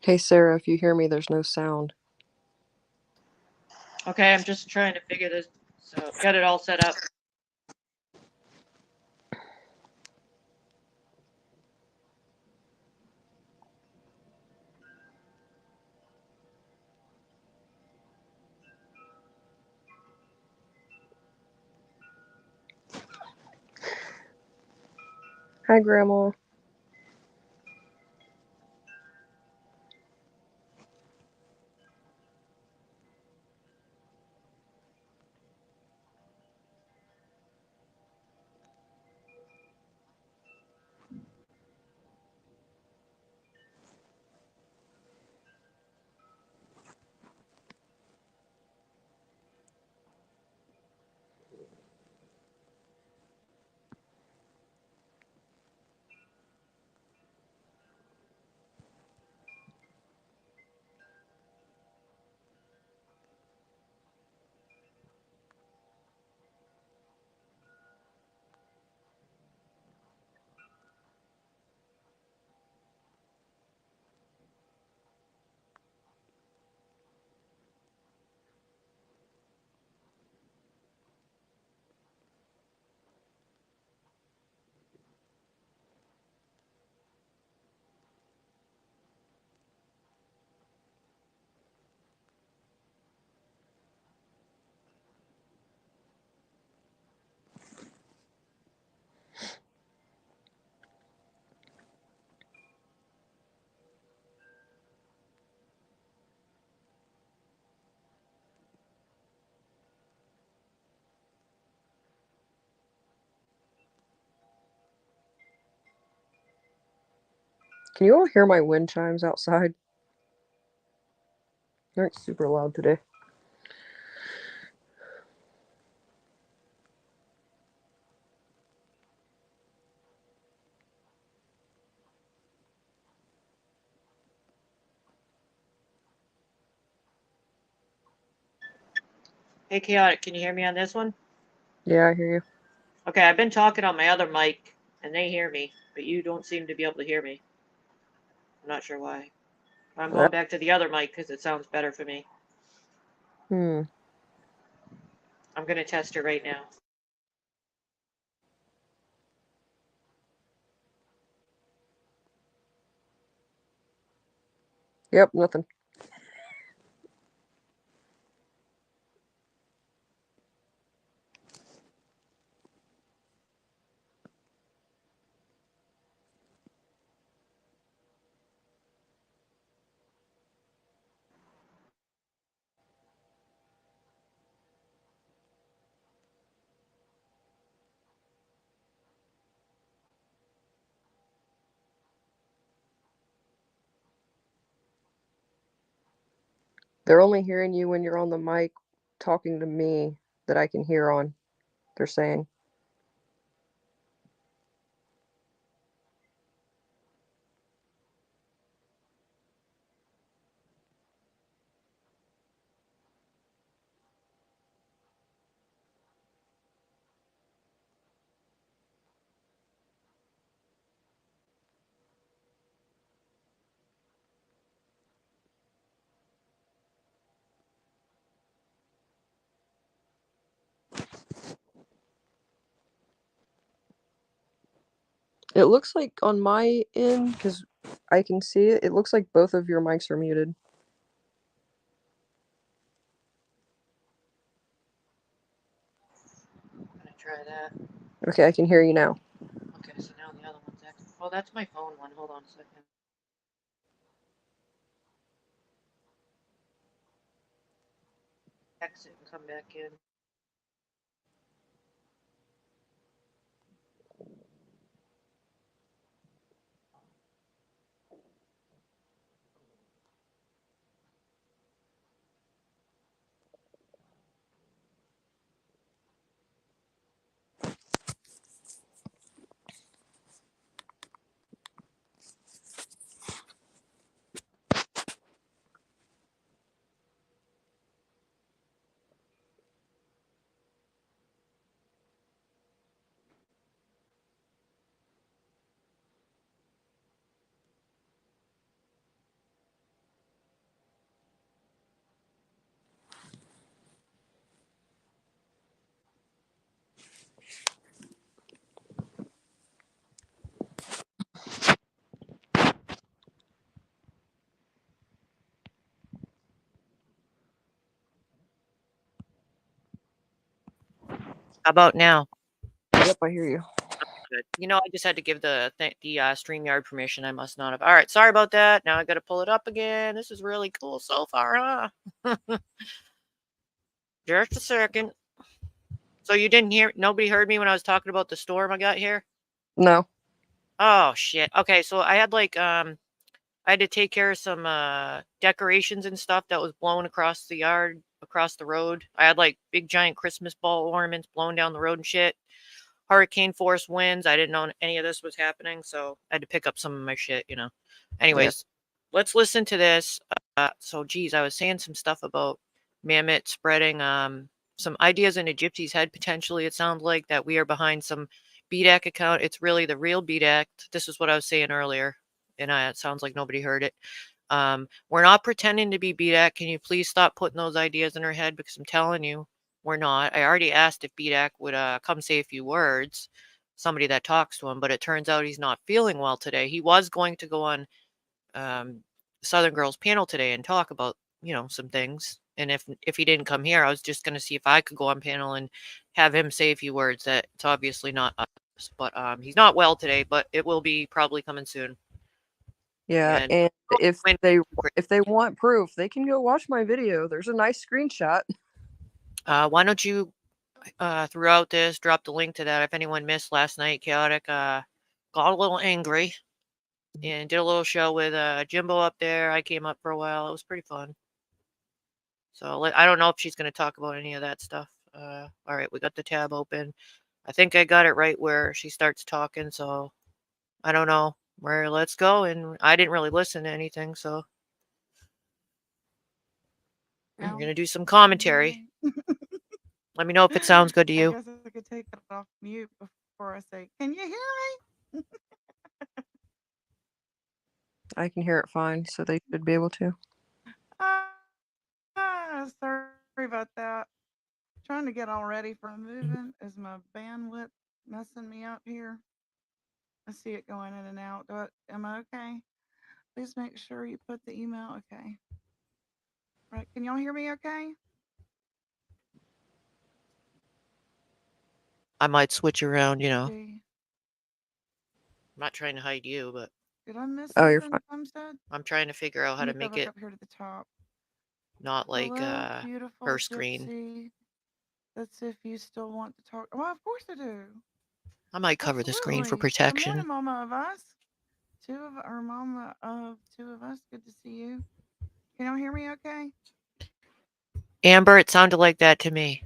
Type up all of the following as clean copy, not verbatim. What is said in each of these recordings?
Hey Sarah, if you hear me, there's no sound. Okay, I'm just trying to figure this, so get it all set up. Hi, Grandma. Can you all hear my wind chimes outside? They aren't super loud today. Hey, Chaotic, can you hear me on this one? Yeah, I hear you. Okay, I've been talking on my other mic, and they hear me, but you don't seem to be able to hear me. I'm not sure why. I'm going back to the other mic because it sounds better for me. Hmm. I'm going to test it right now. Yep, nothing. They're only hearing you when you're on the mic talking to me that I can hear on. They're saying. It looks like on my end, because I can see it, it looks like both of your mics are muted. I'm going to try that. Okay, I can hear you now. Okay, so now the other one's active. Oh, that's my phone one. Hold on a second. Exit and come back in. How about now? Yep, I hear you. Good. You know, I just had to give the StreamYard permission. I must not have. All right, sorry about that. Now I got to pull it up again. This is really cool so far, huh? Just a second. So you didn't hear? Nobody heard me when I was talking about the storm I got here? No. Oh shit. Okay, so I had I had to take care of some decorations and stuff that was blown across the yard, across the road. I had like big giant Christmas ball ornaments blown down the road and shit. Hurricane force winds. I didn't know any of this was happening, so I had to pick up some of my shit, you know. Yeah. Anyways, let's listen to this. So geez, I was saying some stuff about Mammoth spreading some ideas in a gypsy's head potentially. It sounds like that we are behind some BDAC account. It's really the real BDAC. This is what I was saying earlier, and it sounds like nobody heard it. We're not pretending to be BDAC. Can you please stop putting those ideas in her head? Because I'm telling you, we're not. I already asked if BDAC would come say a few words, somebody that talks to him, but it turns out he's not feeling well today. He was going to go on um, Southern Girls panel today and talk about, you know, some things. And if he didn't come here, I was just going to see if I could go on panel and have him say a few words. That it's obviously not us, but he's not well today, but it will be probably coming soon. Yeah, And and if when they want proof, they can go watch my video. There's a nice screenshot. why don't you throughout this drop the link to that if anyone missed last night? Chaotic got a little angry and did a little show with Jimbo up there. I came up for a while. It was pretty fun. So I don't know if she's going to talk about any of that stuff. All right, we got the tab open. I think I got it right where she starts talking. So I don't know where. Let's go. And I didn't really listen to anything, so we're going to do some commentary. Let me know if it sounds good to you. I guess I could take it off mute before I say, "Can you hear me?" I can hear it fine, so they should be able to. Sorry about that. Trying to get all ready for moving. Is my bandwidth messing me up here? I see it going in and out. Am I okay? Please make sure you put the email. Okay. Right. Can y'all hear me okay? I might switch around, you know. See. I'm not trying to hide you, but Did I miss Oh, you're something fine. Tom said? I'm trying to figure out how Let to me go make back it up here to the top. not like Hello, beautiful her screen. gypsy. Let's see if you still want to talk. Well, of course I do. I might cover the screen for Absolutely. Good morning, protection. Mama of Us. Mama of two of us. Good to see you. Can y'all hear me okay? Amber, it sounded like that to me.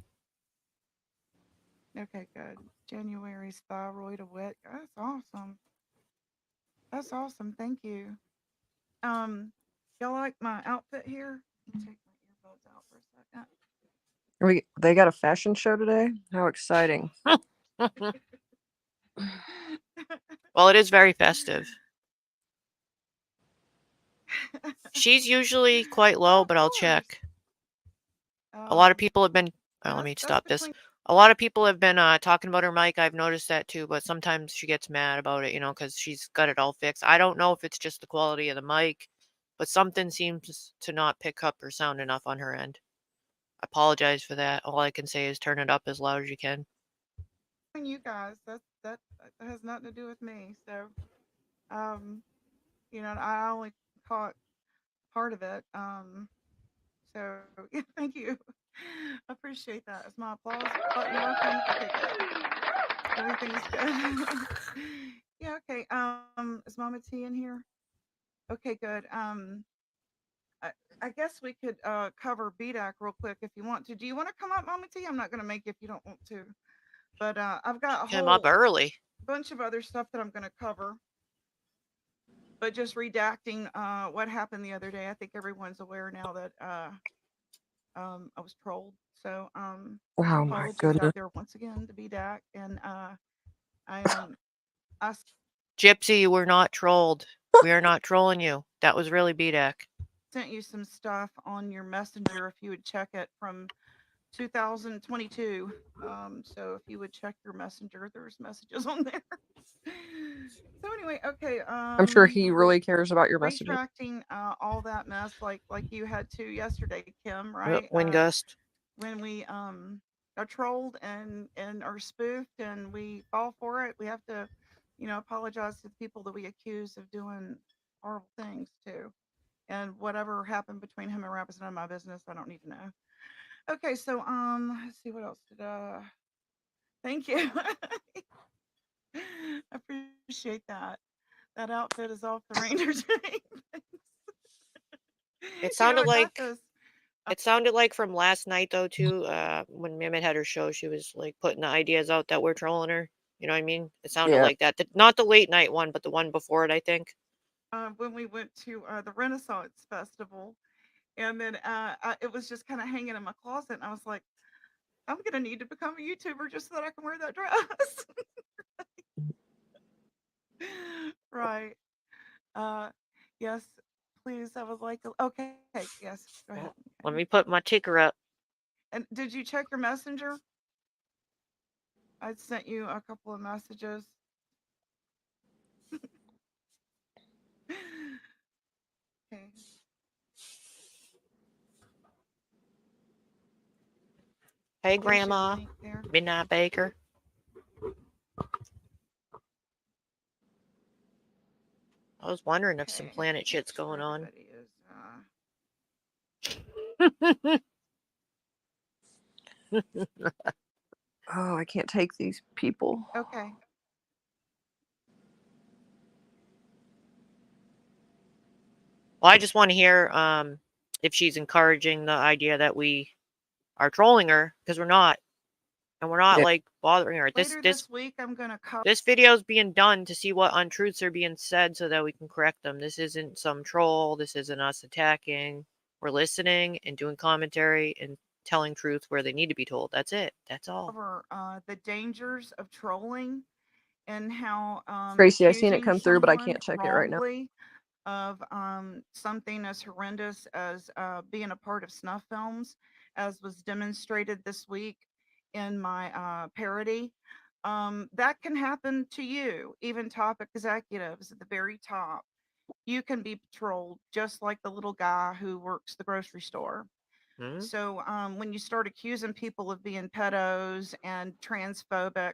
Okay, good. January's thyroid away. That's awesome. That's awesome. Thank you. Um, y'all like my outfit here? Let me take my earbuds out for a They got a fashion show today. How exciting! Well, it is very festive. She's usually quite low, Well, of but I'll course. check. A lot of people have been. Yeah, Let me that's stop this. between. A lot of people have been talking about her mic. I've noticed that too, but sometimes she gets mad about it, you know, because she's got it all fixed. I don't know if it's just the quality of the mic, but something seems to not pick up or sound enough on her end. I apologize for that. All I can say is turn it up as loud as you can. You guys. That has nothing to do with me. So, um, I only caught part of it. So yeah, thank you. Appreciate that. Is my applause button working? Okay, good. Everything's good. Yeah, okay. Is Mama T in here? Okay, good. I, I guess we could cover BDAC real quick if you want to. Do you want to come up, Mama T? I'm not gonna make you if you don't want to. But I've got a Came up whole early. bunch of other stuff that I'm gonna cover. But just redacting what happened the other day. I think everyone's aware now that I was trolled. So Oh my apologies goodness! out there once again to BDAC. And I Gypsy, you were not trolled. We are not trolling you. That was really BDAC. sent you some stuff on your messenger if you would check it from 2022. So if you would check your messenger, there's messages on there. So anyway, okay. I'm sure he really cares about your messages. Retracting all that mess like you had to yesterday, Kim, right? Wind gust. When we are trolled and are spoofed and we fall for it, we have to, apologize to the people that we accuse of doing horrible things too. And whatever happened between him and Rap is none of my business. I don't need to know. Okay, so let's see what else did thank you. I appreciate that. That outfit is off the Ranger train. It I sounded got like this. it sounded like from last night though too. When Mehmet had her show, she was like putting the ideas out that we're trolling her. You know what I mean? It sounded like that. Not the late night one, but the one before it, I think. When we went to the Renaissance Festival, and then it was just kind of hanging in my closet, and I was like, I'm gonna need to become a YouTuber just so that I can wear that dress. Right. Yes, please. I would like to. Okay. Yes. Go ahead. Let me put my ticker up. And did you check your messenger? I sent you a couple of messages. Okay. Hey, Grandma. Midnight Baker. I was wondering if some planet shit's going on. Oh, I can't take these people. Okay. Well, I just want to hear if she's encouraging the idea that we are trolling her, because we're not. And we're not like bothering her. Later this week, I'm gonna cover. This video is being done to see what untruths are being said so that we can correct them. This isn't some troll. This isn't us attacking. We're listening and doing commentary and telling truth where they need to be told. That's it. That's all. Cover the dangers of trolling and how Tracy, I've seen it come through, but I can't check it right now. Of something as horrendous as being a part of snuff films, as was demonstrated this week in my parody. That can happen to you, even top executives at the very top. You can be trolled just like the little guy who works the grocery store. Hmm? So when you start accusing people of being pedos and transphobic,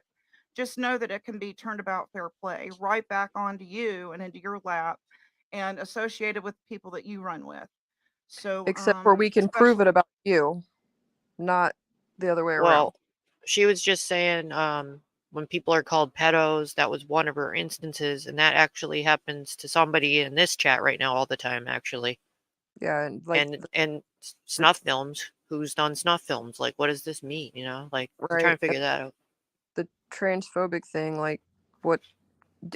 just know that it can be turned about fair play right back onto you and into your lap and associated with people that you run with. So except for we can prove it about you, not the other way around. Well, she was just saying when people are called pedos, that was one of her instances, and that actually happens to somebody in this chat right now all the time, actually. Yeah, and like and snuff films. Who's done snuff films? Like, what does this mean? You know, like I'm trying to figure that out. The transphobic thing, like, what?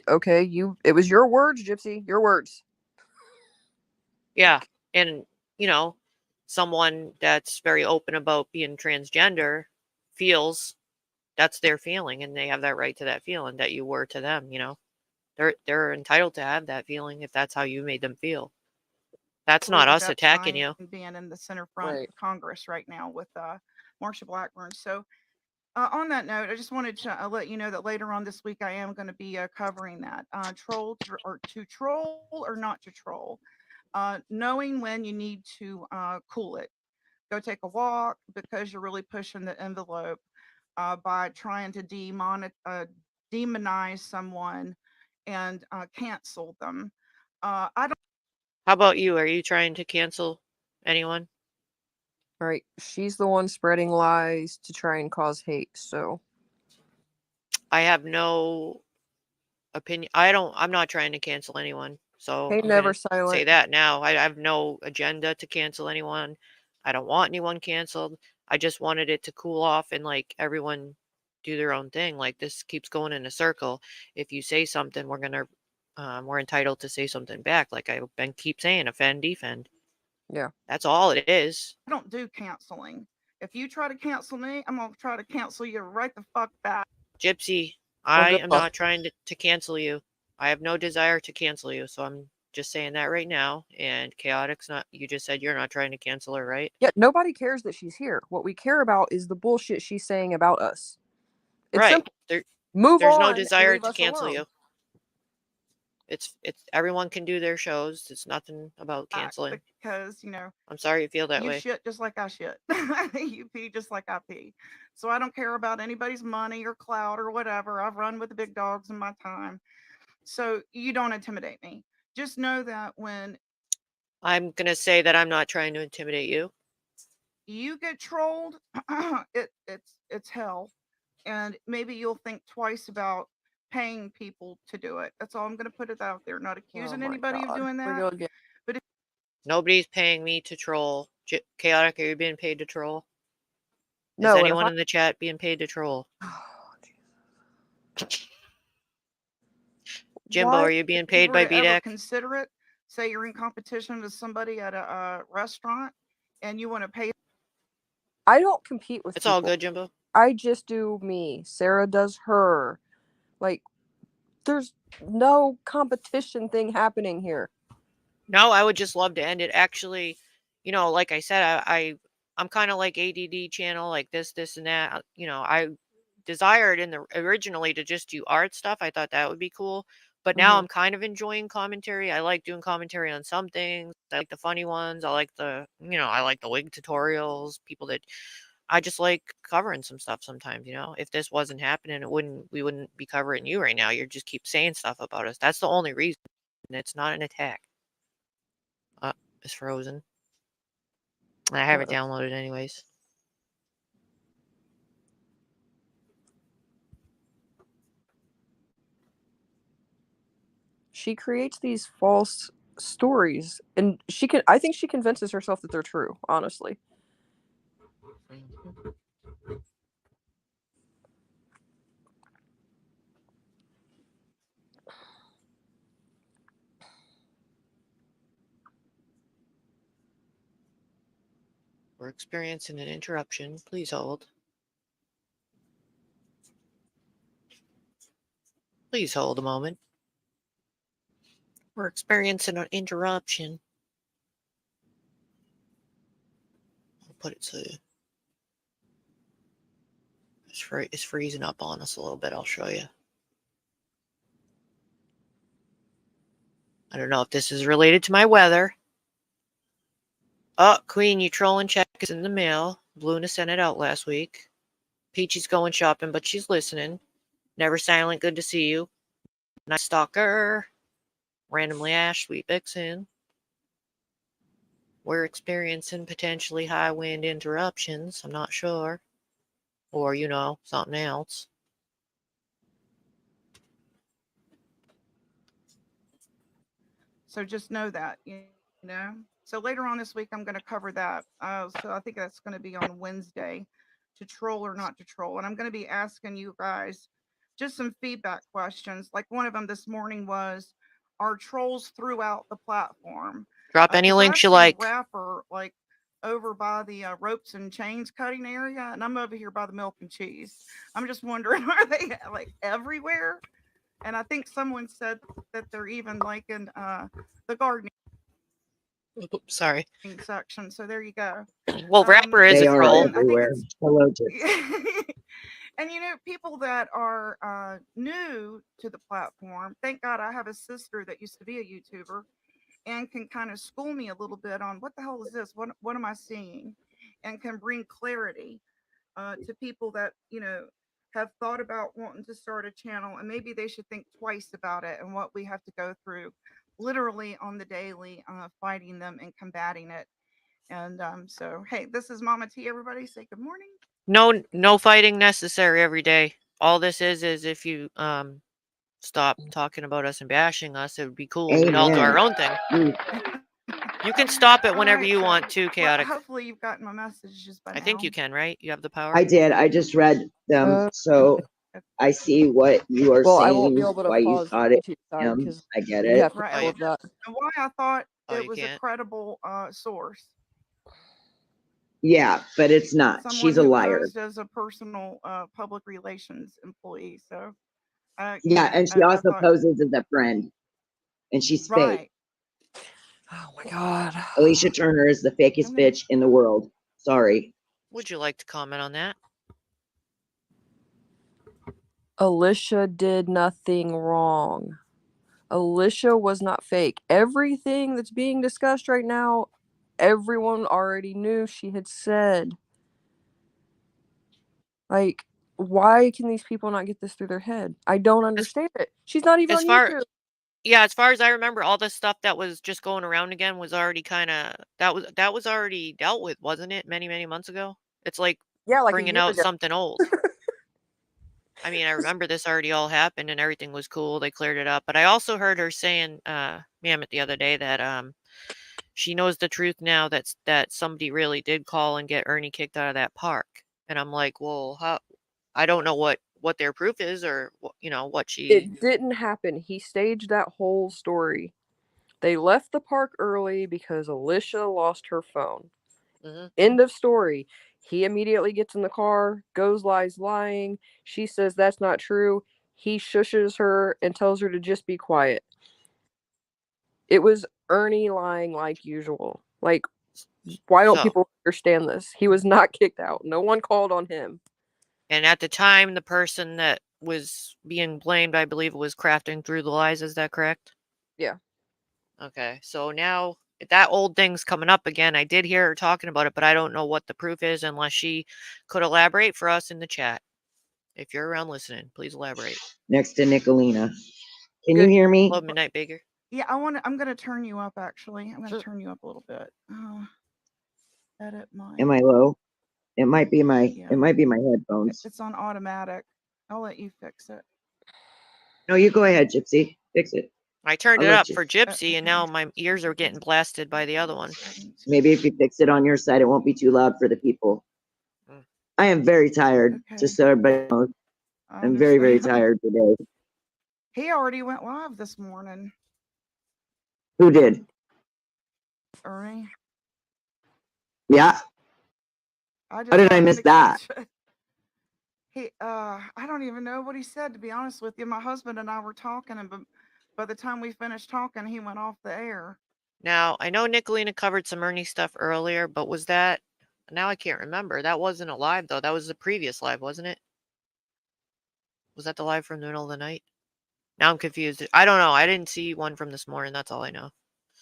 Okay, it was your words, Gypsy, your words. Yeah, and someone that's very open about being transgender feels that's their feeling, and they have that right to that feeling that you were to them. They're entitled to have that feeling if that's how you made them feel. That's not us attacking you. Being in the center front of Congress right now with Marsha Blackburn. So on that note, I just wanted to let you know that later on this week I am going to be covering that to troll or not to troll. Knowing when you need to cool it. Go take a walk because you're really pushing the envelope by trying to demonize someone and cancel them. I don't. How about you? Are you trying to cancel anyone? Right. She's the one spreading lies to try and cause hate, so I have no opinion. I'm not trying to cancel anyone. So hey, I'm never silent. Say that now. I have no agenda to cancel anyone. I don't want anyone canceled. I just wanted it to cool off and like everyone do their own thing. Like this keeps going in a circle. If you say something, we're entitled to say something back. Like I've been keep saying, offend, defend. Yeah. That's all it is. I don't do canceling. If you try to cancel me, I'm gonna try to cancel you right the fuck back. Gypsy, I am not trying to cancel you. I have no desire to cancel you, so I'm just saying that right now. And Chaotic's not. You just said you're not trying to cancel her, right? Yeah, nobody cares that she's here. What we care about is the bullshit she's saying about us. It's right. simple. Move there's on. No desire and leave to us cancel alone. you. It's everyone can do their shows. It's nothing about canceling. Because, I'm sorry you feel that you way. shit just like I shit. You pee just like I pee. So I don't care about anybody's money or clout or whatever. I've run with the big dogs in my time. So you don't intimidate me. Just know that when I'm gonna say that I'm not trying to intimidate you. you get trolled, it's hell. And maybe you'll think twice about paying people to do it. That's all I'm going to put it out there. Not accusing anybody of doing that. But if Nobody's paying me to troll. Chaotic, are you being paid to troll? Is No, anyone in the chat being paid to troll? Jimbo, Why? are you being you paid were by to ever BDAC? consider it, say you're in competition with somebody at a restaurant and you want to pay. I don't compete with It's people. all good, Jimbo. I just do me. Sarah does her. Like, there's no competition thing happening here. No, I would just love to end it. Actually, like I said, I'm kind of like ADD channel, like this, and that. I desired originally to just do art stuff. I thought that would be cool. But now I'm kind of enjoying commentary. I like doing commentary on some things. I like the funny ones. I like the wig tutorials, people that I just like covering some stuff sometimes, If this wasn't happening, we wouldn't be covering you right now. You just keep saying stuff about us. That's the only reason. It's not an attack. It's frozen. I have it downloaded anyways. She creates these false stories, and I think she convinces herself that they're true, honestly. We're experiencing an interruption. Please hold. Please hold a moment. We're experiencing an interruption. I'll put it so it's freezing up on us a little bit. I'll show you. I don't know if this is related to my weather. Oh, Queen, you trolling check is in the mail. Luna sent it out last week. Peachy's going shopping, but she's listening. Never silent, good to see you. Nice stalker. Randomly Ash, Sweet Vixen. We're experiencing potentially high wind interruptions. I'm not sure. Or, something else. So just know that, So later on this week, I'm going to cover that. So I think that's going to be on Wednesday, to troll or not to troll. And I'm going to be asking you guys just some feedback questions. Like one of them this morning was, are trolls throughout the platform? Drop any links you I've seen like. a rapper like over by the ropes and chains cutting area, and I'm over here by the milk and cheese. I'm just wondering, are they like everywhere? And I think someone said that they're even like in the gardening Sorry. section. So there you go. Well, rapper is they a are troll. everywhere. Hello, And people that are new to the platform, thank God I have a sister that used to be a YouTuber and can kind of school me a little bit on what the hell is this? What am I seeing? And can bring clarity to people that, have thought about wanting to start a channel, and maybe they should think twice about it and what we have to go through literally on the daily, fighting them and combating it. And so, hey, this is Mama T. Everybody say good morning. No fighting necessary every day. All this is if you stop talking about us and bashing us, it would be cool. We'd all do our own thing. You can stop it whenever you want to, Chaotic. Well, hopefully you've gotten my messages by now. I think you can, right? You have the power. I did. I just read them, so I see what you are saying. I won't be able to why pause you thought it. because I get you it. have to Right. all of that. And why I thought it you was a can't? credible source. Yeah, but it's not. Someone She's a who liar. posed as a personal public relations employee. So Yeah, and she also poses as a friend, and she's fake. right. Oh my God. Alicia Turner is the fakest bitch in the world. Sorry. Would you like to comment on that? Alicia did nothing wrong. Alicia was not fake. Everything that's being discussed right now, everyone already knew she had said. Like, why can these people not get this through their head? I don't understand it. She's not even as on far- YouTube. Yeah, as far as I remember, all the stuff that was just going around again was already kind of that was already dealt with, wasn't it? Many months ago. It's like Yeah, like a bringing year out ago. something old. I mean, I remember this already all happened and everything was cool. They cleared it up. But I also heard her saying, Mammoth the other day that she knows the truth now that somebody really did call and get Ernie kicked out of that park. And I'm like, well, how? I don't know what their proof is or what she. It didn't happen. He staged that whole story. They left the park early because Alicia lost her phone. End of story. He immediately gets in the car, goes lies lying. She says that's not true. He shushes her and tells her to just be quiet. It was Ernie lying like usual. Like, why don't So, people understand this? He was not kicked out. No one called on him. and at the time, the person that was being blamed, I believe it was Crafting Through the Lies. Is that correct? Yeah. Okay. So now that old thing's coming up again. I did hear her talking about it, but I don't know what the proof is unless she could elaborate for us in the chat. If you're around listening, please elaborate. Next to Nicolina. Can Good. you hear me? Hello, Midnight Baker. Yeah, I'm gonna turn you up. Actually, I'm gonna turn you up a little bit. Edit my. Am I low? It might be my Yeah. it might be my headphones. It's on automatic. I'll let you fix it. No, you go ahead, Gypsy. Fix it. I turned I'll it let up you- for Gypsy, and now my ears are getting blasted by the other one. Maybe if you fix it on your side, it won't be too loud for the people. Mm. I am very tired, Okay. just so everybody knows. I I'm very, very understand. tired today. He already went live this morning, Who did? Ernie. Yeah. I just How did I happened miss to that? catch it. I don't even know what he said, to be honest with you. My husband and I were talking, and by the time we finished talking, he went off the air. Now, I know Nicolina covered some Ernie stuff earlier, but was that... Now I can't remember. That wasn't a live, though. That was the previous live, wasn't it? Was that the live from the middle of the night? Now I'm confused. I don't know. I didn't see one from this morning. That's all I know.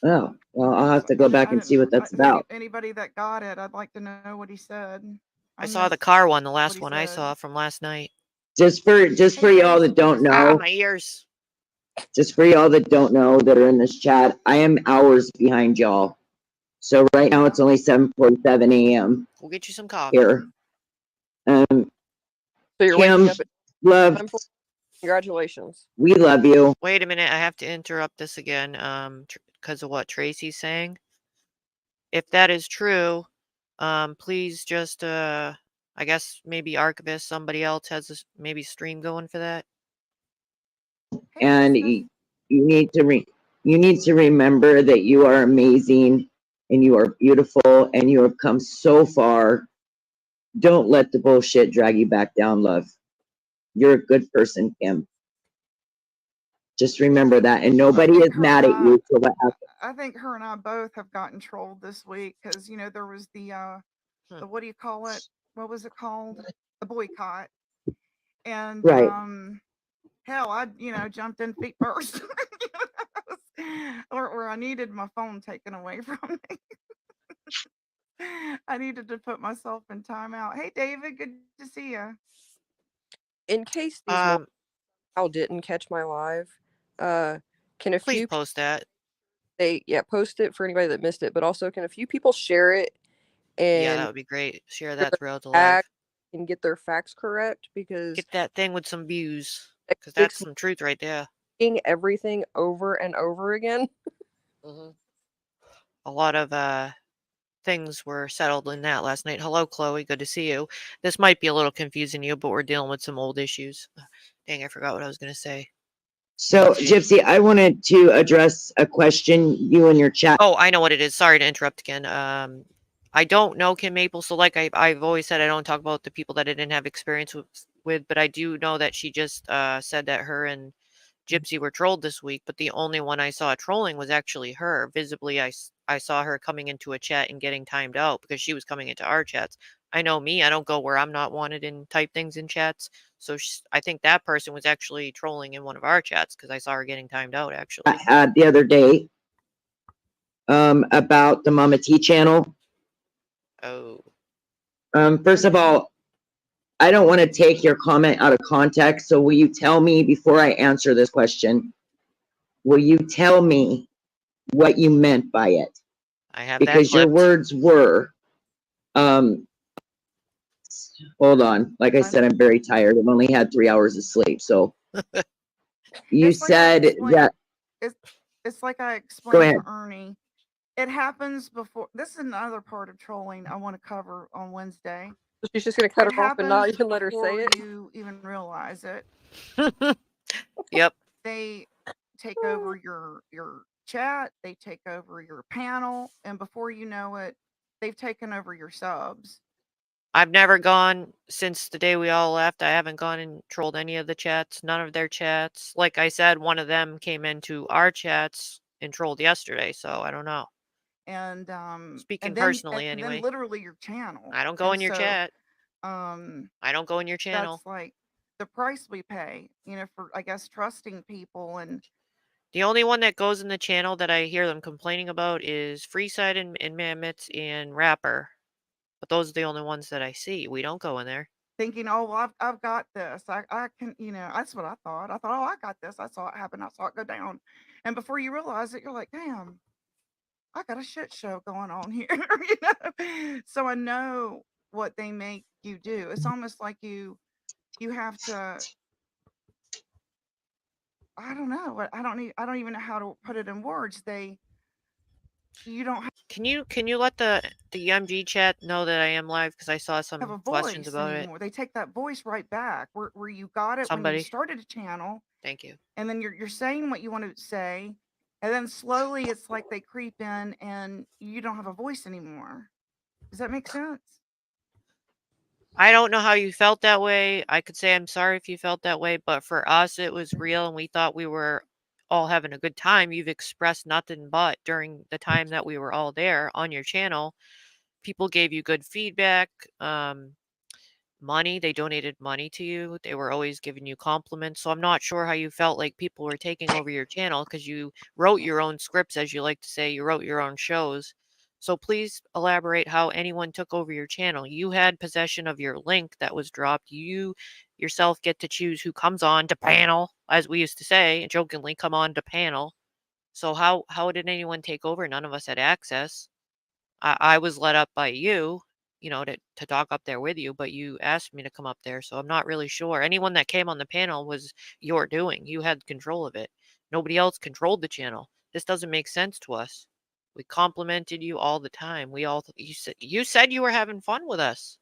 Oh, well, I'll have to go back and see what that's about. Anybody that got it, I'd like to know what he said. I saw the car one, the last one I saw from last night. Just for y'all that don't know, my ears. just for y'all that don't know that are in this chat, I am hours behind y'all. So right now it's only 7:47 a.m. We'll get you some coffee. here. So you're Kim, waking up at love, time for... Congratulations. we love you. Wait a minute. I have to interrupt this again because of what Tracy's saying. If that is true, please just, I guess maybe Archivist, somebody else has this maybe stream going for that. And you need to remember that you are amazing and you are beautiful and you have come so far. Don't let the bullshit drag you back down, love. You're a good person, Kim. Just remember that, and nobody is mad at you for what happened. I think her and I both have gotten trolled this week because there was the what do you call it? What was it called? The boycott. And right. Hell, I jumped in feet first, or I needed my phone taken away from me. I needed to put myself in timeout. Hey, David, good to see you. In case these Al didn't catch my live, can a please few post that? Post it for anybody that missed it, but also can a few people share it and that would be great. Share that throughout the live and get their facts correct, because get that thing with some views, because that's some truth right there. Everything over and over again. A lot of things were settled in that last night. Hello, Chloe. Good to see you. This might be a little confusing to you, but we're dealing with some old issues. Dang, I forgot what I was going to say. So, Gypsy, I wanted to address a question you in your chat. Oh, I know what it is. Sorry to interrupt again. I don't know Kim Maple, so like I've always said, I don't talk about the people that I didn't have experience with, but I do know that she just said that her and Gypsy were trolled this week, but the only one I saw trolling was actually her. Visibly, I saw her coming into a chat and getting timed out because she was coming into our chats. I know me, I don't go where I'm not wanted and type things in chats. So I think that person was actually trolling in one of our chats because I saw her getting timed out, actually. The other day, about the Mama T channel. Oh. First of all, I don't want to take your comment out of context, so will you tell me, before I answer this question, will you tell me what you meant by it? I have because that your clipped. words were, hold on. Like I said, I'm very tired. I've only had 3 hours of sleep. So you It's like said that. It's like I Go explained ahead. to Ernie. It happens before. This is another part of trolling I want to cover on Wednesday. She's just gonna cut It her off and not happens even let her before say it. you even realize it. Yep. They take over your chat. They take over your panel, and before you know it, they've taken over your subs. I've never gone since the day we all left. I haven't gone and trolled any of the chats, none of their chats. Like I said, one of them came into our chats and trolled yesterday, so I don't know. And Speaking and then personally, and anyway. then literally your channel. I don't go And in your so, chat. I don't go in your channel. That's like the price we pay, for I guess trusting people. And The only one that goes in the channel that I hear them complaining about is Freeside and Mammoths and Rapper. But those are the only ones that I see. We don't go in there. thinking, oh, well, I've got this. I can, that's what I thought. I thought, oh, I got this. I saw it happen. I saw it go down. And before you realize it, you're like, damn, I got a shit show going on here. So I know what they make you do. It's almost like you have to. I don't know. I don't even know how to put it in words. You don't Can you let the UMG chat know that I am live because I saw have some a questions voice about anymore. They take that voice right back where you got it when you Somebody. started a channel, Thank you. and then you're saying what you want to say, and then slowly it's like they creep in and you don't have a voice anymore. Does that make sense? I don't know how you felt that way. I could say I'm sorry if you felt that way, but for us it was real and we thought we were all having a good time. You've expressed nothing but during the time that we were all there on your channel. People gave you good feedback. Money, they donated money to you. They were always giving you compliments. So I'm not sure how you felt like people were taking over your channel because you wrote your own scripts, as you like to say. You wrote your own shows. So please elaborate how anyone took over your channel. You had possession of your link that was dropped. You yourself get to choose who comes on to panel, as we used to say, jokingly, come on to panel. So how did anyone take over? None of us had access. I was led up by you, to talk up there with you, but you asked me to come up there, so I'm not really sure. Anyone that came on the panel was your doing. You had control of it. Nobody else controlled the channel. This doesn't make sense to us. We complimented you all the time. You said you were having fun with us.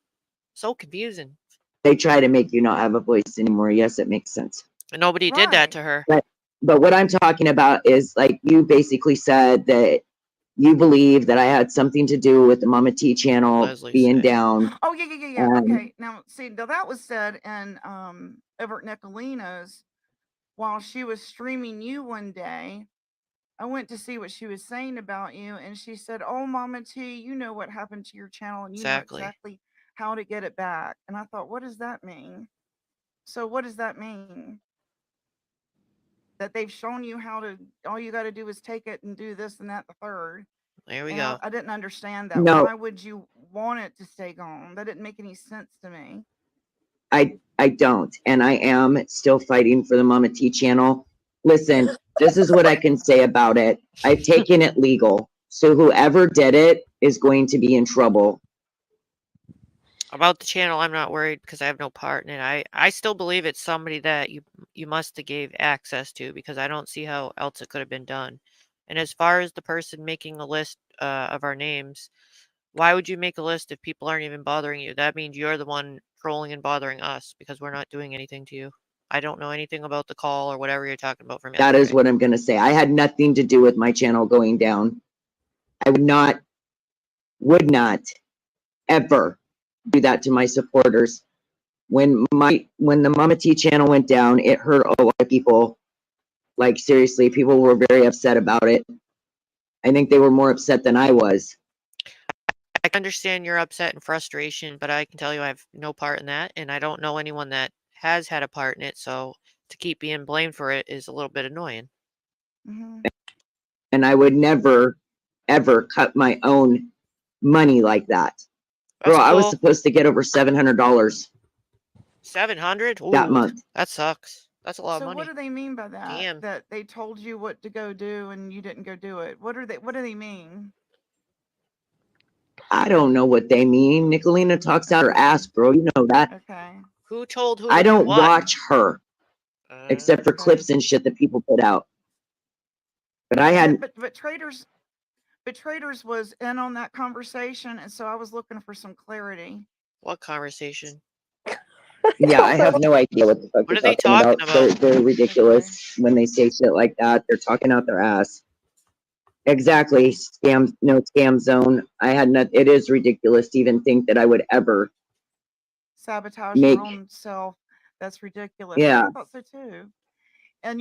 So confusing. They try to make you not have a voice anymore. Yes, it makes sense. And nobody did that to her. But what I'm talking about is, like, you basically said that you believe that I had something to do with the Mama T channel Leslie being said. down. Oh yeah. Okay, now see, now that was said in over at Nicolina's while she was streaming you one day. I went to see what she was saying about you, and she said, "Oh, Mama T, you know what happened to your channel, and you know exactly how to get it back." And I thought, what does that mean? So what does that mean? That they've shown you how to? All you got to do is take it and do this and that, the third. There we go. I didn't understand that. No. Why would you want it to stay gone? That didn't make any sense to me. I don't, and I am still fighting for the Mama T channel. Listen, this is what I can say about it. I've taken it legal, so whoever did it is going to be in trouble. About the channel, I'm not worried because I have no part in it. I still believe it's somebody that you must have gave access to because I don't see how else it could have been done. And as far as the person making a list of our names, why would you make a list if people aren't even bothering you? That means you're the one trolling and bothering us because we're not doing anything to you. I don't know anything about the call or whatever you're talking about from yesterday. That is what I'm going to say. I had nothing to do with my channel going down. I would not ever do that to my supporters. When the Mama T channel went down, it hurt a lot of people. Like, seriously, people were very upset about it. I think they were more upset than I was. I can understand your upset and frustration, but I can tell you I have no part in that, and I don't know anyone that has had a part in it, so to keep being blamed for it is a little bit annoying. Mm-hmm. And I would never, ever cut my own money like that. That's Bro, I was cool. supposed to get over $700 $700? that Ooh, month. that sucks. That's a lot of So money. what do they mean by that? Damn. That they told you what to go do and you didn't go do it. What do they mean? I don't know what they mean. Nicolina talks out her Okay. ass, bro. You know that. Okay. Who told who I to do don't what? watch her except for Okay. clips and shit that people put out. But I had But traders was in on that conversation, and so I was looking for some clarity. What conversation? yeah, I have no idea what the fuck What they're are they talking about. talking about? They're ridiculous when they say shit like that. They're talking out their ass. Exactly. Scam, no scam zone. I had not, it is ridiculous to even think that I would ever Sabotage make, your own self. That's ridiculous. yeah. I thought so too. And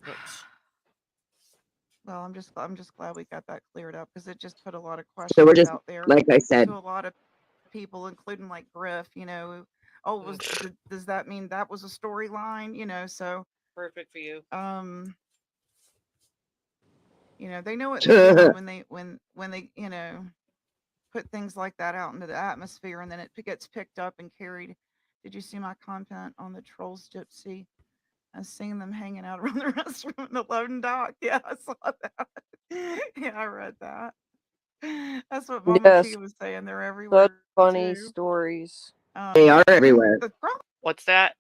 Oops. well, I'm just glad we got that cleared up because it just put a lot of So we're questions just, out there like I said, to a lot of people, including like Griff. Oh, does that mean that was a storyline? So Perfect for you. they know what they're doing when they put things like that out into the atmosphere, and then it gets picked up and carried. Did you see my content on the Trolls Gypsy? I've seen them hanging out around the restroom in the loading dock. Yeah, I saw that. Yeah, I read that. That's what Mama Yes, T was saying. They're such everywhere funny too. stories. they are And everywhere. the problem What's that?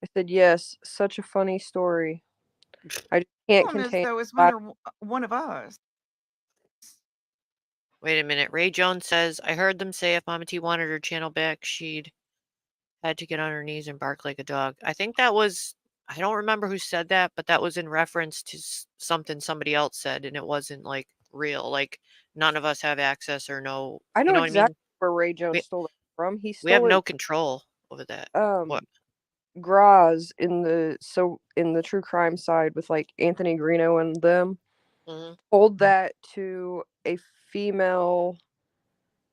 I said, yes, such a funny story. I just can't is contain though is when they're one of us. Wait a minute. Ray Jones says, I heard them say if Mama T wanted her channel back, she'd had to get on her knees and bark like a dog. I think that was, I don't remember who said that, but that was in reference to something somebody else said, and it wasn't like real. Like none of us have access or know, I you know know what I mean? exactly where Ray Jones We, stole it from. He we have stole no it control over that. What? Graz in the true crime side with like Anthony Greeno and them. Mhm. Told that to a female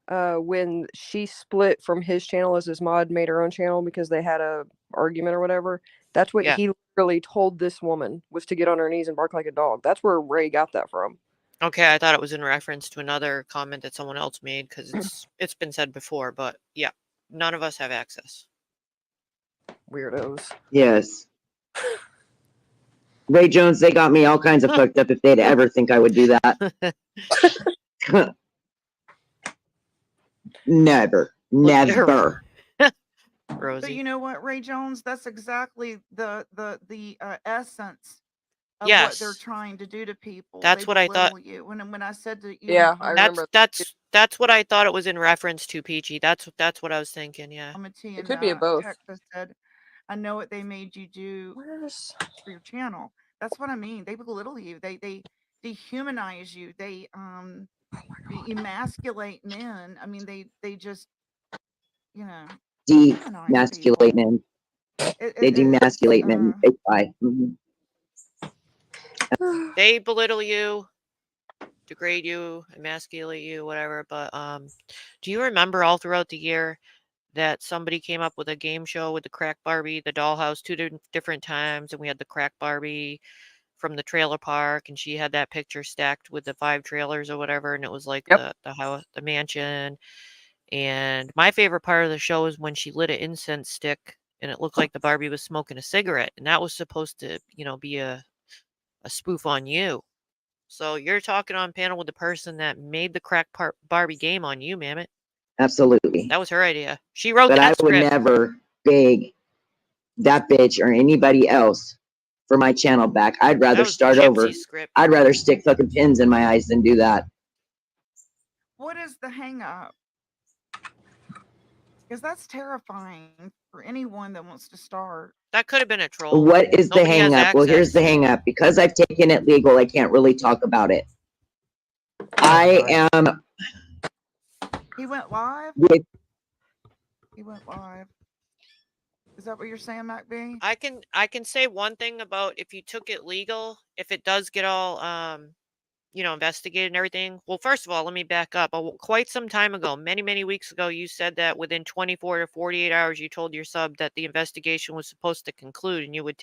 when she split from his channel as his mod made her own channel because they had a argument or whatever. That's what Yeah. he literally told this woman was to get on her knees and bark like a dog. That's where Ray got that from. Okay, I thought it was in reference to another comment that someone else made because it's been said before, but yeah, none of us have access. Weirdos. Yes. Ray Jones, they got me all kinds of fucked up if they'd ever think I would do that. Never. Never. Rosie. But you know what, Ray Jones? That's exactly the essence of what they're Yes, trying to do to people. that's They what I thought. belittle you. When I said to you, Yeah, I remember. That's what I thought it was in reference to, Peachy. That's what I was thinking. Yeah. Mama T It in could be a both. Texas said, "I know what they made you do Where's for your channel." That's what I mean. They belittle you. They dehumanize you. They emasculate men. I mean, they just dehumanize Demasculate people. men. They It's demasculate men. They try. They belittle you, degrade you, emasculate you, whatever. But do you remember all throughout the year that somebody came up with a game show with the Crack Barbie, the dollhouse, two different times, and we had the Crack Barbie from the trailer park, and she had that picture stacked with the 5 trailers or whatever, and it was like Yep. the house, the mansion. And my favorite part of the show is when she lit an incense stick and it looked like the Barbie was smoking a cigarette, and that was supposed to, be a spoof on you. So you're talking on panel with the person that made the Crack Barbie game on you, Mammoth. Absolutely. That was her idea. She wrote But I that would script. never beg that bitch or anybody else for my channel back. I'd rather That was start over. Gypsy's script. I'd rather stick fucking pins in my eyes than do that. What is the hang up? Because that's terrifying for anyone that wants to start. That could have been a troll. What is the Nobody has hang up? Well, here's the access. hang up. Because I've taken it legal, I can't really talk about it. I am He went live. with He went live. Is that what you're saying, Mac B? I can say one thing about if you took it legal, if it does get all investigated and everything. Well, first of all, let me back up. Quite some time ago, many weeks ago, you said that within 24 to 48 hours, you told your sub that the investigation was supposed to conclude, and you would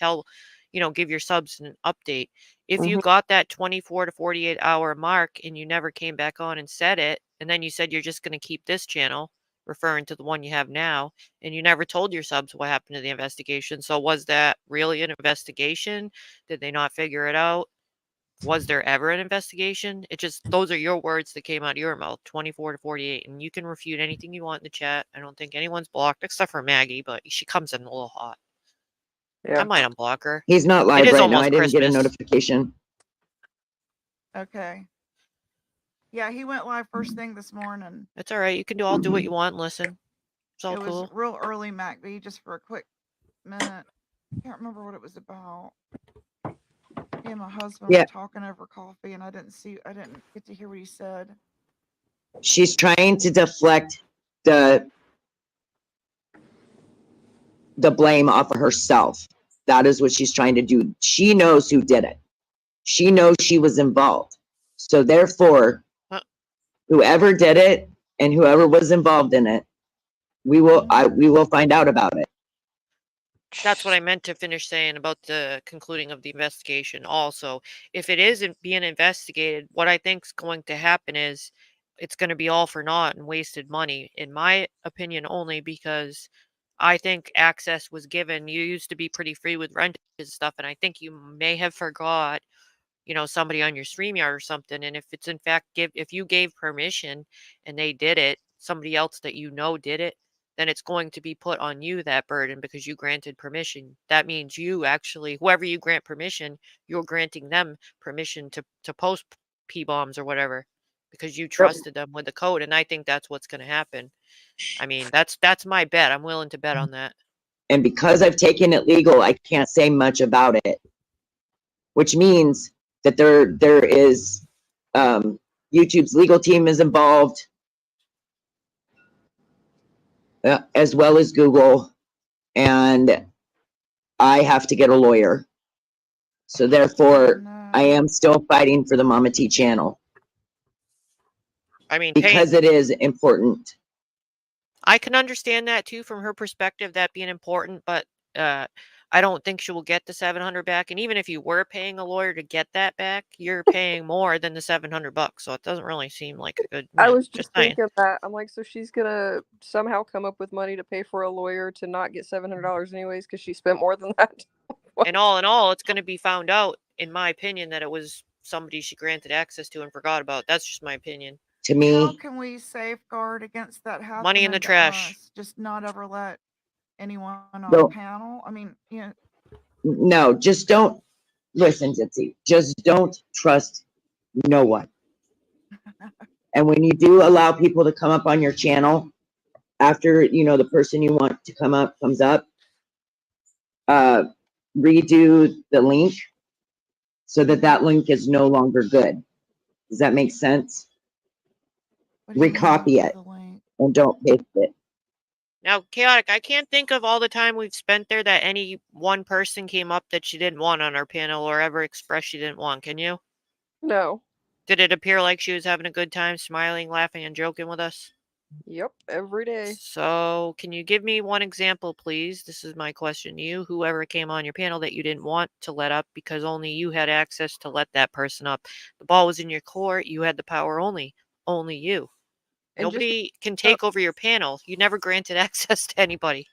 give your subs an update. If you Mhm. got that 24 to 48 hour mark and you never came back on and said it, and then you said you're just going to keep this channel, referring to the one you have now, and you never told your subs what happened to the investigation. So was that really an investigation? Did they not figure it out? Was there ever an investigation? Those are your words that came out of your mouth, 24 to 48. And you can refute anything you want in the chat. I don't think anyone's blocked except for Maggie, but she comes in a little hot. I Yeah. might unblock her. He's not It live is right now. I almost didn't get a Christmas. notification. Okay. Yeah, he went live first thing this morning. It's all right. You can all do what you want and listen. It's all It was cool. real early, Mac B, just for a quick minute. Can't remember what it was about. Me and my husband Yeah. were talking over coffee, and I didn't get to hear what he said. She's trying to deflect the blame off of herself. That is what she's trying to do. She knows who did it. She knows she was involved. So therefore, whoever did it and whoever was involved in it, we will find out about it. That's what I meant to finish saying about the concluding of the investigation. Also, if it isn't being investigated, what I think's going to happen is it's going to be all for naught and wasted money, in my opinion, only because I think access was given. You used to be pretty free with rent and stuff, and I think you may have forgot, somebody on your StreamYard or something. And if it's in fact if you gave permission and they did it, somebody else that did it, then it's going to be put on you, that burden, because you granted permission. That means you actually, whoever you grant permission, you're granting them permission to post P-bombs or whatever, because you trusted them with the code. And I think that's what's going to happen. I mean, that's my bet. I'm willing to bet on that. And because I've taken it legal, I can't say much about it, which means that there is YouTube's legal team is involved, as well as Google, and I have to get a lawyer. So therefore, I am still fighting for the Mama T channel. I mean, because it is important. I can understand that too from her perspective, that being important, but I don't think she will get the $700 back. And even if you were paying a lawyer to get that back, you're paying more than the $700. So it doesn't really seem like a good. I was just saying. thinking that. I'm like, so she's gonna somehow come up with money to pay for a lawyer to not get $700 anyways because she spent more than that. And all in all, it's going to be found out, in my opinion, that it was somebody she granted access to and forgot about. That's just my opinion. To me, how can we safeguard against that happening? Money in the trash. Just not ever let anyone on the panel. I mean, no, just don't listen, Gypsy. Just don't trust no one. And when you do allow people to come up on your channel, after the person you want to come up comes up, redo the link so that link is no longer good. Does that make sense? Recopy it and don't paste it. Now, Chaotic, I can't think of all the time we've spent there that any one person came up that she didn't want on our panel or ever expressed she didn't want. Can you? No. Did it appear like she was having a good time, smiling, laughing, and joking with us? Yep, every day. So, can you give me one example, please? This is my question to you. Whoever came on your panel that you didn't want to let up because only you had access to let that person up. The ball was in your court. You had the power only you. And nobody can take over your panel. You never granted access to anybody.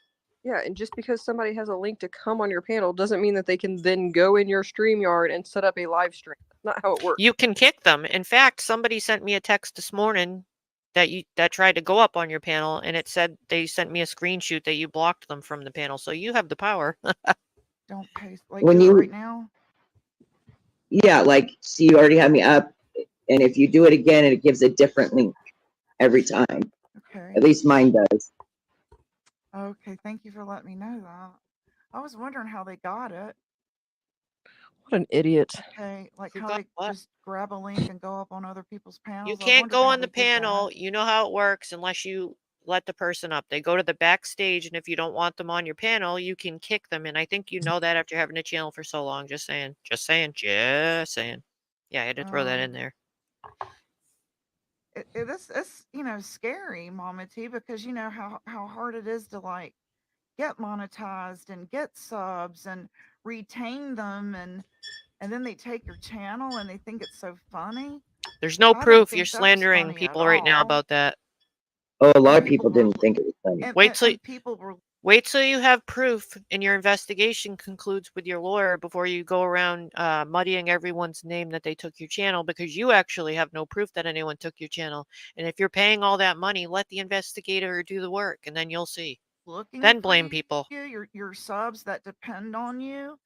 Yeah, and just because somebody has a link to come on your panel doesn't mean that they can then go in your StreamYard and set up a live stream. That's not how it works. You can kick them. In fact, somebody sent me a text this morning that tried to go up on your panel, and it said they sent me a screenshot that you blocked them from the panel. So you have the power. Don't paste like when you right now. Yeah, like see, you already have me up, and if you do it again, it gives a different link every time. Okay. At least mine does. Okay, thank you for letting me know that. I was wondering how they got it. What an idiot. Okay, like how they just grab a link and go up on other people's panels. You can't go on the panel. You know how it works unless you let the person up. They go to the backstage, and if you don't want them on your panel, you can kick them. And I think you know that after having a channel for so long. Just saying. Just saying. Just saying. Yeah, I had to throw that in there. It's scary, Mama T, because you know how hard it is to like get monetized and get subs and retain them, and then they take your channel and they think it's so funny. There's no I didn't proof. think You're that was slandering funny at people right now all. about that. Oh, a lot of People people didn't were, think it was funny. and people were. Wait till you have proof and your investigation concludes with your lawyer before you go around muddying everyone's name that they took your channel, because you actually have no proof that anyone took your channel. And if you're paying all that money, let the investigator do the work, and then you'll see. Then blame people. Your subs that depend on you.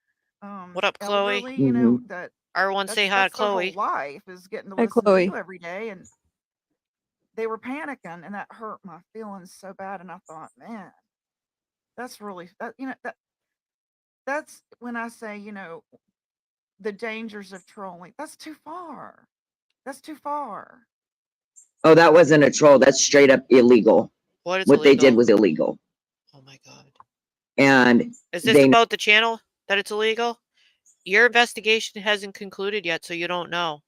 What up, Chloe? Elderly, you know that. Everyone say hi to That's their whole Chloe. life is getting to Hi, listen Chloe. to you every day, and they were panicking, and that hurt my feelings so bad. And I thought, man, that's really that's when I say, the dangers of trolling. That's too far. That's too far. Oh, that wasn't a troll. That's straight up illegal. What is What they did illegal? was illegal. Oh my God. And Is this about the channel that it's illegal? Your investigation hasn't concluded yet, so you don't know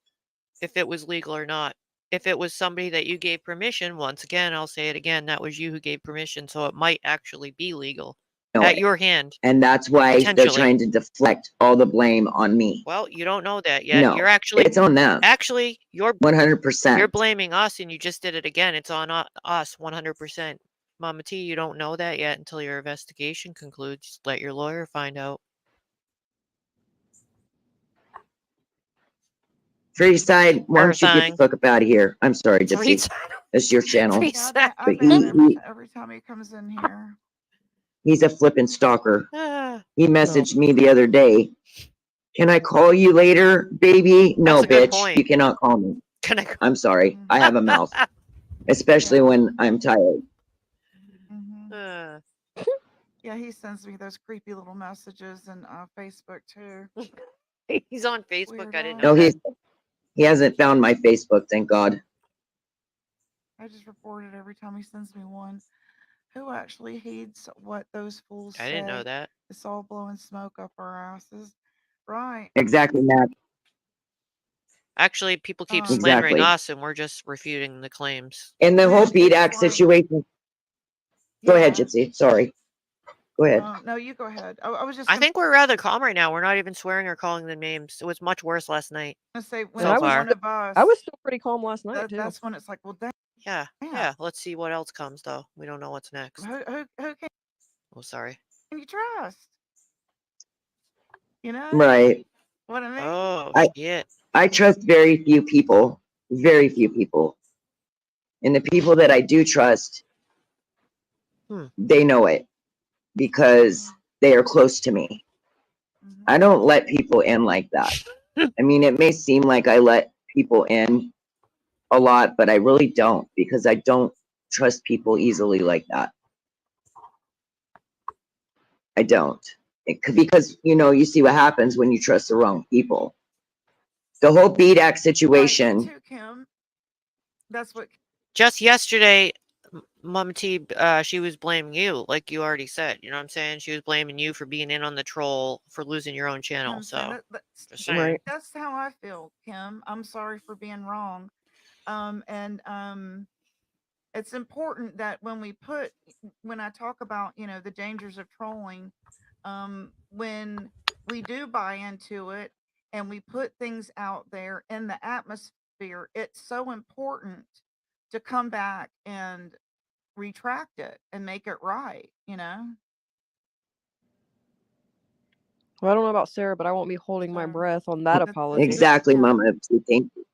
if it was legal or not. If it was somebody that you gave permission, once again, I'll say it again, that was you who gave permission, so it might actually be legal at your hand. And that's why they're trying to deflect all the blame on me. Well, you don't know that yet. No, You're actually, it's on them. Actually, you're 100%. You're blaming us, and you just did it again. It's on us 100%. Mama T, you don't know that yet until your investigation concludes. Let your lawyer find out. Freeside, why don't you get the fuck up out of here? I'm sorry, Gypsy. It's your channel. Yeah, I But ban every time he comes in here. he's a flippin' stalker. He messaged me the other day. Can I call you later, baby? No, bitch. You cannot call me. I'm sorry. I have a mouth, especially when I'm tired. Yeah, he sends me those creepy little messages and Facebook too. He's on Facebook. Weird I didn't know No, that. he hasn't found my Facebook, thank God. I just report it every time he sends me one. Who actually heeds what those fools say? I didn't know that. It's all blowing smoke up our asses. Right. Exactly, Matt. Actually, people keep slandering us, and we're just refuting the claims. And the whole BDAC situation. Go ahead, Gypsy. Sorry. Go ahead. No, you go ahead. I was just. I think we're rather calm right now. We're not even swearing or calling them names. It was much worse last night. Say when so far. one of us. I was still pretty calm last night too. That's when it's like, well, damn. Yeah. Let's see what else comes, though. We don't know what's next. Who can? Oh, sorry. Can you trust? You know. Right. What I mean? Oh, shit. I trust very few people. Very few people. And the people that I do trust, they know it because they are close to me. I don't let people in like that. I mean, it may seem like I let people in a lot, but I really don't, because I don't trust people easily like that. I don't. Because, you see what happens when you trust the wrong people. The whole BDAC situation. Right, me too, Kim. That's what. Just yesterday, Mama T, she was blaming you, like you already said. You know what I'm saying? She was blaming you for being in on the troll, for losing your own channel. So, just saying. Right. That's how I feel, Kim. I'm sorry for being wrong. It's important that when I talk about, the dangers of trolling, when we do buy into it and we put things out there in the atmosphere, it's so important to come back and retract it and make it right, Well, I don't know about Sarah, but I won't be holding my breath on that apology. Exactly, Mama. Thank you.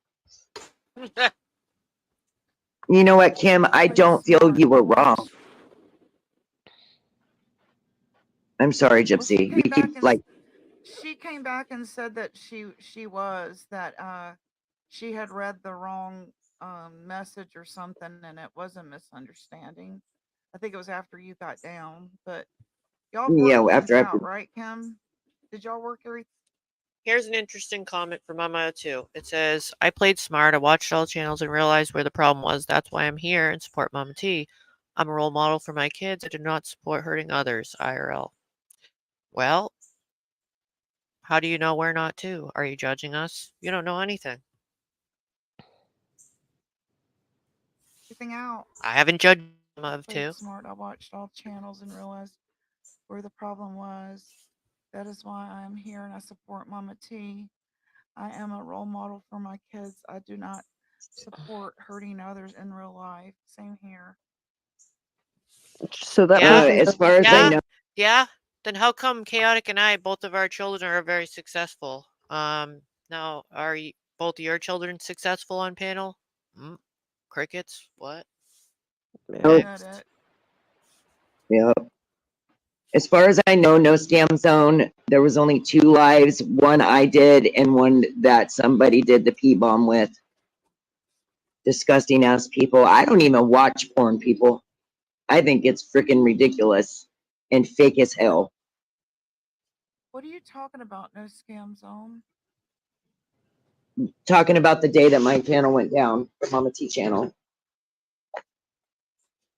You know what, Kim? I don't feel you were wrong. I'm sorry, Gypsy. We keep she came back and said that she had read the wrong message or something, and it was a misunderstanding. I think it was after you got down, but y'all worked after out, right, Kim? Did y'all work everything? Here's an interesting comment from Mama too. It says, I played smart. I watched all channels and realized where the problem was. That's why I'm here and support Mama T. I'm a role model for my kids. I do not support hurting others, IRL. Well, how do you know we're not too? Are you judging us? You don't know anything. Everything out. I haven't judged them of Played too. smart. I watched all channels and realized where the problem was. That is why I am here and I support Mama T. I am a role model for my kids. I do not support hurting others in real life. Same here. So that Yeah. person As far as I Yeah. know, Yeah. Then how come Chaotic and I, both of our children are very successful? Now are both of your children successful on panel? Crickets? What? Oh. Isn't that it? yeah. As far as I know, no scam zone. There was only 2 lives. One I did and one that somebody did the P-bomb with. Disgusting ass people. I don't even watch porn, people. I think it's freaking ridiculous and fake as hell. What are you talking about? No scam zone? Talking about the day that my channel went down, the Mama T channel.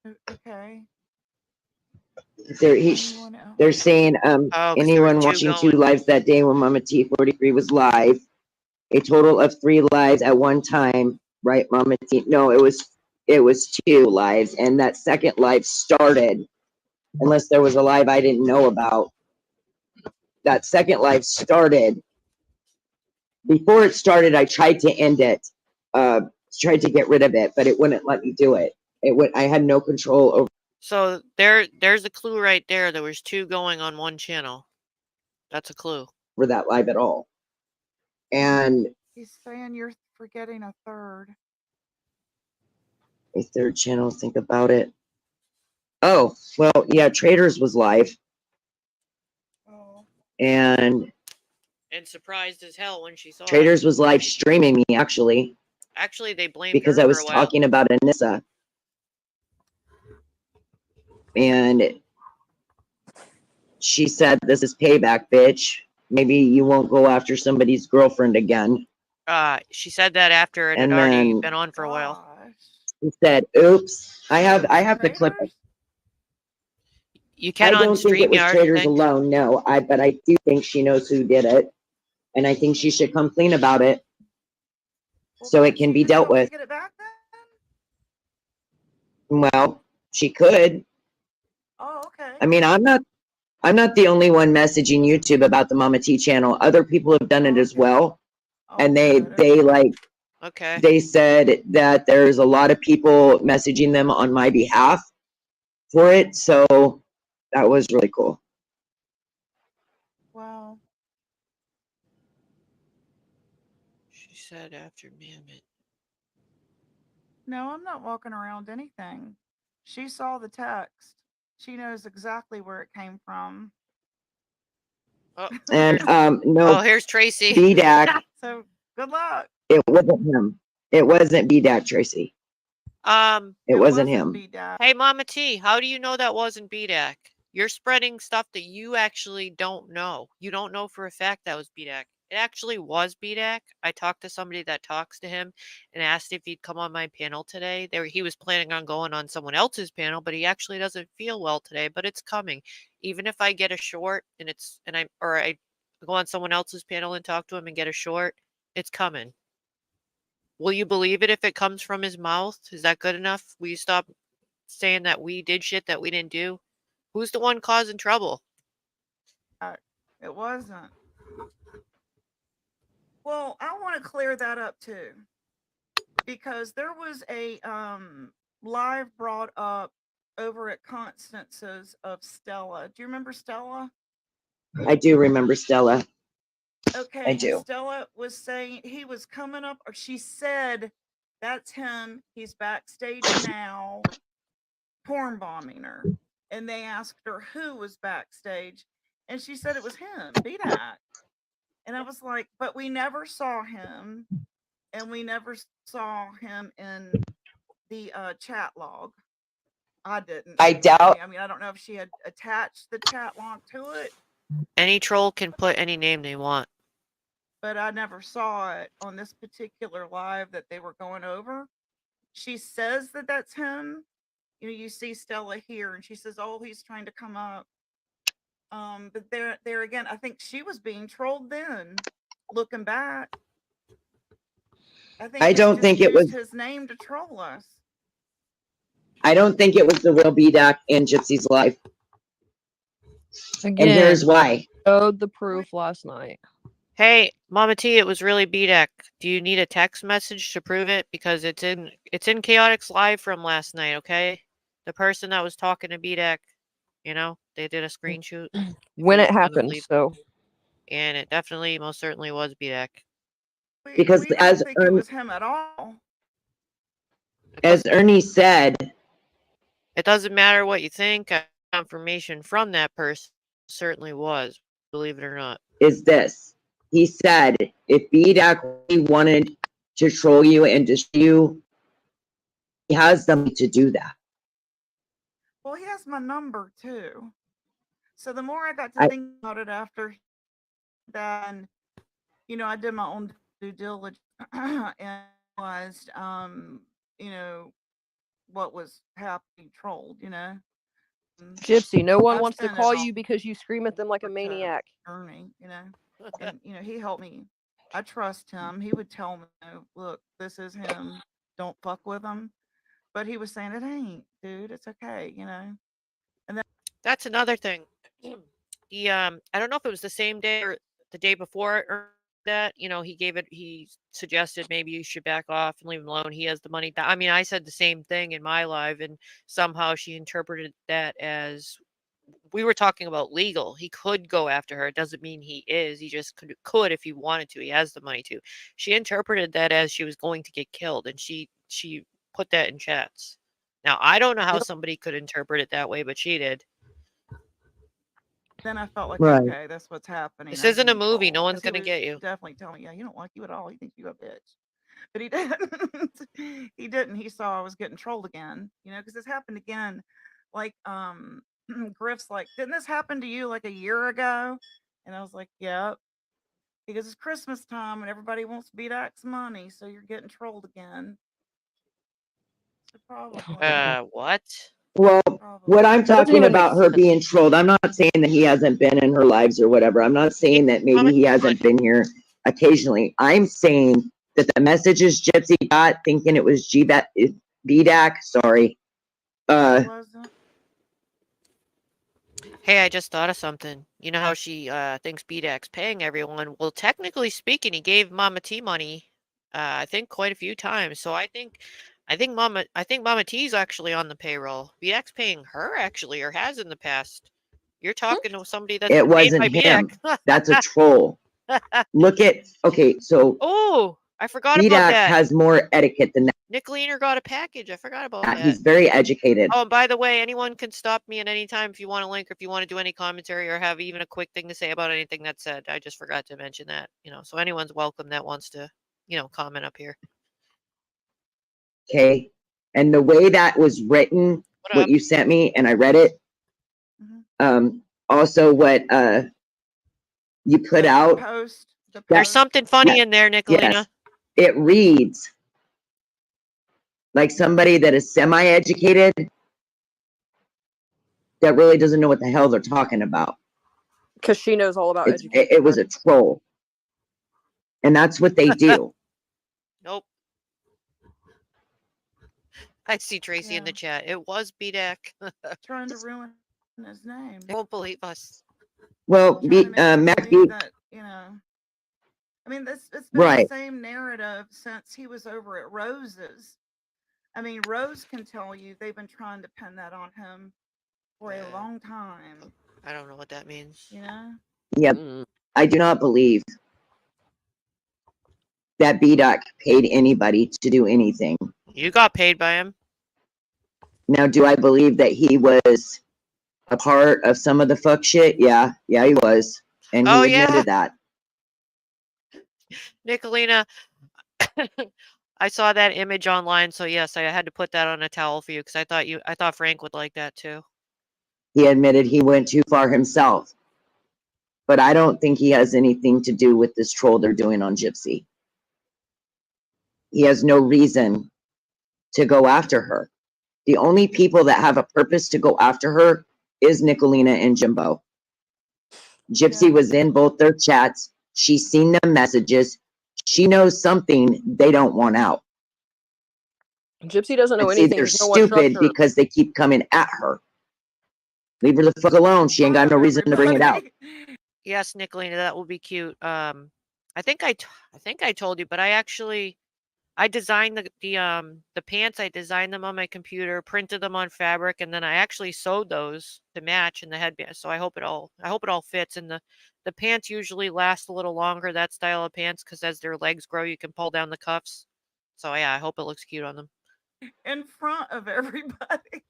Okay. They're Anyone else? they're saying 'cause there were anyone 2 watching 2 going. lives that day when Mama T 43 was live. A total of 3 lives at one time, right, Mama T? No, it was 2 lives, and that second live started, unless there was a live I didn't know about. That second live started. Before it started, I tried to end it, tried to get rid of it, but it wouldn't let me do it. I had no control over. So there's a clue right there. There was 2 going on one channel. That's a clue. For that live at all. And He's saying you're forgetting a third. a third channel, think about it. Oh, well, yeah, Traders was live. Oh. And surprised as hell when she saw Traders was live streaming me, actually. Actually, they blamed because her I was for a while. talking about Anissa. And she said, "This is payback, bitch. Maybe you won't go after somebody's girlfriend again." She said that after it had And already then been on for a while. Gosh. she said, "Oops, I have the clip." Traders? You can I on don't think it was StreamYard, I Traders think. alone, no. But I do think she knows who did it, and I think she should come clean about it, Well, so it can't can she be just dealt hope to with. get it back then? Well, she could. Oh, okay. I mean, I'm not the only one messaging YouTube about the Mama T channel. Other people have done it as Okay. well, Oh, and good, they okay. like. Okay. They said that there's a lot of people messaging them on my behalf for it, so that was really cool. Wow. She said after Mammoth. No, I'm not walking around anything. She saw the text. She knows exactly where it came from. Oh, And oh, no, here's Tracy. BDAC, So good luck. it wasn't him. It wasn't BDAC, Tracy. It wasn't him. BDAC. Hey, Mama T, how do you know that wasn't BDAC? You're spreading stuff that you actually don't know. You don't know for a fact that was BDAC. It actually was BDAC. I talked to somebody that talks to him and asked if he'd come on my panel today. He was planning on going on someone else's panel, but he actually doesn't feel well today, but it's coming. Even if I get a short I go on someone else's panel and talk to him and get a short, it's coming. Will you believe it if it comes from his mouth? Is that good enough? Will you stop saying that we did shit that we didn't do? Who's the one causing trouble? It wasn't. Well, I want to clear that up too, because there was a live brought up over at Constance's of Stella. Do you remember Stella? I do remember Stella. Okay, I and do. Stella was saying he was coming up, or she said, "That's him. He's backstage now, porn bombing her." And they asked her who was backstage, and she said it was him, BDAC. And I was like, "But we never saw him, and we never saw him in the chat log." I didn't. I doubt. I mean, I don't know if she had attached the chat log to it, Any troll can put any name they want. but I never saw it on this particular live that they were going over. She says that that's him, you know, you see Stella here, and she says, "Oh, he's trying to come up." But there again, I think she was being trolled then. Looking back, I think I they don't just think it used was. his name to troll us. I don't think it was the real BDAC in Gypsy's life, and here's Again, why. showed the proof last night. Hey, Mama T, it was really BDAC. Do you need a text message to prove it? Because it's in Chaotix Live from last night, okay? The person that was talking to BDAC, you know, they did a screenshot. When you it wanna happened, believe- so And it definitely, most certainly was BDAC. Because we as don't think it was him at all. As Ernie said, It doesn't matter what you think. Confirmation from that person certainly was, believe it or not. is this. He said, if BDAC really wanted to troll you and destroy you, he has the money to do that. Well, he has my number too. So the more I got to think about it after that, and you know, I did my own due diligence and realized, you know, what was happening, trolled, you know. Gypsy, no one I've wants to sent it call all you because you scream at them like a over to maniac. Ernie, you know, and you know, he helped me. I trust him. He would tell me, look, this is him. Don't fuck with him. But he was saying it ain't, dude. It's okay, you know. And then That's another thing. He I don't know if it was the same day or the day before or that, you know, he suggested maybe you should back off and leave him alone. He has the money. I mean, I said the same thing in my live, and somehow she interpreted that as we were talking about legal. He could go after her. It doesn't mean he is. He just could if he wanted to. He has the money to. She interpreted that as she was going to get killed, and she put that in chats. Now, I don't know how somebody could interpret it that way, but she did. then I felt like, Right. okay, that's what's happening. This I'm isn't a being movie. No trolled. one's 'Cause he gonna was get you. definitely telling me, yeah, you don't like you at all. He thinks you a bitch. But he didn't. He didn't. He saw I was getting trolled again, you know, because this happened again. Like, Griff's like, didn't this happen to you like a year ago? And I was like, yep. Because it's Christmas time and everybody wants BDAC's money, so you're getting trolled again. So probably. What? Well, Probably. what I'm That doesn't talking even make about her being trolled, I'm not saying that he hasn't been in her lives or whatever. I'm not saying that maybe he hasn't been here occasionally. I'm saying that the messages Gypsy got thinking it was BDAC, sorry. Wasn't. Hey, I just thought of something. You know how she thinks BDAC's paying everyone? Well, technically speaking, he gave Mama T money. I think quite a few times. So I think Mama T's actually on the payroll. BDAC's paying her actually, or has in the past. You're talking to somebody that's It been paid wasn't by him. BDAC. That's a troll. Look at, okay, so Oh, I forgot about BDAC that. has more etiquette than Nick Leaner got a package. I forgot about that. that. He's very educated. Oh, and by the way, anyone can stop me at any time if you want a link or if you want to do any commentary or have even a quick thing to say about anything that's said. I just forgot to mention that, you know, so anyone's welcome that wants to, you know, comment up here. Okay. And the way that was written, what you sent me, and I read it. Also what you put out. There's something funny in there, Nicolina. Yes. It reads like somebody that is semi-educated that really doesn't know what the hell they're talking about. Because she knows all about education. It was a troll. And that's what they do. Nope. I see Tracy in the chat. It was BDAC. Trying to ruin his name. They won't believe us. Well, Matthew, that, you know, I mean, it's been right. the same narrative since he was over at Rose's. I mean, Rose can tell you they've been trying to pin that on him for a long time. I don't know what that means. You know? Yep. I do not believe that BDOC paid anybody to do anything. You got paid by him. Now, do I believe that he was a part of some of the fuck shit? Yeah, he was. And he admitted that. Nicolina, I saw that image online, so yes, I had to put that on a towel for you because I thought Frank would like that too. He admitted he went too far himself. But I don't think he has anything to do with this troll they're doing on Gypsy. He has no reason to go after her. The only people that have a purpose to go after her is Nicolina and Jimbo. Gypsy was in both their chats. She's seen the messages. She knows something they don't want out. Gypsy doesn't know It's anything. either Because no one trusts stupid her. because they keep coming at her. Leave her the fuck alone. She ain't got no reason to bring it out. Yes, Nicolina, that will be cute. I think I told you, but I designed the pants. I designed them on my computer, printed them on fabric, and then I actually sewed those to match in the headband. So I hope it all fits. And the pants usually last a little longer, that style of pants, because as their legs grow, you can pull down the cuffs. So yeah, I hope it looks cute on them. In front of everybody.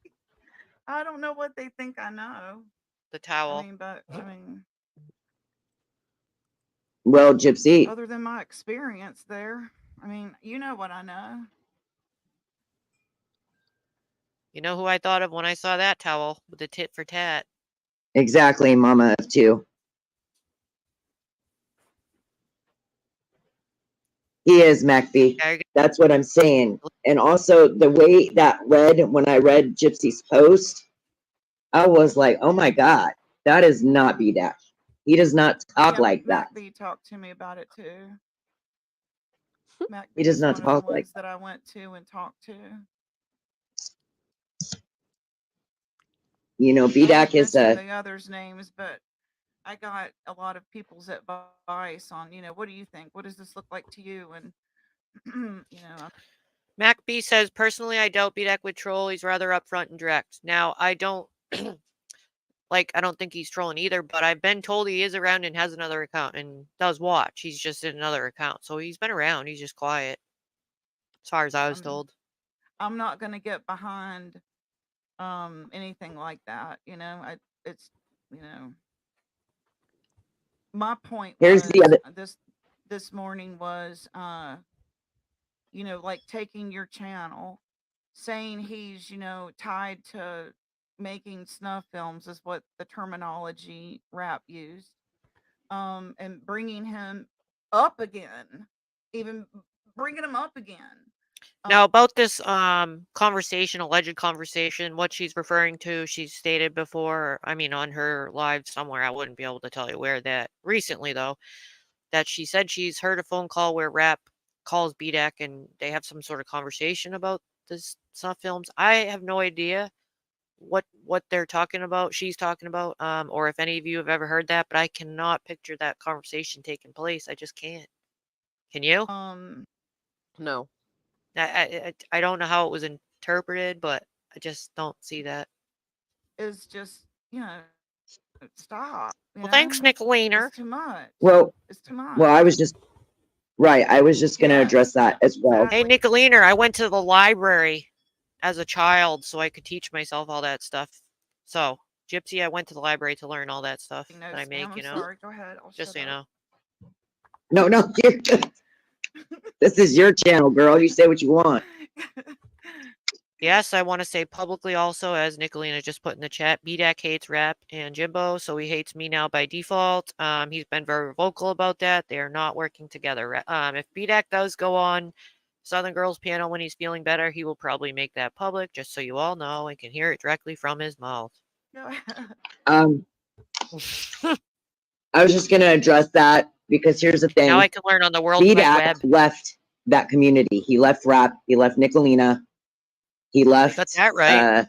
I don't know what they think I know. The towel. Well, Gypsy. Other than my experience there, you know what I know. You know who I thought of when I saw that towel with the tit for tat? Exactly, Mama of Two. He is, MacB. That's what I'm saying. And also the way that read, when I read Gypsy's post, I was like, oh my God, that is not B-Dash. He does not talk like that. MacB talked to me about it too. He does not talk like that I went to and talked to. You know, B-Dash is the others' names, but I got a lot of people's advice on, what do you think? What does this look like to you? And Mac B says, personally, I doubt B-Dash would troll. He's rather upfront and direct. Now, I don't I don't think he's trolling either, but I've been told he is around and has another account and does watch. He's just in another account. So he's been around. He's just quiet. As far as I was told. I'm not going to get behind anything like that. It's my point Here's was the other this morning was taking your channel, saying he's tied to making snuff films is what the terminology rap used, and bringing him up again, even bringing him up again. Now, about this alleged conversation, what she's referring to, she's stated before, on her live somewhere, I wouldn't be able to tell you where, that recently, though, that she said she's heard a phone call where Rap calls BDAC and they have some sort of conversation about this snuff films. I have no idea what they're talking about, she's talking about, or if any of you have ever heard that, but I cannot picture that conversation taking place. I just can't. Can you? No. I don't know how it was interpreted, but I just don't see that. It's just, stop. Well, thanks, Nicolina. It's too much. Well, it's too much. Well, I was just going to address that as well. Hey, Nicolina, I went to the library as a child so I could teach myself all that stuff. So, Gypsy, I went to the library to learn all that stuff that I make, I'm sorry. Go ahead. Just so you know. No, you're good. This is your channel, girl. You say what you want. Yes, I want to say publicly also, as Nicolina just put in the chat, BDAC hates Rap and Jimbo, so he hates me now by default. He's been very vocal about that. They are not working together. If BDAC does go on Southern Girls panel when he's feeling better, he will probably make that public, just so you all know and can hear it directly from his mouth. I was just going to address that because here's the thing. Now I can learn on the World Wide Web. Left that community. He left Rap. He left Nicolina. He left got that right.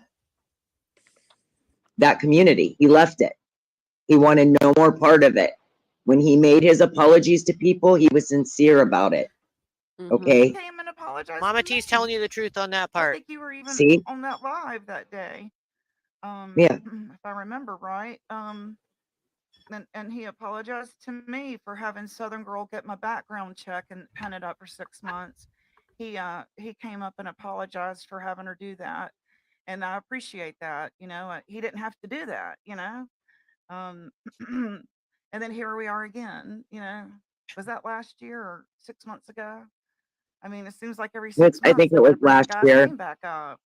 That community. He left it. He wanted no more part of it. When he made his apologies to people, he was sincere about it. Okay. He came and apologized. Mama T's telling you the truth on that part. I think you were even on that live that day. Yeah. If I remember right. And he apologized to me for having Southern Girl get my background check and pen it up for 6 months. He came up and apologized for having her do that, and I appreciate that. He didn't have to do that. And then here we are again. Was that last year or 6 months ago? It seems like every 6 months. I think it was last year. Back up.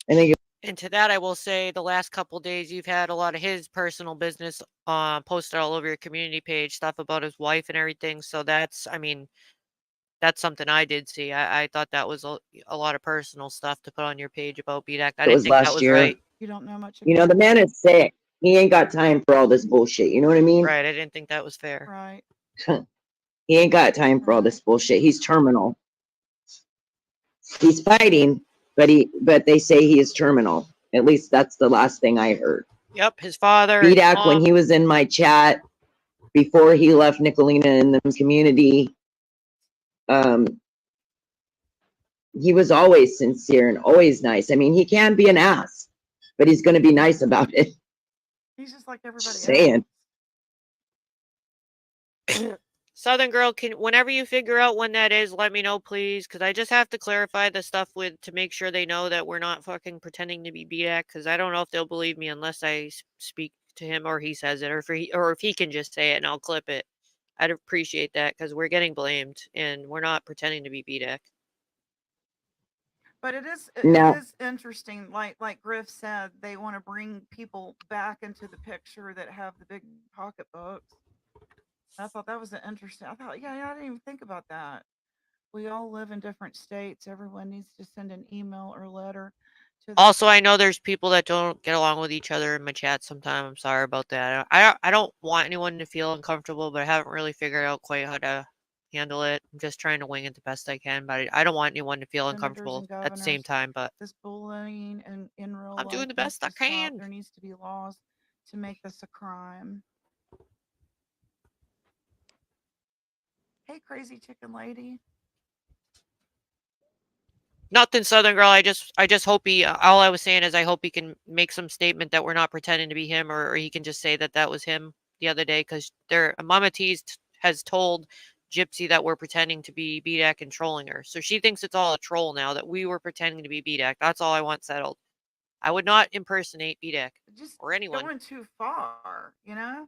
I think. And to that, I will say the last couple of days, you've had a lot of his personal business posted all over your community page, stuff about his wife and everything. So that's, that's something I did see. I thought that was a lot of personal stuff to put on your page about BDAC. I It didn't was think that last was year. right. You don't know much. You know, the man is sick. He ain't got time for all this bullshit. You know what I mean? Right. I didn't think that was fair. Right. He ain't got time for all this bullshit. He's terminal. He's fighting, but they say he is terminal. At least that's the last thing I heard. Yep. His father. and BDAC, mom. when he was in my chat before he left Nicolina in the community, he was always sincere and always nice. I mean, he can be an ass, but he's going to be nice about it. He's just like everybody Just saying. Southern Girl, whenever you figure out when that is, let me know, please, because I just have to clarify the stuff to make sure they know that we're not fucking pretending to be BDAC, because I don't know if they'll believe me unless I speak to him or he says it, or if he can just say it and I'll clip it. I'd appreciate that, because we're getting blamed and we're not pretending to be BDAC. But it is interesting, like Griff said, they want to bring people back into the picture that have the big pocketbooks. I thought that was interesting. I thought, yeah, I didn't even think about that. We all live in different states. Everyone needs to send an email or letter to. Also, I know there's people that don't get along with each other in my chat sometimes. I'm sorry about that. I don't want anyone to feel uncomfortable, but I haven't really figured out quite how to handle it. I'm just trying to wing it the best I can, but I don't want anyone to feel uncomfortable at the same time. But this bullying and in real I'm life doing the best I can. There needs to be laws to make this a crime. Hey, crazy chicken lady. Nothing, Southern Girl. I just hope he. All I was saying is I hope he can make some statement that we're not pretending to be him, or he can just say that was him the other day, because Mama T's has told Gypsy that we're pretending to be BDAC and trolling her, so she thinks it's all a troll now that we were pretending to be BDAC. That's all I want settled. I would not impersonate BDAC or anyone. Going too far, you know.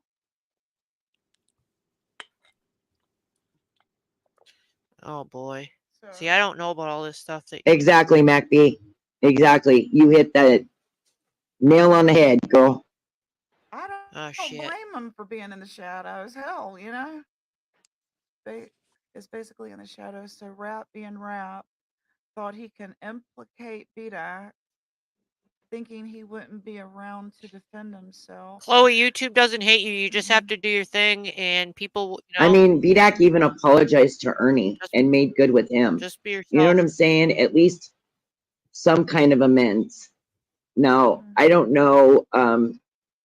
Oh boy. See, I don't know about all this stuff. Exactly, MacB. Exactly. You hit that nail on the head, girl. I don't blame him for being in the shadows. Hell, you know. It's basically in the shadows. So Rap being Rap thought he can implicate BDAC, thinking he wouldn't be around to defend himself. Chloe, YouTube doesn't hate you. You just have to do your thing, and people, I mean, BDAC even apologized to Ernie and made good with him. Just be yourself. You know what I'm saying? At least some kind of amends. Now, I don't know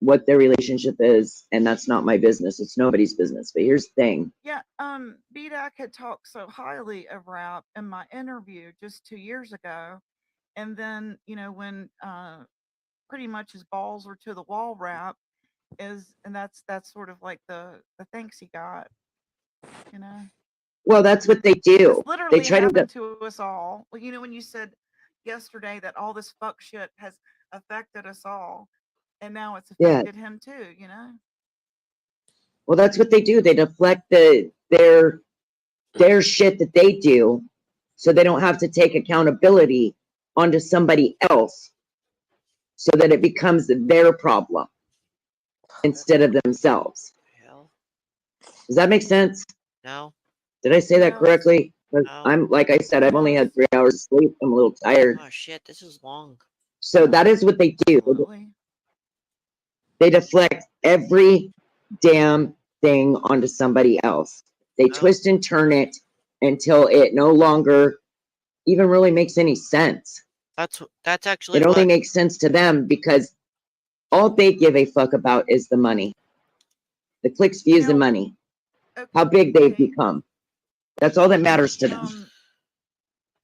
what their relationship is, and that's not my business. It's nobody's business. But here's the thing. Yeah, BDAC had talked so highly of Rap in my interview just 2 years ago. And then, you know, when pretty much his balls were to the wall, Rap and that's sort of like the thanks he got, you know. Well, that's what they do. This literally They try happened to us all. Well, you know, when you said yesterday that all this fuck shit has affected us all, and now it's affected him too, you know. Well, that's what they do. They deflect their shit that they do, so they don't have to take accountability onto somebody else, so that it becomes their problem instead of themselves. Does that make sense? No. Did I say that correctly? I'm, like I said, I've only had 3 hours of sleep. I'm a little tired. Oh shit, this is long. So that is what they do. They deflect every damn thing onto somebody else. They twist and turn it until it no longer even really makes any sense. That's actually it only makes sense to them because all they give a fuck about is the money, the clicks, views, and money. How big they've become. That's all that matters to them.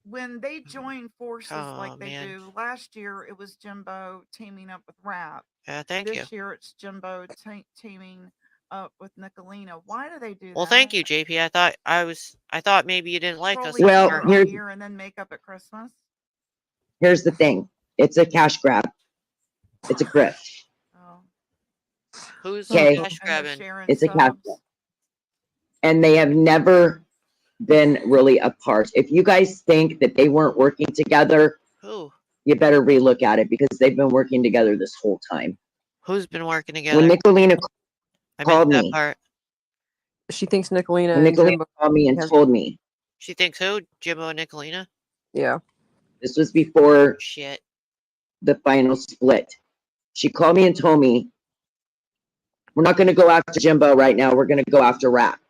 When they join forces like they do, last year it was Jimbo teaming up with Rap. Yeah, thank you. This year it's Jimbo teaming up with Nicolina. Why do they do that? Well, thank you, JP. I thought maybe you didn't like us. Well, here's year and then make up at Christmas. Here's the thing. It's a cash grab. It's a grift. Who's okay? cash grabbing? It's a cash grab. And they have never been really apart. If you guys think that they weren't working together, you better relook at it because they've been working together this whole time. Who's been working together? When Nicolina called me, she thinks Nicolina when and Nicolina Jimbo called me and told me She thinks who? Jimbo and Nicolina? Yeah. This was before Shit. the final split. She called me and told me, we're not going to go after Jimbo right now. We're going to go after Rap.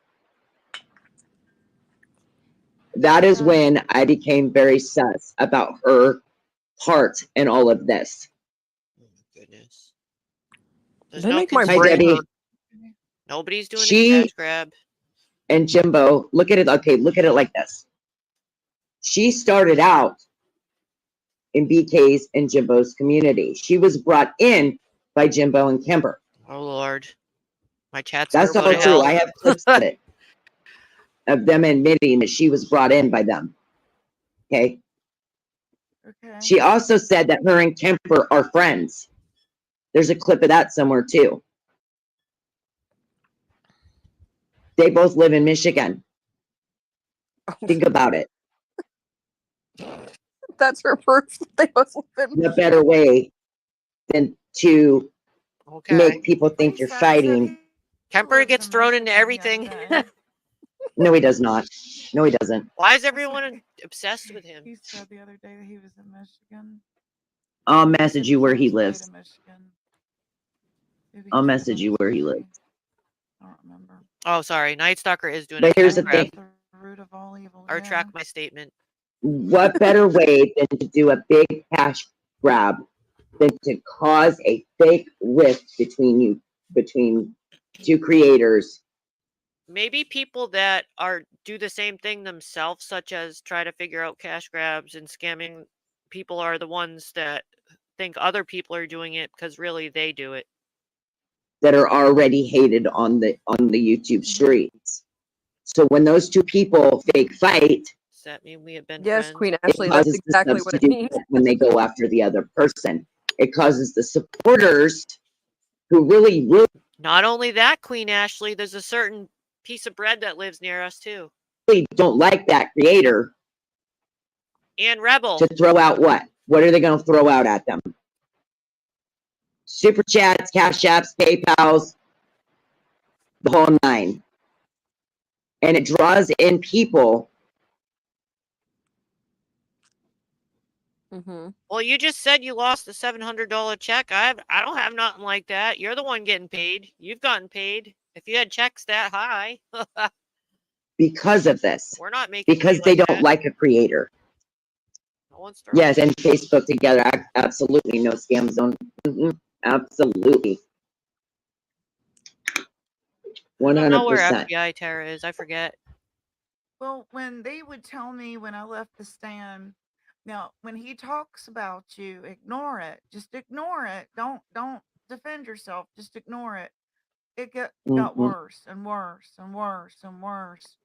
That is when I became very sus about her part in all of this. Oh my goodness. There's They no make my Hi, brain Debbie. hurt. Nobody's doing a She cash grab. and Jimbo, look at it. Okay, look at it like this. She started out in BK's and Jimbo's community. She was brought in by Jimbo and Kimber. Oh Lord. My chat's That's gonna all go to true. hell. I have clips of it, of them admitting that she was brought in by them. Okay. Okay. She also said that her and Kemper are friends. There's a clip of that somewhere too. They both live in Michigan. Think about it. That's her proof. They must live in. What better way than to Okay. make people think you're fighting? Kemper gets thrown into everything. No, he does not. No, he doesn't. Why is everyone obsessed with him? He said the other day that he was in Michigan. I'll He said message he's you where on he his way lives. to Michigan. Maybe I'll he said message on you his where he way. lives. I don't remember. Oh, sorry. Night Stalker is doing But a here's cash the grab. thing. The root of all evil. I Yeah. retract my statement. What better way than to do a big cash grab than to cause a fake rift between two creators? Maybe people that do the same thing themselves, such as try to figure out cash grabs and scamming people, are the ones that think other people are doing it because really they do it. That are already hated on the YouTube streets. So when those two people fake fight, Does that mean we have been Yes, friends? Queen it Ashley. That's causes exactly the what it substitute means. when they go after the other person. It causes the supporters who really Not only that, Queen Ashley, there's a certain piece of bread that lives near us too. don't like that creator And Rebel. to throw out what? What are they going to throw out at them? Super chats, cash apps, PayPals, the whole nine. And it draws in people. Mm-hmm. Well, you just said you lost a $700 check. I don't have nothing like that. You're the one getting paid. You've gotten paid. If you had checks that high, Because of this. we're not making Because money they like don't that. like a creator. No one's throwing Yes, and Facebook together. Absolutely no scam zone. Absolutely. I don't know where 100%. FBI Terra is. I forget. Well, when they would tell me when I left the stand, now when he talks about you, ignore it. Just ignore it. Don't defend yourself. Just ignore it. It got Mhm. worse and worse and worse and worse.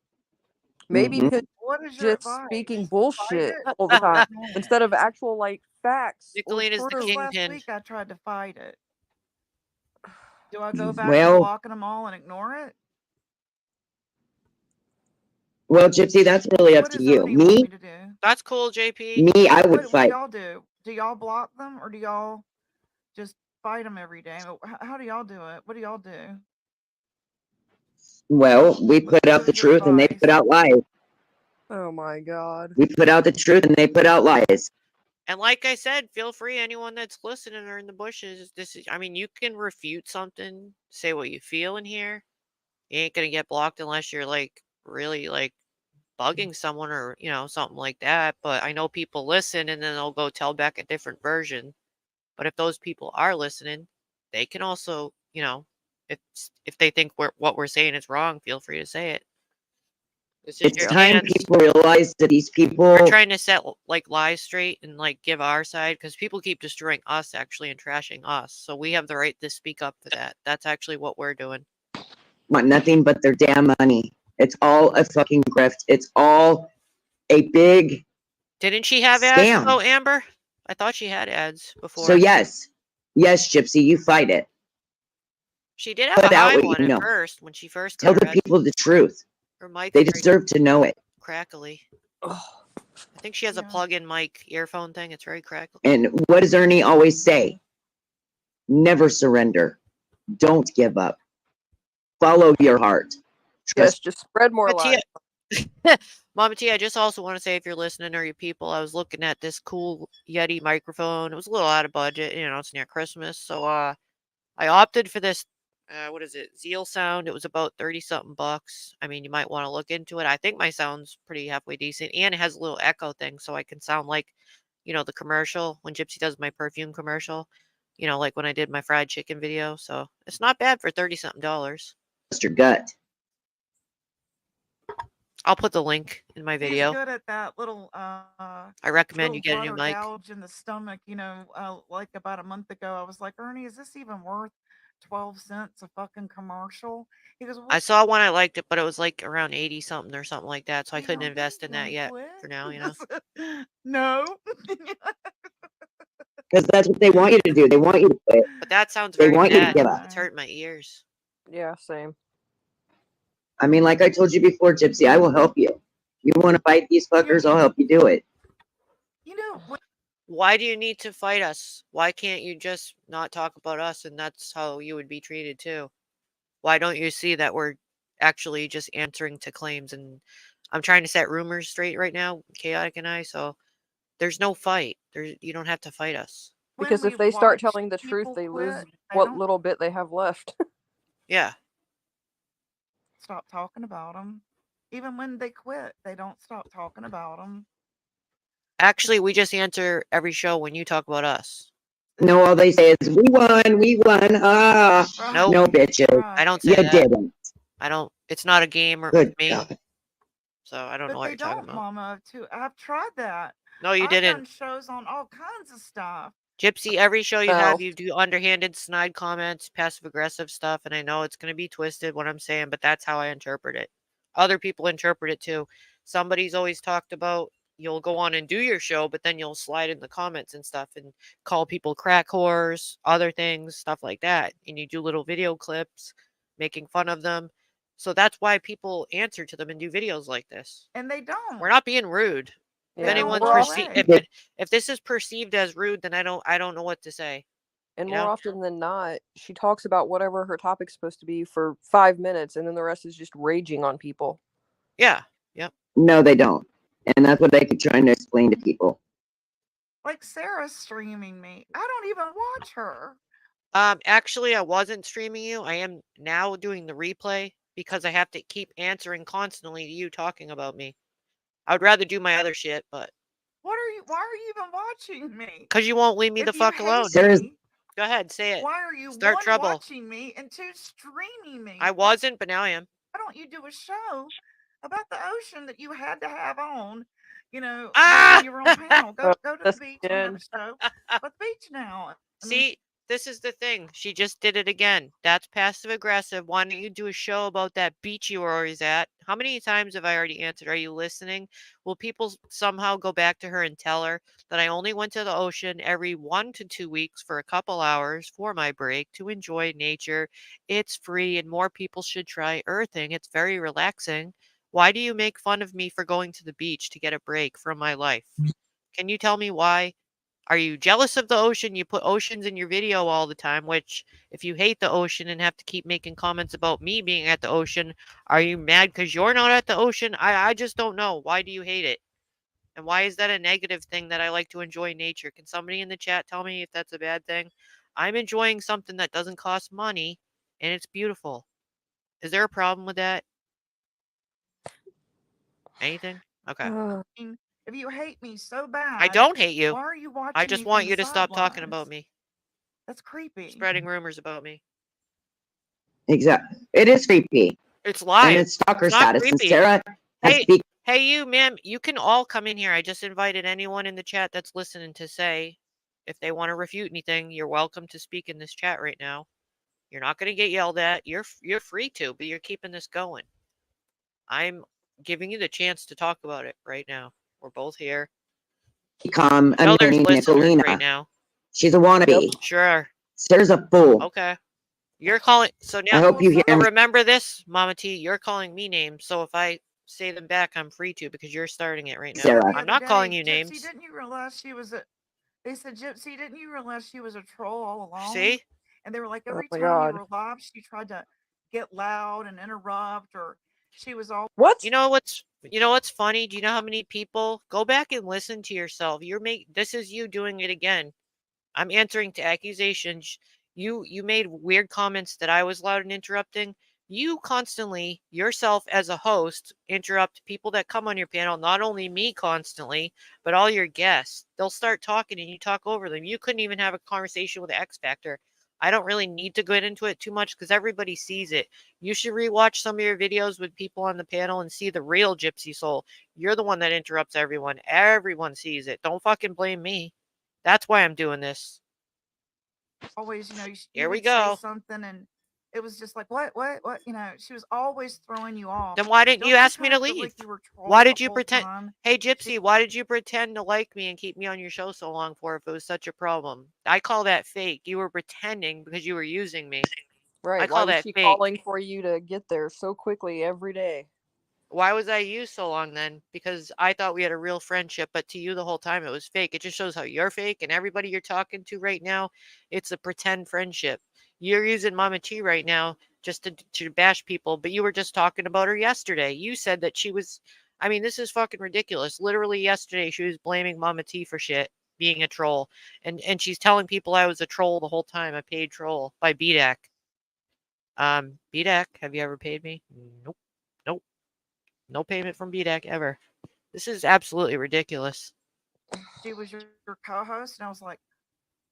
Maybe Mhm. because What is your just advice? speaking Fight bullshit it all the or time ignore it? instead of actual like facts or Nicolene is the proof. Just last kingpin. week I tried to fight it. Do I go back to Well, blocking them all and ignore it? Gypsy, that's really up What to does you. Oni want me Me, to do? That's cool, JP. I would What do fight. y'all do? Do y'all block them or do y'all just fight them every day? How do y'all do it? What do y'all do? Well, we put out What the is your truth and they advice? put out lies. Oh my god. We put out the truth and they put out lies. And like I said, feel free, anyone that's listening or in the bushes. I mean, you can refute something, say what you feel in here. You ain't gonna get blocked unless you're like really like bugging someone or something like that. But I know people listen and then they'll go tell back a different version. But if those people are listening, they can also, if they think what we're saying is wrong, feel free to say it. This is It's your time chance. people realize that these people We're trying to set like lies straight and like give our side because people keep destroying us actually and trashing us. So we have the right to speak up for that. That's actually what we're doing. want nothing but their damn money. It's all a fucking grift. It's all a big Didn't she have ads? scam. Oh, Amber? I thought she had ads before. So yes, Gypsy, you fight it. She did have Put a out high what one you at know. first when she first Tell got the her ads. people the truth. Her mic's They very deserve to know it. crackly. Ugh. I think she has a plug-in mic earphone thing. It's very crackly. And what does Ernie always say? Never surrender. Don't give up. Follow your heart. Yes, Trust. just spread more lies. Mama T, I just also want to say, if you're listening or you people, I was looking at this cool Yeti microphone. It was a little out of budget, it's near Christmas, so I opted for this. What is it? Zeal Sound. It was about 30 something bucks. I mean, you might want to look into it. I think my sound's pretty halfway decent, and it has a little echo thing, so I can sound like, the commercial when Gypsy does my perfume commercial. Like when I did my fried chicken video. So it's not bad for 30 something dollars. Your gut. I'll put the link in my He's video. good at that little I recommend you get a new butter mic. gouge in the stomach. Like about a month ago, I was like, Ernie, is this even worth 12 cents a fucking commercial? He goes, I saw one, I liked it, but it was like around 80 something or something like that, so I "You couldn't don't invest think in you that wanna yet quit?" for now, No. Because that's what they want you to do. They want you to quit. But that sounds They very want you to bad. give up. It's hurting my ears. Yeah, same. I mean, like I told you before, Gypsy, I will help you. You want to fight these fuckers, I'll help you do it. Why do you need to fight us? Why can't you just not talk about us, and that's how you would be treated too? Why don't you see that we're actually just answering to claims? And I'm trying to set rumors straight right now, Chaotic and I, so there's no fight. You don't have to fight us. Because if they start telling the truth, they lose what little bit they have left. Yeah. Stop talking about them. Even when they quit, they don't stop talking about them. Actually, we just answer every show when you talk about us. No, all they say is, we won, ah. Nope. No, bitches. I don't say You that. didn't. I don't. It's not a game or Good me. God. So I don't But know what they you're talking don't, about. Mama. I've tried that. No, you I've didn't. done shows on all kinds of stuff. Gypsy, every show you No. have, you do underhanded, snide comments, passive aggressive stuff, and I know it's going to be twisted what I'm saying, but that's how I interpret it. Other people interpret it too. Somebody's always talked about you'll go on and do your show, but then you'll slide in the comments and stuff and call people crack whores, other things, stuff like that. And you do little video clips making fun of them. So that's why people answer to them and do videos like this. And they don't. We're not being rude. If Yeah, anyone's more if this is perceived as rude, then I don't know what to say. And You more know? often than not, she talks about whatever her topic's supposed to be for 5 minutes, and then the rest is just raging on people. Yeah. Yep. No, they don't. And that's what I keep trying to explain to people. Like Sarah's streaming me. I don't even watch her. Actually, I wasn't streaming you. I am now doing the replay because I have to keep answering constantly to you talking about me. I would rather do my other shit, but Why are you even watching me? because you won't leave me the fuck alone. Go ahead, say it. Why are you Start one trouble. watching me and two streaming me? I wasn't, but now I am. Why don't you do a show about the ocean that you had to have on? When you were on panel. Go to the beach and have a show. But the beach now. See, this is the thing. She just did it again. That's passive aggressive. Why don't you do a show about that beach you were always at? How many times have I already answered? Are you listening? Will people somehow go back to her and tell her that I only went to the ocean every 1 to 2 weeks for a couple hours for my break to enjoy nature? It's free and more people should try earthing. It's very relaxing. Why do you make fun of me for going to the beach to get a break from my life? Can you tell me why? Are you jealous of the ocean? You put oceans in your video all the time, which if you hate the ocean and have to keep making comments about me being at the ocean, are you mad because you're not at the ocean? I just don't know. Why do you hate it? And why is that a negative thing that I like to enjoy nature? Can somebody in the chat tell me if that's a bad thing? I'm enjoying something that doesn't cost money and it's beautiful. Is there a problem with that? Anything? Okay. If you hate me so bad, I don't hate you. Why are you watching? I just want you to stop talking about me. That's creepy. Spreading rumors about me. Exactly. It is creepy. It's lying. And it's stalker It's not status. creepy. And Sarah has Hey, you, ma'am, you can all come in here. I just invited anyone in the chat that's listening to say if they want to refute anything, you're welcome to speak in this chat right now. You're not going to get yelled at. You're free to, but you're keeping this going. I'm giving you the chance to talk about it right now. We're both here. There's listeners right now. She's a wannabe. Yep. Sure. Sarah's a fool. Okay. You're calling. So now, I hope you hear me. Remember this, Mama T. You're calling me names. So if I say them back, I'm free to because you're starting it right now. Sarah. I'm not calling you Gypsy, names. Didn't you realize she was a? They said, Gypsy, didn't you realize she was a troll all along? See? And they were like, every my time God. you were live, she tried to get loud and interrupt, or She was all What? You know what's funny? Do you know how many people go back and listen to yourself? This is you doing it again. I'm answering to accusations. You made weird comments that I was loud and interrupting. You constantly, yourself as a host, interrupt people that come on your panel, not only me constantly, but all your guests. They'll start talking and you talk over them. You couldn't even have a conversation with X Factor. I don't really need to get into it too much because everybody sees it. You should rewatch some of your videos with people on the panel and see the real Gypsy Soul. You're the one that interrupts everyone. Everyone sees it. Don't fucking blame me. That's why I'm doing this. always, Here you we would say go. something and it was just like, what? She was always throwing you off. Then why didn't you Don't you ask me kind to of feel leave? like you were Why trolled the did you whole pretend? time? Hey, Gypsy, why did you pretend to like me and keep me on your show so long for if it was such a problem? I call that fake. You were pretending because you were using me. I Right. Why call was that she fake. calling for you to get there so quickly every day? Why was I used so long then? Because I thought we had a real friendship, but to you the whole time it was fake. It just shows how you're fake and everybody you're talking to right now, it's a pretend friendship. You're using Mama T right now just to bash people, but you were just talking about her yesterday. You said that she was, I mean, this is fucking ridiculous. Literally yesterday she was blaming Mama T for shit, being a troll. And she's telling people I was a troll the whole time, a paid troll by BDAC. BDAC, have you ever paid me? Nope. Nope. No payment from BDAC ever. This is absolutely ridiculous. She was your co-host, and I was like,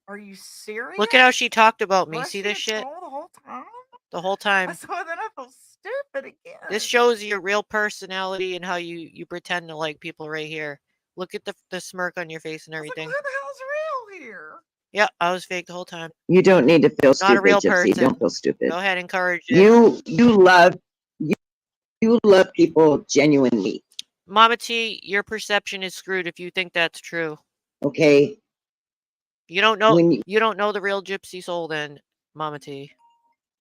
"Are you serious? Look at how she talked about me. Was See she a this shit? troll the whole time?" The whole time. So then I felt stupid This again. shows your real personality and how you pretend to like people right here. Look at the smirk on your face and I was like, everything. "Who the hell's real here?" Yeah, I was fake the whole time. You don't need to feel Not a stupid, real Gypsy. person. Don't feel stupid. Go ahead, encourage it. You love people genuinely. Mama T, your perception is screwed if you think that's true. Okay. You don't know the real Gypsy Soul then, Mama T.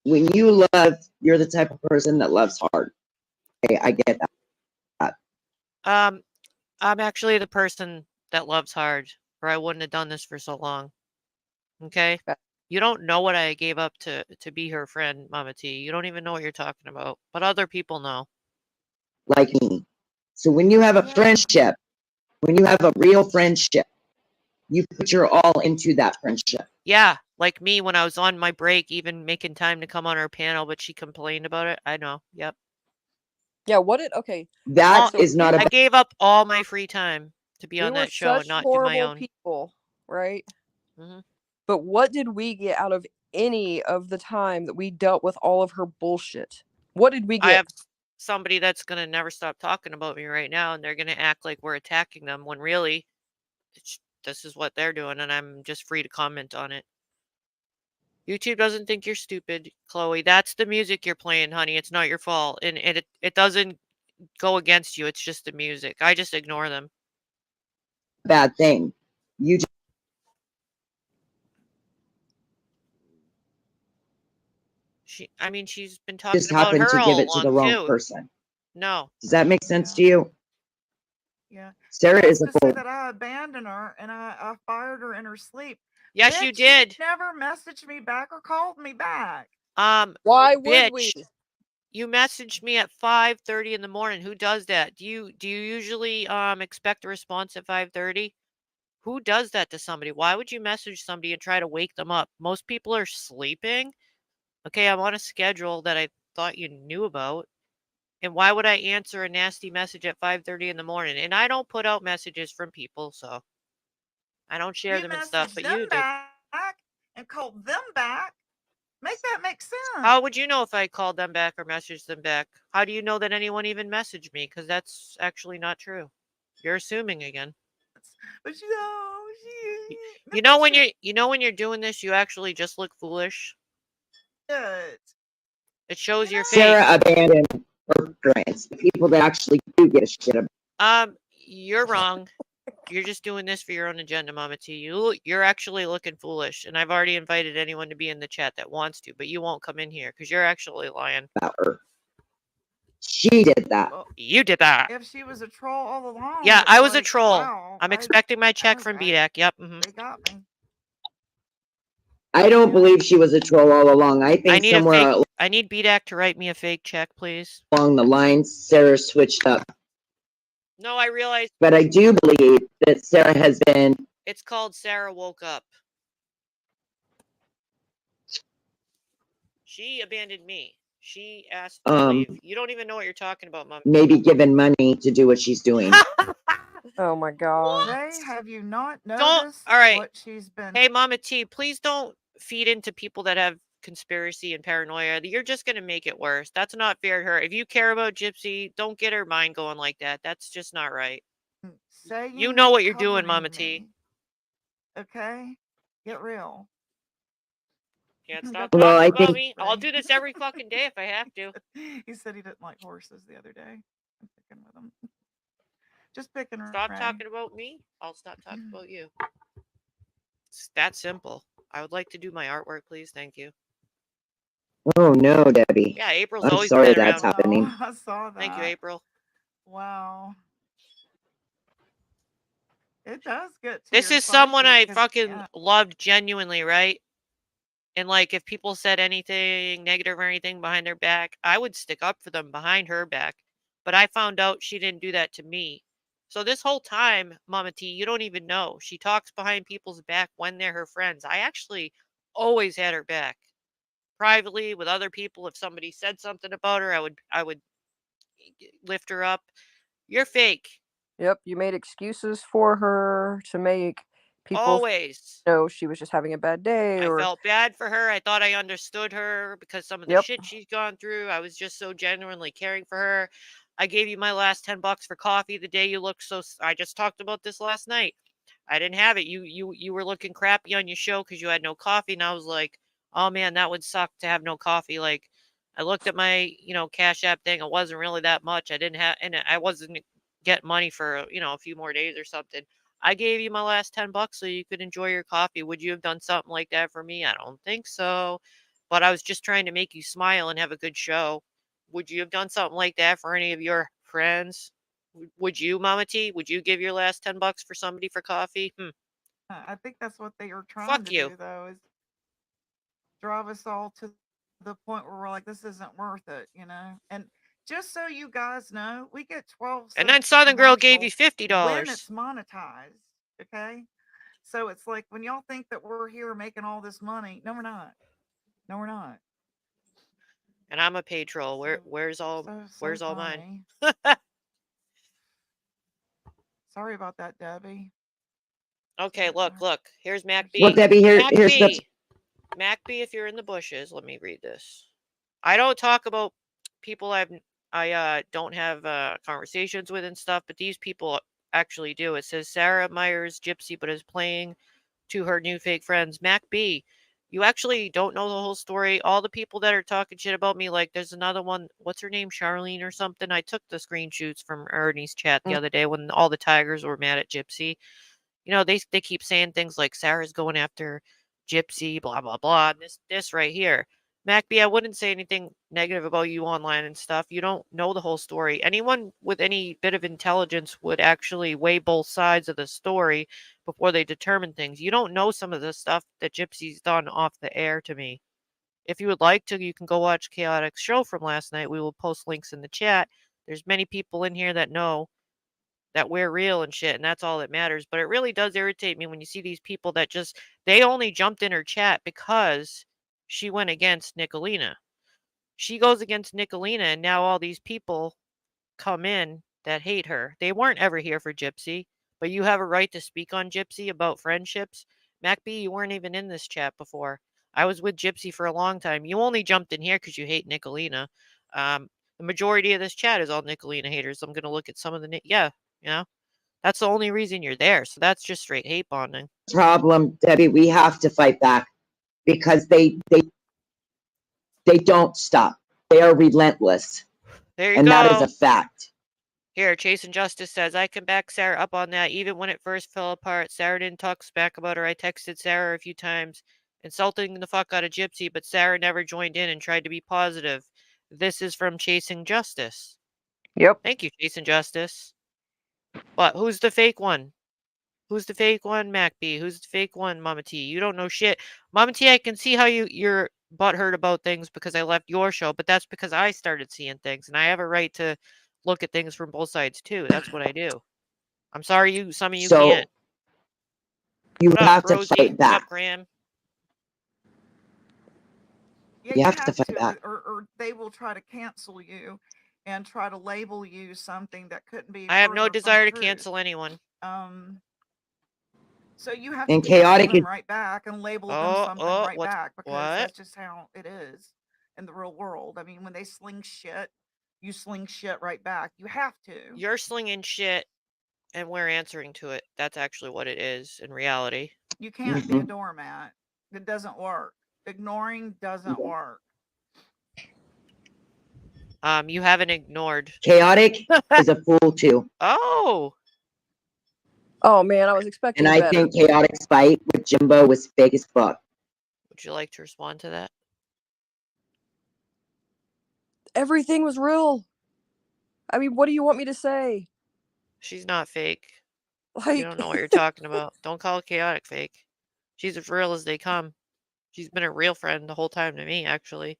When you love, you're the type of person that loves hard. Okay, I get that. I'm actually the person that loves hard, or I wouldn't have done this for so long. Okay? You don't know what I gave up to be her friend, Mama T. You don't even know what you're talking about. But other people know. Like me. So when you have a friendship, when you have a real friendship, you put your all into that friendship. Yeah, like me when I was on my break, even making time to come on her panel, but she complained about it. I know. Yep. Yeah, what did okay. That So is not I gave up all my free time to be we on were that show and such not do my horrible own. people, right? hmm But what did we get out of any of the time that we dealt with all of her bullshit? What did we I get? have somebody that's going to never stop talking about me right now, and they're going to act like we're attacking them when really this is what they're doing, and I'm just free to comment on it. YouTube doesn't think you're stupid, Chloe. That's the music you're playing, honey. It's not your fault. And it doesn't go against you. It's just the music. I just ignore them. bad thing. You She's been talking just about happened her to give all it to the along, wrong too. person. No. Does that make sense to you? Yeah. Sarah is a to say fool. that I abandoned her and I fired her in her sleep. Yes, Bitch, you did. She never messaged me back or called me back. Why would bitch, we? you messaged me at 5:30 in the morning. Who does that? Do you usually expect a response at 5:30? Who does that to somebody? Why would you message somebody and try to wake them up? Most people are sleeping. Okay, I'm on a schedule that I thought you knew about. And why would I answer a nasty message at 5:30 in the morning? And I don't put out messages from people, so I don't share You them and stuff, messaged but them you did. back and called them back. Make that make sense. How would you know if I called them back or messaged them back? How do you know that anyone even messaged me? Because that's actually not true. You're assuming again. But You know when you're doing this, you actually just look foolish. good. It shows your Sarah face. abandoned her friends, the people that actually do get a shit about. You're wrong. You're just doing this for your own agenda, Mama T. You're actually looking foolish, and I've already invited anyone to be in the chat that wants to, but you won't come in here because you're actually lying. About her. She did that. Well, You did that. if she was a troll all along, Yeah, it's I was a like, troll. wow, I'm expecting my check from okay, BDAC. Yep. they got me. I don't believe she was a troll all along. I think somewhere I need BDAC to write me a fake check, please. along the line, Sarah switched up. No, I realize. But I do believe that Sarah has been. It's called Sarah Woke Up. She abandoned me. She asked me to leave. You don't even know what you're talking about, Mom. Maybe given money to do what she's doing. Oh my god. Jay, have you not noticed All right. what she's been? Hey, Mama T, please don't feed into people that have conspiracy and paranoia. You're just going to make it worse. That's not fair to her. If you care about Gypsy, don't get her mind going like that. That's just not right. You know what you're doing, Mama T. Okay? Get real. Can't stop talking about me. I'll do this every fucking day if I have to. He said he didn't like horses the other day. I'm picking with him. Just picking. Stop talking about me. I'll stop talking about you. It's that simple. I would like to do my artwork, please. Thank you. Oh no, Debbie. Yeah, April's I'm always sorry been that's around. happening. Oh, I saw that. Thank you, April. Wow. It does get to This your is someone I psyche, 'cause, fucking yeah. loved genuinely, right? And like, if people said anything negative or anything behind their back, I would stick up for them behind her back. But I found out she didn't do that to me. So this whole time, Mama T, you don't even know. She talks behind people's back when they're her friends. I actually always had her back. Privately, with other people, if somebody said something about her, I would lift her up. You're fake. Yep, you made excuses for her to make people Always. know she was just having a bad day. I felt bad for her. I thought I understood her because some of the shit she's gone through. I was just so genuinely caring for her. I gave you my last $10 for coffee the day you looked so. I just talked about this last night. I didn't have it. You were looking crappy on your show because you had no coffee, and I was like, oh man, that would suck to have no coffee. Like, I looked at my Cash App thing. It wasn't really that much. I didn't have, and I wasn't getting money for a few more days or something. I gave you my last $10 so you could enjoy your coffee. Would you have done something like that for me? I don't think so. But I was just trying to make you smile and have a good show. Would you have done something like that for any of your friends? Would you, Mama T? Would you give your last $10 for somebody for coffee? I think that's what they are trying Fuck to you. do, though, is drive us all to the point where we're like, this isn't worth it, And just so you guys know, we get 12 And then cents Southern Girl gave you commercials $50. when it's monetized, okay? So it's like when y'all think that we're here making all this money, no, we're not. No, we're not. And I'm a pay troll. Where's all funny. mine? Sorry about that, Debbie. Okay, look. Here's Mac B. Well, Debbie, here's the. Mac B, if you're in the bushes, let me read this. I don't talk about people I don't have conversations with and stuff, but these people actually do. It says Sarah admires Gypsy, but is playing to her new fake friends. Mac B, you actually don't know the whole story. All the people that are talking shit about me, like there's another one, what's her name, Charlene or something. I took the screenshots from Ernie's chat the other day when all the tigers were mad at Gypsy. They keep saying things like Sarah's going after Gypsy, blah blah blah. And this right here, MacB, I wouldn't say anything negative about you online and stuff. You don't know the whole story. Anyone with any bit of intelligence would actually weigh both sides of the story before they determine things. You don't know some of the stuff that Gypsy's done off the air to me. If you would like to, you can go watch Chaotic's show from last night. We will post links in the chat. There's many people in here that know that we're real and shit, and that's all that matters. But it really does irritate me when you see these people that they only jumped in her chat because she went against Nicolina. She goes against Nicolina, and now all these people come in that hate her. They weren't ever here for Gypsy, but you have a right to speak on Gypsy about friendships. MacB, you weren't even in this chat before. I was with Gypsy for a long time. You only jumped in here because you hate Nicolina. The majority of this chat is all Nicolina haters. I'm going to look at some of the... That's the only reason you're there. So that's just straight hate bonding. Problem, Debbie, we have to fight back because they don't stop. They are relentless. There you and go. That is a fact. Here, Chase and Justice says, I can back Sarah up on that. Even when it first fell apart, Sarah didn't talk smack about her. I texted Sarah a few times, insulting the fuck out of Gypsy, but Sarah never joined in and tried to be positive. This is from Chasing Justice. Yep. Thank you, Chasing Justice. What? Who's the fake one? Who's the fake one, MacB? Who's the fake one, Mama T? You don't know shit. Mama T, I can see how you're butthurt about things because I left your show, but that's because I started seeing things, and I have a right to look at things from both sides too. That's what I do. I'm sorry, some of you So can't. you What up, have to Rosie? fight What up, back. Graham? Yeah, You you have to have fight to, back. or they will try to cancel you and try to label you something that couldn't be I have no further from the desire to truth. cancel anyone. So you have And to cancel chaotic them is right back and label them something right back, because what? that's just how it is in the real world. I mean, when they sling shit, you sling shit right back. You have to. You're slinging shit, and we're answering to it. That's actually what it is in reality. You can't be a doormat. It doesn't work. Ignoring doesn't work. You haven't ignored. chaotic is a fool too. Oh, Oh man, I was expecting And I better. think chaotic's fight with Jimbo was fake as fuck. would you like to respond to that? Everything was real. I mean, what do you want me to say? She's not fake. Like, You don't know what you're talking about. Don't call chaotic fake. She's as real as they come. She's been a real friend the whole time to me, actually.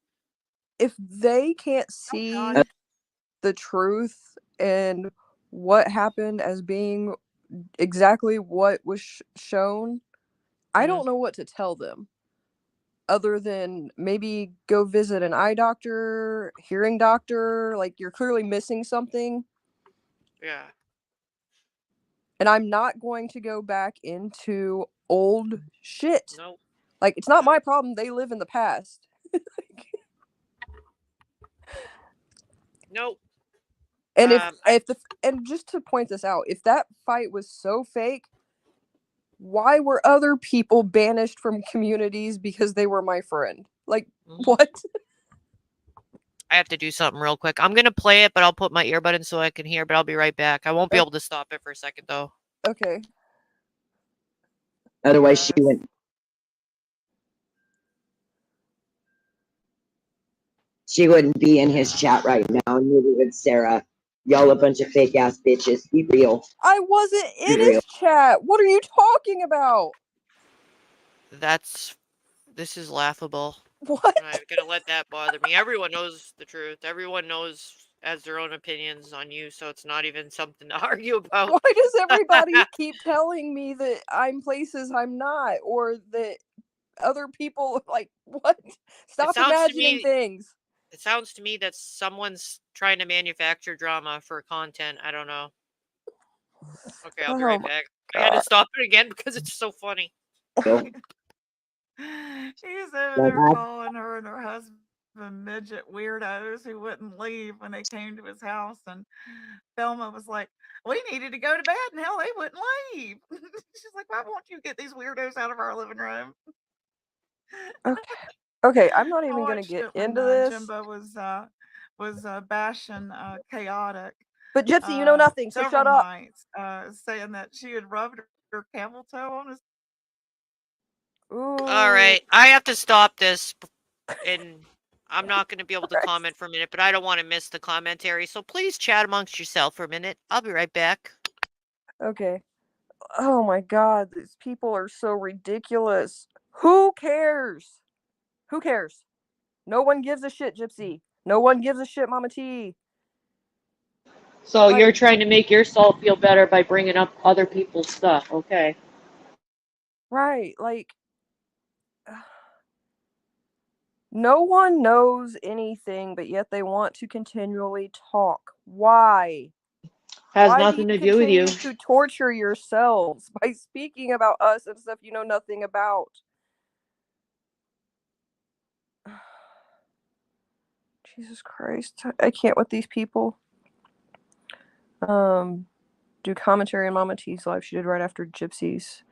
if they can't see the truth and what happened as being exactly what was shown, I don't know what to tell them other than maybe go visit an eye doctor, hearing doctor. Like, you're clearly missing something. Yeah. And I'm not going to go back into old shit. Nope. Like, it's not my problem. They live in the past. Nope. And and just to point this out, if that fight was so fake, why were other people banished from communities because they were my friend? Like, what? I have to do something real quick. I'm gonna play it, but I'll put my earbud in so I can hear, but I'll be right back. I won't be able to stop it for a second though. Okay. Otherwise, she wouldn't. She wouldn't be in his chat right now, and neither would Sarah. Y'all a bunch of fake ass bitches. Be real. I wasn't in his chat. What are you talking about? This is laughable. What? I'm not gonna let that bother me. Everyone knows the truth. Everyone knows has their own opinions on you, so it's not even something to argue about. Why does everybody keep telling me that I'm places I'm not, or that other people, like, what? Stop imagining things. It sounds to me that someone's trying to manufacture drama for content. I don't know. Okay, I'll be right back. I had to stop it again because it's so funny. He's over there calling her and her husband midget weirdos who wouldn't leave when they came to his house, and Thelma was like, we needed to go to bed, and hell, they wouldn't leave. She's like, why won't you get these weirdos out of our living room? Okay, I'm not even gonna get into this. Jimbo was bashing chaotic. But Gypsy, you know nothing, so shut up. Nights, saying that she had rubbed her camel toe on his. All right, I have to stop this, and I'm not going to be able to comment for a minute, but I don't want to miss the commentary, so please chat amongst yourself for a minute. I'll be right back. Okay. Oh my god, these people are so ridiculous. Who cares? Who cares? No one gives a shit, Gypsy. No one gives a shit, Mama T. So you're trying to make yourself feel better by bringing up other people's stuff, okay? Right, like, no one knows anything, but yet they want to continually talk. Why? Has nothing to do with you. To torture yourselves by speaking about us and stuff you know nothing about. Jesus Christ, I can't with these people. Do commentary on Mama T's live. She did right after Gypsy's.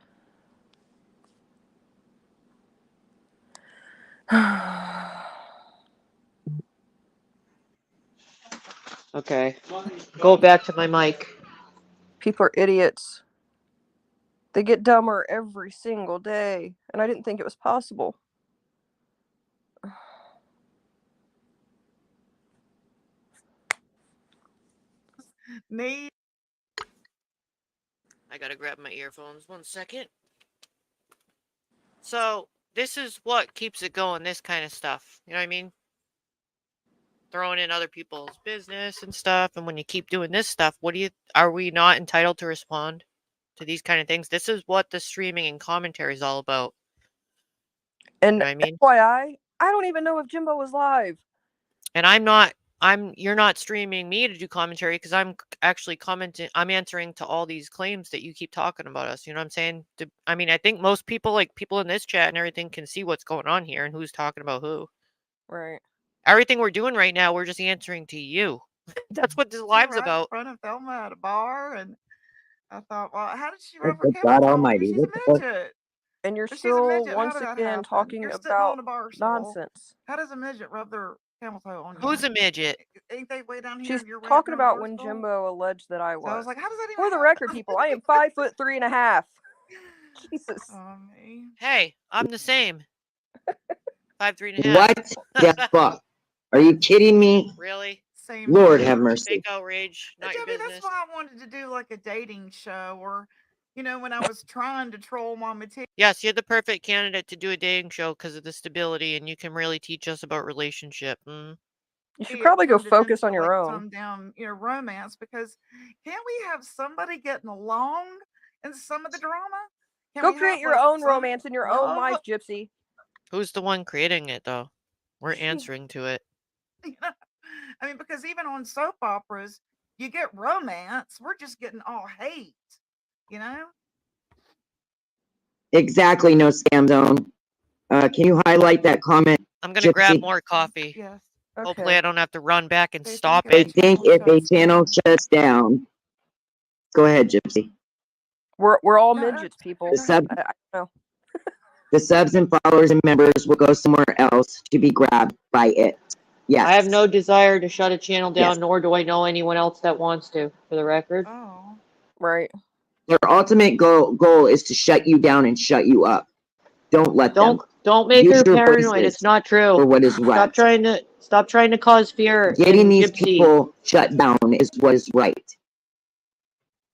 Okay. Go back to my mic. People are idiots. They get dumber every single day, and I didn't think it was possible. Me. I gotta grab my earphones. 1 second. So this is what keeps it going. This kind of stuff. You know what I mean? Throwing in other people's business and stuff. And when you keep doing this stuff, are we not entitled to respond to these kind of things? This is what the streaming and commentary is all about. And You know what I mean? FYI, I don't even know if Jimbo was live. And you're not streaming me to do commentary because I'm actually commenting. I'm answering to all these claims that you keep talking about us. You know what I'm saying? I mean, I think most people, like people in this chat and everything, can see what's going on here and who's talking about who. Right. Everything we're doing right now, we're just answering to you. That's what this live's right about. in front of Thelma at a bar, and I thought, well, how did she Oh, rub her good camel God toe? almighty, She's what the a fuck? midget. And you're If she's a still midget, how once did that again happen? talking You're sitting about on a bar stool. nonsense. How does a midget rub their camel toe on you? Who's a midget? Ain't they way down here? She's And you're way talking up here on about the when bar stool? Jimbo alleged that I So I was was. like, how does that even For the happen? record, people, I am 5'3.5". Jesus. Oh, me. Hey, I'm the same. 5'3.5". What the fuck? Are you kidding me? Really? Same Lord here. have mercy. Fake outrage, not your Debbie, business. that's why I wanted to do like a dating show, or when I was trying to troll Mama T. Yes, you're the perfect candidate to do a dating show because of the stability, and you can really teach us about relationship. You should probably go turned it focus on into, your like, own. some damn romance, because can't we have somebody getting along in some of the drama? Go create your own romance in your own life, Gypsy. Who's the one creating it, though? We're answering to it. I mean, because even on soap operas, you get romance. We're just getting all hate, you know? Exactly, no scam zone. Can you highlight that comment? I'm going to grab Gypsy? more coffee. Yes. Hopefully Okay. I don't have to run back and They stop think it. I think if a channel shuts down, go ahead, Gypsy. We're all No, midgets, people. I know. The subs and followers and members will go somewhere else to be grabbed by it. Yes. I have no desire to shut a channel down, Yes. nor do I know anyone else that wants to, for the record. Oh. Right. Their ultimate goal is to shut you down and shut you up. Don't let them. Don't make Use her your paranoid. voices It's not true. for what is right. Stop trying to cause fear. Getting in these Gypsy. people shut down is what is right.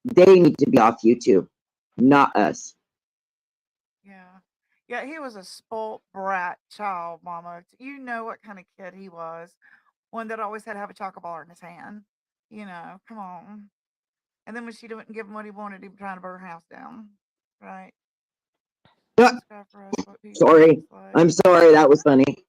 They need to be off YouTube, not us. Yeah, he was a spoilt brat child, Mama. You know what kind of kid he was. One that always had to have a chocolate bar in his hand. Come on. And then when she didn't give him what he wanted, he was trying to burn her house down. Right? Sorry. I'm sorry. That was funny.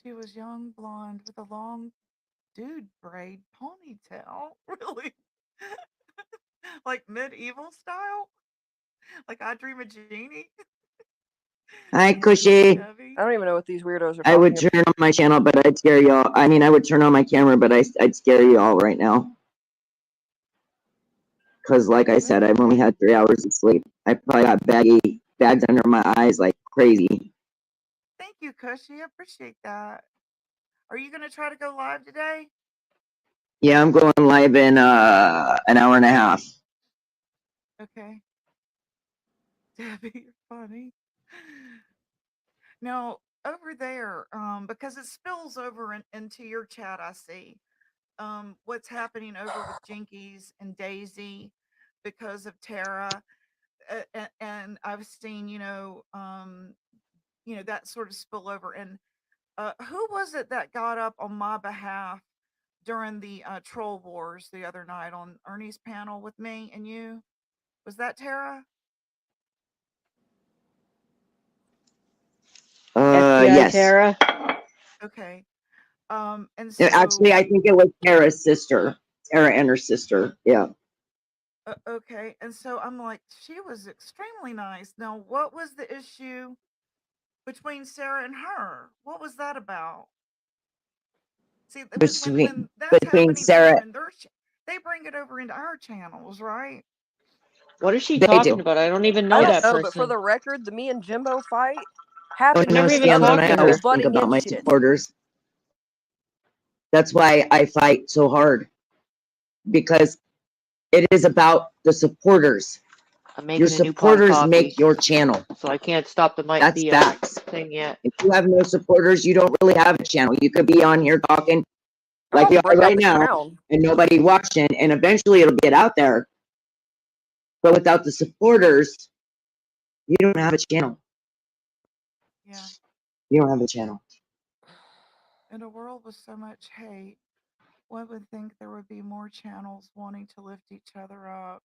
She was young, blonde, with a long dude braid ponytail. Really? Like medieval style? Like I Dream of Jeannie? Hi, Cushy. I don't even know what these weirdos are talking I would about. turn on my channel, but I'd scare y'all. I mean, I would turn on my camera, but I'd scare you all right now. Because, like I said, I've only had 3 hours of sleep. I probably got bags under my eyes like crazy. Thank you, Cushy. I appreciate that. Are you going to try to go live today? Yeah, I'm going live in an hour and a half. Okay. Debbie, you're funny. Now, over there, because it spills over into your chat, I see what's happening over with Jinkies and Daisy because of Tara. And I've seen, that sort of spill over. And who was it that got up on my behalf during the troll wars the other night on Ernie's panel with me and you? Was that Tara? Yes. Tara. Okay. And so actually, I think it was Tara's sister. Tara and her sister. Yeah. okay. And so I'm like, she was extremely nice. Now, what was the issue between Sarah and her? What was that about? See, when that's happening Sarah, over in their, they bring it over into our channels, right? What is she They talking do. about? I don't even know I that don't know, person. but for the record, the me and Jimbo fight happened never because even other talked to people her. I always think butting about in my shit. supporters. That's why I fight so hard. Because it is about the supporters. I'm making Your a new pot of supporters coffee, make your channel. so I can't stop the mic. That's facts. Thing yet. If you have no supporters, you don't really have a channel. You could be on here talking like we are Break out right the now, crown. and nobody watching, and eventually it'll get out there. But without the supporters, you don't have a channel. Yeah. You don't have a channel. In a world with so much hate, one would think there would be more channels wanting to lift each other up.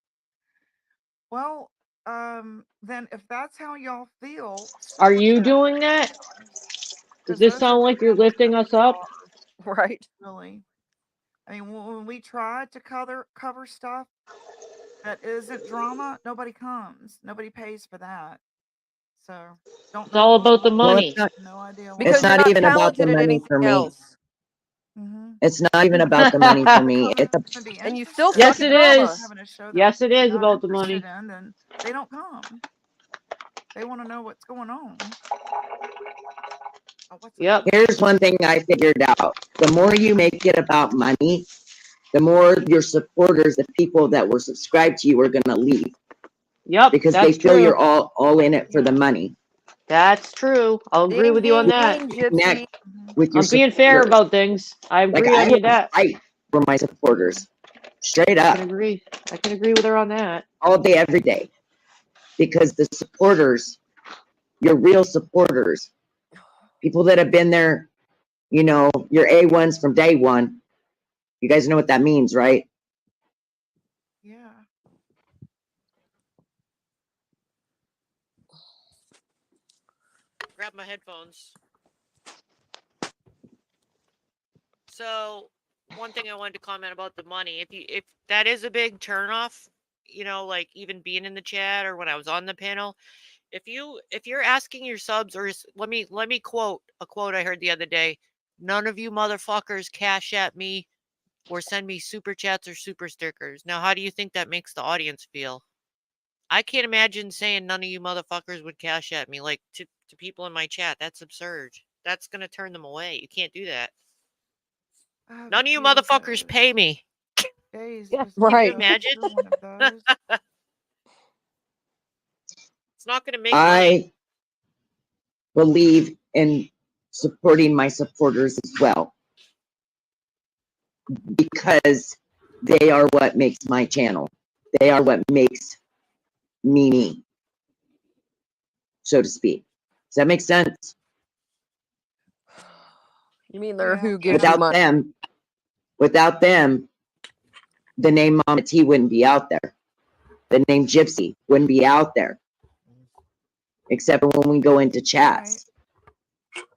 Well, then if that's how y'all feel, stick Are with you that, doing that? Does because this those are sound the like you're channels lifting that us we up? are, Right. really. I mean, when we try to cover stuff that isn't drama, nobody comes. Nobody pays for that. So don't It's know all why. about the Well, money. No idea why. Because it's you're not not even about the talented at money for anything me. else. Mm-hmm. It's not even about the money for me. Because It's a, it's going to be And you still interesting. suck Yes, at it If we're drama. is. having a show that Yes, it they're is not about the interested money. in, then they don't come. They want to know what's going on. Oh, what's up? Yep. here's one thing I figured out. The more you make it about money, the more your supporters, the people that were subscribed to you, are gonna leave Yep. because they That's feel true. you're all in it for the Yeah. money. That's true. I'll agree Ding, with you on ding, that. ding, Gypsy. Connect Mm-hmm. with your I'm being fair supporters. about things. I Like agree I on you will that. fight for my supporters, straight I up, can agree. I can agree with her on that. all day, every day, because the supporters, your real supporters, people that have been there, you know, your A1s from day one. You guys know what that means, right? Yeah. Grab my headphones. So one thing I wanted to comment about the money, if that is a big turnoff, like even being in the chat or when I was on the panel, if you're asking your subs, or let me quote a quote I heard the other day: none of you motherfuckers cash at me or send me super chats or super stickers. Now, how do you think that makes the audience feel? I can't imagine saying none of you motherfuckers would cash at me, like to people in my chat. That's absurd. That's gonna turn them away. You can't do that. I have None a of you few of motherfuckers those. pay me. Days Yeah. was Can you Right. imagine? you're one of those. It's not gonna make money. I believe in supporting my supporters as well, because they are what makes my channel. They are what makes me, so to speak. Does that make sense? You mean they're Yeah. who gives Yeah. you Without money? them, the name Mama T wouldn't be out there. The name Gypsy wouldn't be out there, except for when we go into Right. chats.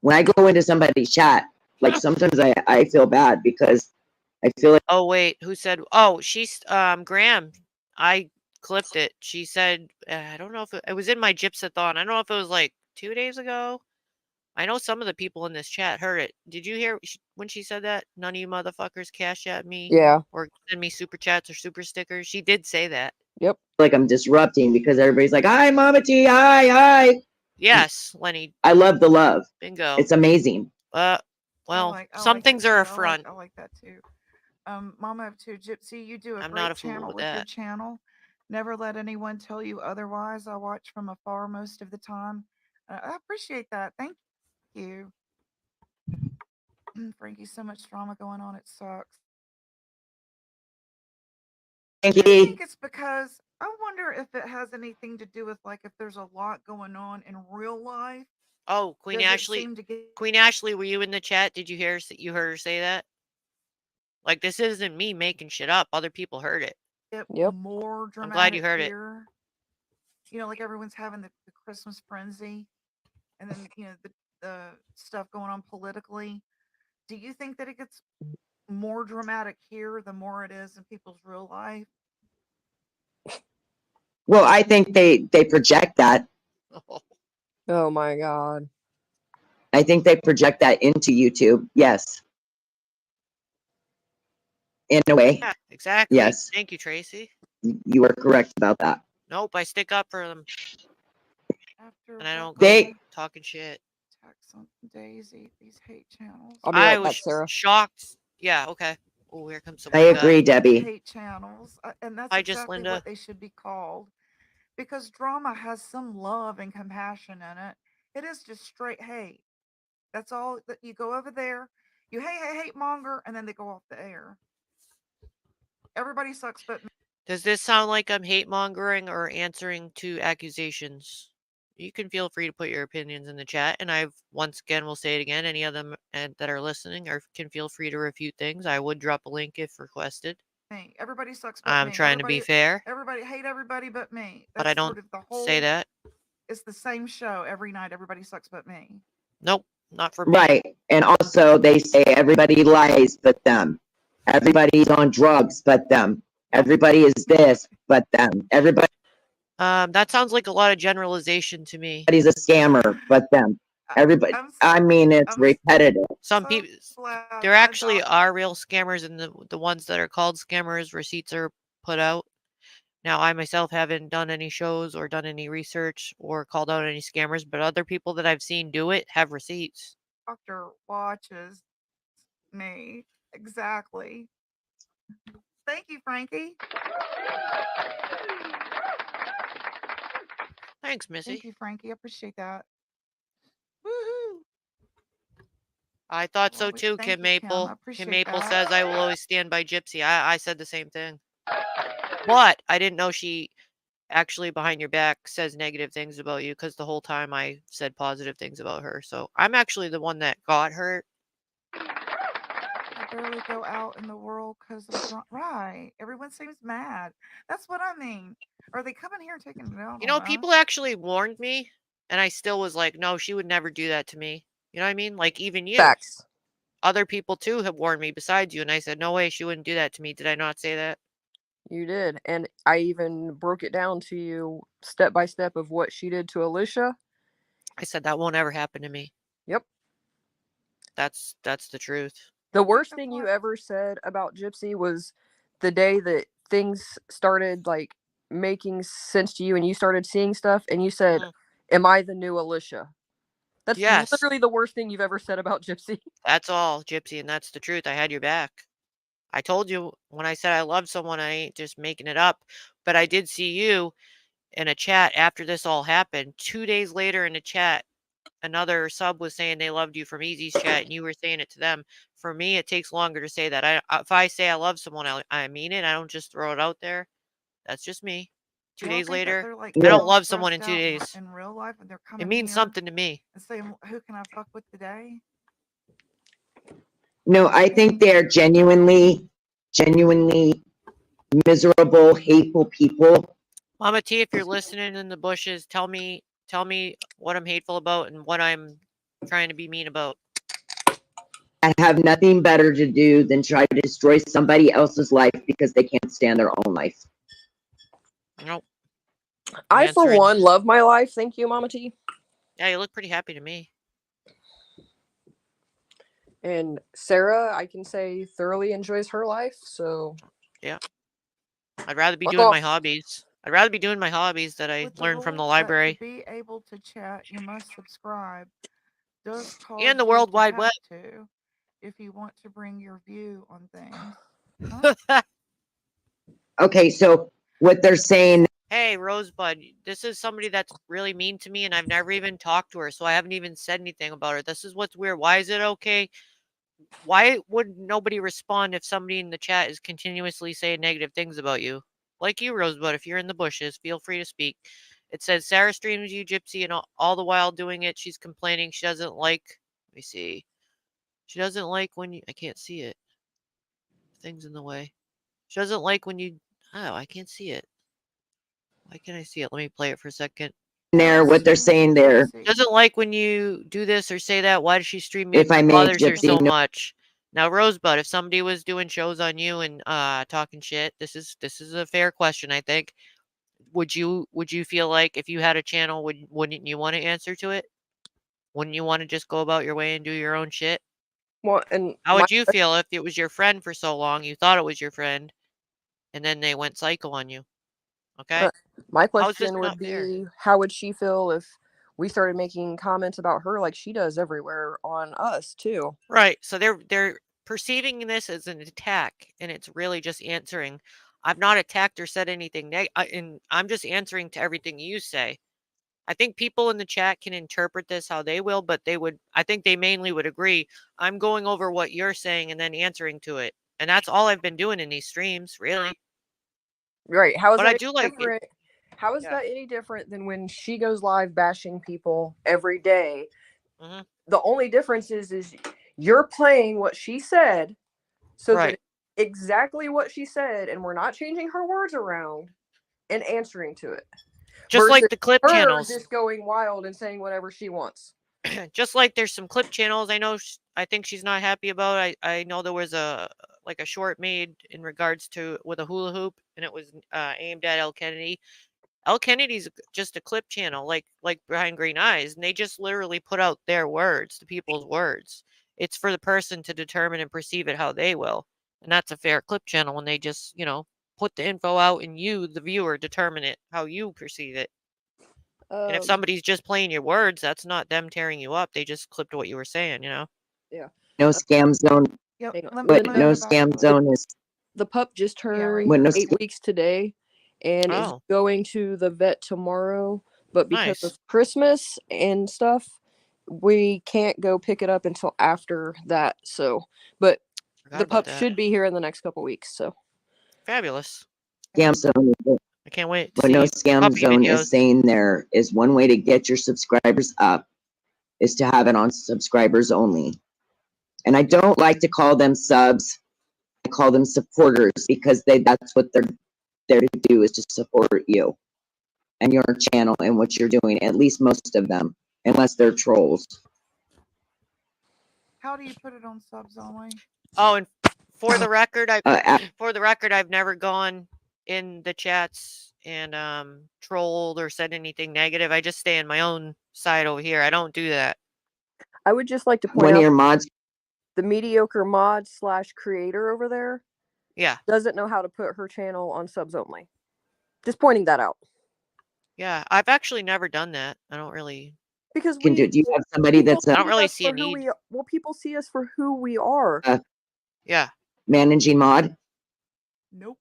When I go into somebody's chat, like sometimes I feel bad because I feel like, Oh wait, who said? Oh, she's Graham. I clipped it. She said, I don't know if it was in my Gypsathon. I don't know if it was like 2 days ago. I know some of the people in this chat heard it. Did you hear when she said that? None of you motherfuckers cash at me Yeah. or send me super chats or super stickers. She did say that. Yep. like I'm disrupting because everybody's like, hi, Mama T, hi. Yes, Lenny. I love the love. Bingo. It's amazing. Well, I some like things that are a too. front. I like that too. Mama of two, Gypsy, you do a I'm not a great fool channel with with your that. channel. Never let anyone tell you otherwise. I watch from afar most of the time. I appreciate that. Thank you. Frankie, so much drama going on. It sucks. Thank I you. think it's because I wonder if it has anything to do with like if there's a lot going on in real life. Oh, Queen Does it Ashley. seem to get Queen Ashley, were you in the chat? Did you hear you heard her say that? Like, this isn't me making shit up. Other people heard it. Yep. more I'm glad you dramatic heard it. here? You know, like everyone's having the Christmas frenzy, and then the stuff going on politically. Do you think that it gets more dramatic here the more it is in people's real life? Well, I think they project that. Oh my God. I think they project that into YouTube. Yes. In a way. Yeah, exactly. Yes. Thank you, Tracy. You are correct about that. Nope, I stick up for them After and I don't go They talking shit. text on Daisy, these hate channels. I'll be I right was back, Sarah. shocked. Yeah, okay. Oh, here comes some I Linda. agree, Debbie. Hate channels, and that's Hi, just exactly Linda. what they should be called, because drama has some love and compassion in it. It is just straight hate. That's all that you go over there. You hate monger, and then they go off the air. Everybody sucks but me. Does this sound like I'm hate mongering or answering to accusations? You can feel free to put your opinions in the chat, and I once again will say it again. Any of them that are listening can feel free to refute things. I would drop a link if requested. Everybody sucks but I'm me. trying to be fair, Everybody hate everybody but me. but I That's don't sort of the whole. say that. It's the same show every night. Everybody sucks but me. Nope, not for me. Right. And also they say everybody lies but them. Everybody's on drugs but them. Everybody is this but them. Everybody's That sounds like a lot of generalization to me. a scammer but them. Everybody. I mean, it's repetitive. Some people, there actually are real scammers, and the ones that are called scammers, receipts are put out. Now, I myself haven't done any shows or done any research or called out any scammers, but other people that I've seen do it have receipts. Doctor watches me. Exactly. Thank you, Frankie. Thanks, Missy. Thank you, Frankie. I appreciate that. Woohoo! I thought so too, Kim Maple. Kim Maple says I will always stand by Gypsy. I said the same thing. But I didn't know she actually behind your back says negative things about you, because the whole time I said positive things about her. So I'm actually the one that got hurt. I barely go out in the world because I'm drunk. Right. Everyone seems mad. That's what I mean. Are they coming here and taking it out? You know, people actually warned me, and I still was like, no, she would never do that to me. You know what I mean? Like, even you. Facts. Other people too have warned me besides you, and I said, no way, she wouldn't do that to me. Did I not say that? You did. And I even broke it down to you step by step of what she did to Alicia. I said that won't ever happen to me. Yep. That's the truth. The worst thing you ever said about Gypsy was the day that things started like making sense to you and you started seeing stuff, and you said, am I the new Alicia? That's literally the worst thing you've ever said about Gypsy. That's all, Gypsy, and that's the truth. I had your back. I told you when I said I love someone, I ain't just making it up. But I did see you in a chat after this all happened. 2 days later in a chat, another sub was saying they loved you from Easy's chat, and you were saying it to them. For me, it takes longer to say that. If I say I love someone, I mean it. I don't just throw it out there. That's just me. 2 days later, I don't love someone in 2 days. In real life, and they're coming. It means something to me. And saying, "Who can I fuck with today?" No, I think they're genuinely miserable, hateful people. Mama T, if you're listening in the bushes, tell me what I'm hateful about and what I'm trying to be mean about. I have nothing better to do than try to destroy somebody else's life because they can't stand their own life. Nope. I, for one, love my life. Thank you, Mama T. Yeah, you look pretty happy to me. And Sarah, I can say, thoroughly enjoys her life, so... Yeah. I'd rather be doing my hobbies. I'd rather be doing my hobbies that I learned from the library. To be able to chat, you must subscribe. Does cause and the World Wide Web. If you want to bring your view on things. Huh? Okay, so what they're saying... Hey, Rosebud, this is somebody that's really mean to me, and I've never even talked to her, so I haven't even said anything about her. This is what's weird. Why is it okay? Why would nobody respond if somebody in the chat is continuously saying negative things about you? Like you, Rosebud, if you're in the bushes, feel free to speak. It says, Sarah streams you, Gypsy, and all the while doing it, she's complaining she doesn't like... Let me see. She doesn't like when you... I can't see it. Things in the way. She doesn't like when you... Oh, I can't see it. Why can't I see it? Let me play it for a second. What they're saying there. Doesn't like when you do this or say that. Why does she stream you? If I may, bothers her Gypsy, so much. Now, Rosebud, if somebody was doing shows on you and talking shit, this is a fair question, I think. Would you feel like if you had a channel, wouldn't you want to answer to it? Wouldn't you want to just go about your way and do your own shit? Well, and how would you feel if it was your friend for so long, you thought it was your friend, and then they went psycho on you? Okay. My question would be, how would she feel if we started making comments about her like she does everywhere on us too? Right. So they're perceiving this as an attack, and it's really just answering. I've not attacked or said anything and I'm just answering to everything you say. I think people in the chat can interpret this how they will, but I think they mainly would agree. I'm going over what you're saying and then answering to it. And that's all I've been doing in these streams, really. Right. How is But that I do like it. different? How is Yeah. that any different than when she goes live bashing people every day? Mhm. The only difference is you're playing what she said, so that Right. it's exactly what she said, and we're not changing her words around and answering to it. Just Versus like the clip her channels. just going wild and saying whatever she wants. Just like there's some clip channels I think she's not happy about. I know there was a short made in regards to with a hula hoop, and it was aimed at El Kennedy. El Kennedy's just a clip channel, like Behind Green Eyes, and they just literally put out their words, the people's words. It's for the person to determine and perceive it how they will, and that's a fair clip channel when they just put the info out and you, the viewer, determine it how you perceive it. And if somebody's just playing your words, that's not them tearing you up. They just clipped what you were saying, Yeah. No scam zone. Yep. Hang on. Let What me no go back. scam zone is. The pup just Yeah, right turned What no 8 weeks today and is Oh, going to the vet tomorrow. But because nice. of Christmas and stuff, we can't go pick it up until after that. So, but Forgot the about pup that. should be here in the next couple weeks. So, Fabulous. scam zone. I can't wait to What no see scam puppy zone videos. is saying there is one way to get your subscribers up is to have it on subscribers only. And I don't like to call them subs. I call them supporters because that's what they're there to do, is to support you and your channel and what you're doing. At least most of them, unless they're trolls. How do you put it on subs only? Oh, and for the record, Uh, I've never gone in the chats and trolled or said anything negative. I just stay in my own side over here. I don't do that. I would just like to point one of out your mods. the mediocre mod / creator over there Yeah. doesn't know how to put her channel on subs only. Just pointing that out. Yeah. I've actually never done that. I don't really. Because Can do. Do you have somebody that's I don't really see a need. People see us for who we are. Yeah. managing mod? Nope.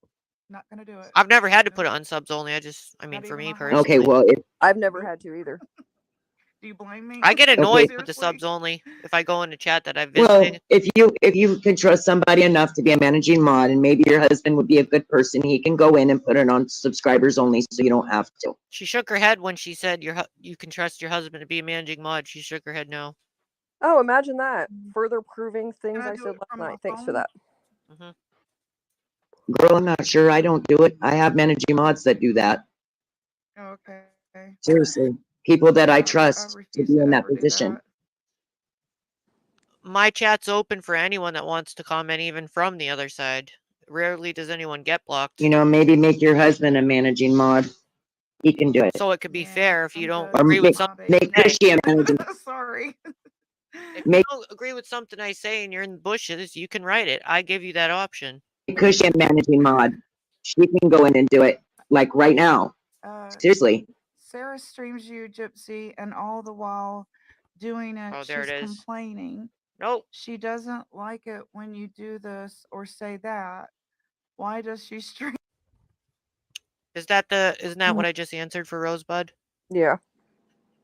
Not gonna do it. I've never had to put it on subs only. I mean, Not for even me on personally. Okay, well, I've never Nope. had to either. Do you blame me? I get annoyed Okay. with the subs only if I go in the chat that I've Well, visited. if you can trust somebody enough to be a managing mod, and maybe your husband would be a good person, he can go in and put it on subscribers only, so you don't have to. She shook her head when she said you can trust your husband to be a managing mod. She shook her head no. Oh, imagine that. Further proving things Can I I do said it last from night. my Thanks for phone? that. Hmm. Girl, I'm not sure. I don't do it. I have managing mods that do that. Okay. Seriously, people that I I trust to refuse be to in that ever do position. that. My chat's open for anyone that wants to comment, even from the other side. Rarely does anyone get blocked. You know, maybe make your husband a managing mod. He can do it. So it could be Yeah, fair if you I'm don't good. Or agree with make something Bobby. I say. Cushy a managing. Sorry. If you Make don't agree with something I say and you're in the bushes, you can write it. I give you that option. Cushy a managing mod. She can go in and do it, like right now. Seriously. Sarah streams you, Gypsy, and all the while doing it, Oh, there she's it is. complaining. Nope. She doesn't like it when you do this or say that. Why does she stream? Isn't that what I just answered for Rosebud? Yeah.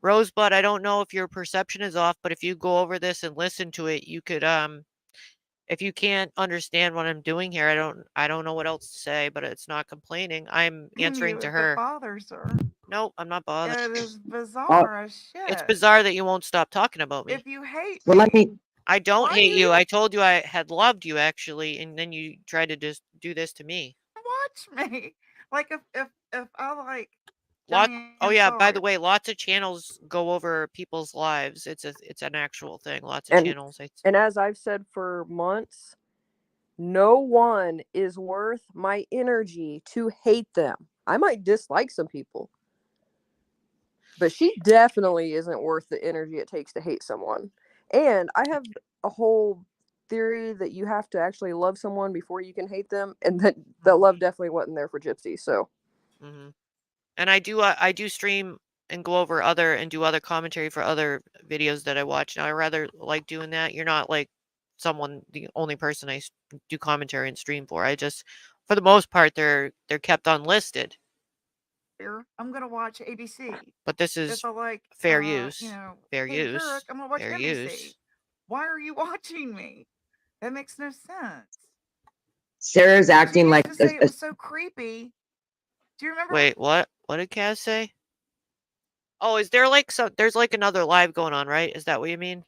Rosebud, I don't know if your perception is off, but if you go over this and listen to it, you could if you can't understand what I'm doing here, I don't know what else to say, but it's not complaining. I'm answering to If her. it bothers her. Nope, I'm not bothered. It is bizarre as shit. It's bizarre that you won't stop talking about me. If you hate Well, let me. I don't why hate do you. you- I told you I had loved you actually, and then you tried to just do this to me. watch me. Like if I like Oh yeah, by the Sawyer, way, lots of channels go over people's lives. It's an actual thing. Lots of And channels. and as I've said for months, no one is worth my energy to hate them. I might dislike some people, but she definitely isn't worth the energy it takes to hate someone. And I have a whole theory that you have to actually love someone before you can hate them, and that love definitely wasn't there for Gypsy. So, And I do stream and go over other and do other commentary for other videos that I watch. Now I rather like doing that. You're not like the only person I do commentary and stream for. I just, for the most part, they're kept unlisted. I'm gonna watch ABC. But this If is I like, fair you use. know, Fair Katie use. Couric, I'm gonna watch Fair NBC. use. Why are you watching me? That makes no sense. Sarah's She acting used like to say it was so creepy. Do you remember? Wait, what? What did Kaz say? Oh, is there like there's like another live going on, right? Is that what you mean?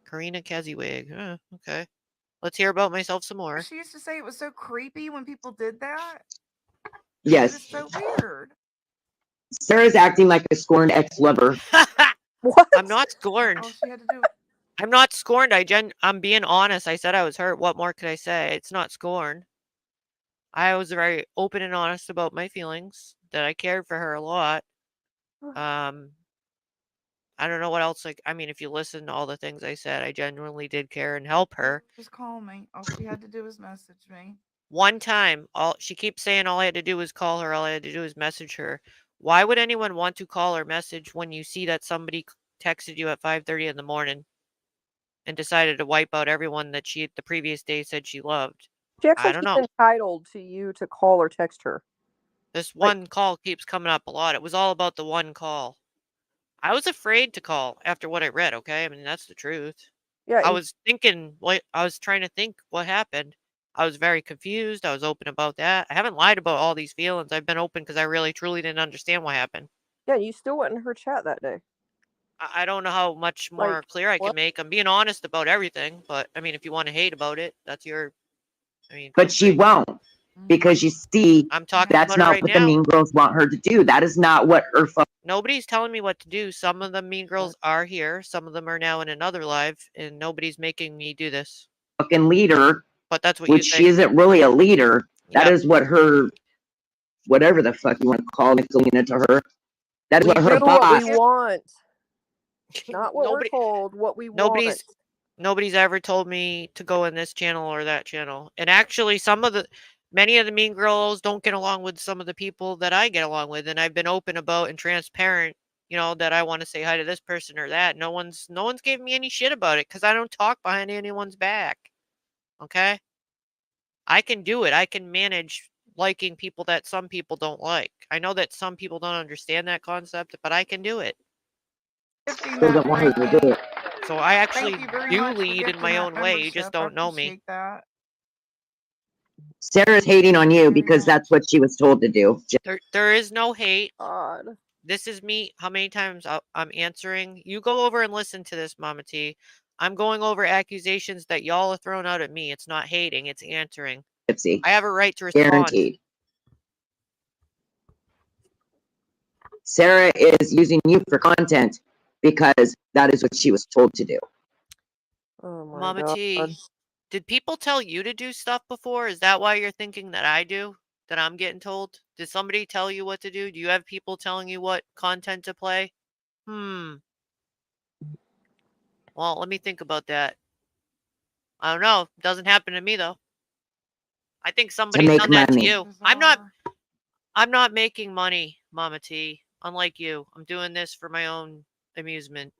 Karina Kaziwig. Okay. Let's hear about myself some more. She used to say it was so creepy when people did that. yes. It's so weird. Sarah's acting like a scorned ex-lover. What? I'm not scorned. All she had to do. I'm not scorned. I'm being honest. I said I was hurt. What more could I say? It's not scorn. I was very open and honest about my feelings, that I cared for her a lot. I don't know what else. Like, I mean, if you listen to all the things I said, I genuinely did care and help her. Just call me. All she had to do was message me. One time, she keeps saying all I had to do was call her. All I had to do was message her. Why would anyone want to call or message when you see that somebody texted you at 5:30 in the morning and decided to wipe out everyone that she the previous day said she loved? She acts I like don't she's know. entitled to you to call or text her. This Like- one call keeps coming up a lot. It was all about the one call. I was afraid to call after what I read, okay? I mean, that's the truth. Yeah, I was thinking, I was trying to think what happened. I was very confused. I was open about that. I haven't lied about all these feelings. I've been open because I really, truly didn't understand what happened. yeah, you still went in her chat that day. I don't know how much more Like, clear I can what? make. I'm being honest about everything, but I mean, if you want to hate about it, that's your. I mean, But she won't, because you see, I'm talking that's about it not right what the now. mean girls want her to do. That is not what her Nobody's telling me what to do. Some of the mean girls are here. Some of them are now in another live, and nobody's making me do this. fucking leader, But that's what which you she think. isn't really a leader. That Yep. is what her, whatever the fuck you want to call Nicolina to her. That is We what her do what we boss. want. Not what Nobody, we're told, what we want. nobody's ever told me to go in this channel or that channel. And actually, many of the mean girls don't get along with some of the people that I get along with, and I've been open about and transparent, that I want to say hi to this person or that. No one's giving me any shit about it because I don't talk behind anyone's back. Okay? I can do it. I can manage liking people that some people don't like. I know that some people don't understand that concept, but I can do it. Doesn't want her to do it. So I actually Thank you very do much for lead in gifting my that own way. You just membership. I don't know me. appreciate that. Sarah's hating on you Very because that's much. what she was told to do. There is no hate. God. This is me. How many times I'm answering? You go over and listen to this, Mama T. I'm going over accusations that y'all are throwing out at me. It's not hating. It's answering. Gypsy. I have a right to respond. Guaranteed. Sarah is using you for content because that is what she was told to do. Oh my Mama God. T, did people tell you to do stuff before? Is that why you're thinking that I do? That I'm getting told? Did somebody tell you what to do? Do you have people telling you what content to play? Well, let me think about that. I don't know. Doesn't happen to me though. I think somebody's make done that to money. you. I'm not making money, Mama T. Unlike you. I'm doing this for my own amusement.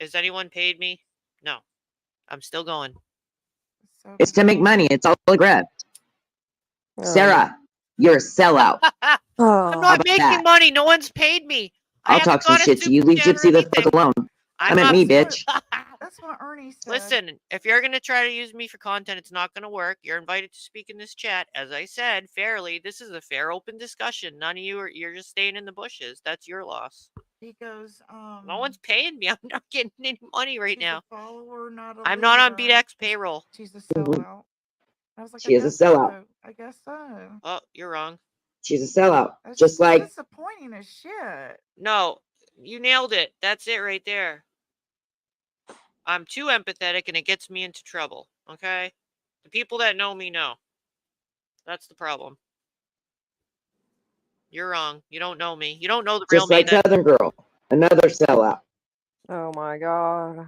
Has anyone paid me? No. I'm still going. So It's to make bizarre. money. It's all a grab. Sarah, you're a sellout. I'm Oh. How not about making that? money. No one's paid me. I I'll haven't talk some got a shit to you. super Leave chat or Gypsy the anything. fuck alone. I'm Come at not. me, bitch. That's what Ernie said. Listen, if you're going to try to use me for content, it's not going to work. You're invited to speak in this chat. As I said, fairly, this is a fair, open discussion. None of you you're just staying in the bushes. That's your loss. He goes, No one's paying me. I'm not getting any money right she's now. a follower, not a I'm not on leader. BDX payroll. She's a sellout. I was like, She is a sellout. I guess so. Oh, you're wrong. She's a sellout. That's Just like disappointing as shit. No, you nailed it. That's it right there. I'm too empathetic and it gets me into trouble. Okay? The people that know me know. That's the problem. You're wrong. You don't know me. You don't know the real just me. like Southern Girl, another sellout. Oh my God.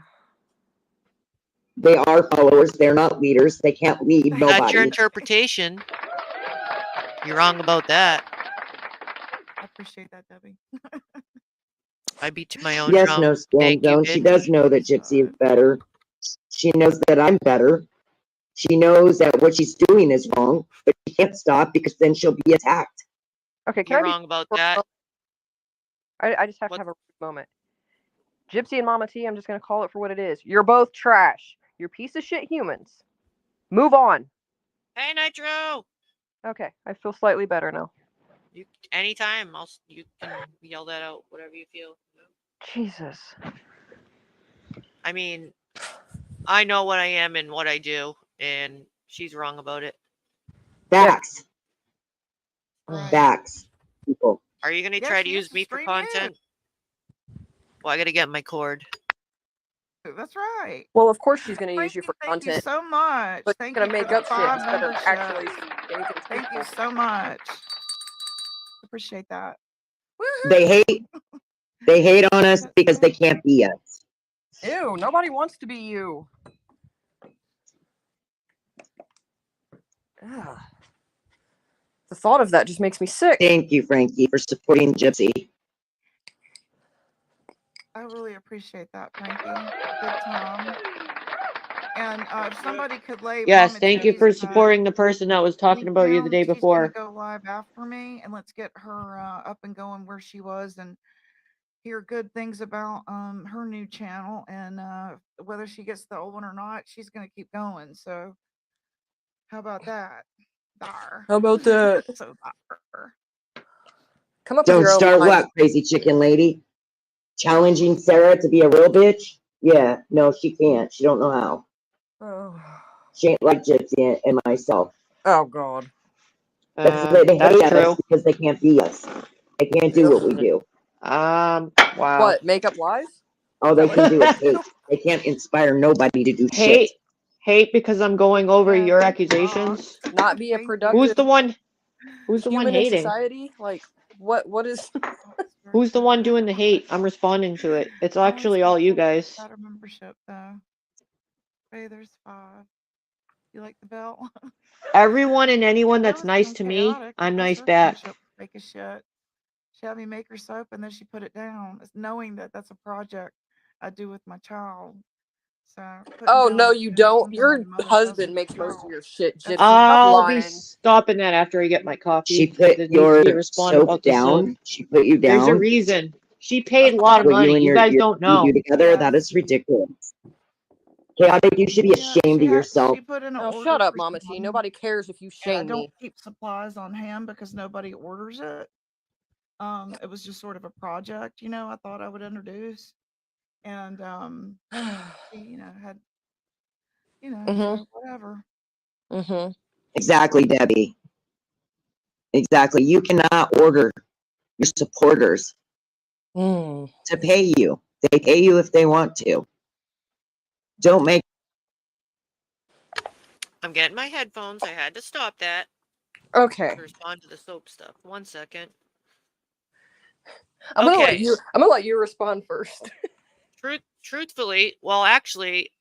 They are followers. They're not leaders. They can't lead That's your nobody. interpretation. You're wrong about that. I appreciate that, Debbie. I beat to my own Yes, drum. no skin Thank you, zone. She bitch. does know that Gypsy is better. She knows that I'm better. She knows that what she's doing is wrong, but she can't stop because then she'll be attacked. Okay, can You're I be wrong about for a that. moment? I just have What? to have a moment. Gypsy and Mama T, I'm just gonna call it for what it is. You're both trash. You're piece of shit humans. Move on. Hey, Nitro. Okay, I feel slightly better now. You anytime. You can yell that out. Whatever you feel. Jesus. I mean, I know what I am and what I do, and she's wrong about it. Facts. Right. Facts. People. Are you gonna Yeah, try to she is use a me for stream content? Well, I gotta get my cord. That's right. Well, of course she's gonna use you Frankie, for thank you content, so much. but Thank gonna you make for the up shit 5 instead of membership. actually anything Thank you truthful. so much. Appreciate that. Woohoo! They hate on us because they can't be us. Ew, nobody wants to be you. Ugh. The thought of that just makes me sick. Thank you, Frankie, for supporting Gypsy. I really appreciate that, Frankie. Big time. And if somebody could lay Yes, Mama thank you T's, for supporting the person that was talking link about you the down, day she's gonna before. go live after me, and let's get her up and going where she was, and hear good things about her new channel, and whether she gets the old one or not, she's gonna keep going. So how about that? Dar. How about that? So dar. Come up with Don't your own start line. what, crazy chicken lady? Challenging Sarah to be a real bitch? Yeah, no, she can't. She don't know how. Oh, She ain't like Gypsy and myself. oh God. That's why they That's hate true. us, because they can't be us. They can't do what we do. Wow. What? Make up lies? All they can do is hate. They can't inspire nobody to do shit. Hate because I'm going over Yeah, your thank you, accusations. Bob. Not be a Thank productive Who's the one human in hating? society? Like, what is? Who's the one doing the hate? I'm responding to it. It's actually all you guys. Got a membership though. Hey, there's 5. You like the belt? Everyone and anyone That that's was nice kinda to me, chaotic. I'm At first nice her back. friendship was fake as shit. She had me make her soap, and then she put it down. It's knowing that that's a project I do with my child. So putting Oh down no, that, you don't. something that Your a mother does husband with makes her most of child. your shit, That's Gypsy. Stop I'll be lying. stopping that after I get my She coffee. put It needs to be your responded soap about the soap. down. She put you There's a down. reason. She paid a lot of What you money. and You your guys don't you know. do together, Yes. that is ridiculous. Chaotic, you should be Yeah, ashamed of yourself. she put in an Oh, order shut up, for Mama T. some, Nobody cares if you and I shame don't me. keep supplies on hand because nobody orders it. It was just sort of a project, I thought I would introduce, and she, had, so whatever. Mm-hmm. Exactly, Debbie. Exactly. You cannot order your supporters Mm. to pay you. They pay you if they want to. Don't make. I'm getting my headphones. I had to stop that Okay. to respond to the soap stuff. 1 second. I'm gonna Okay. let you respond first. Truthfully, well, actually,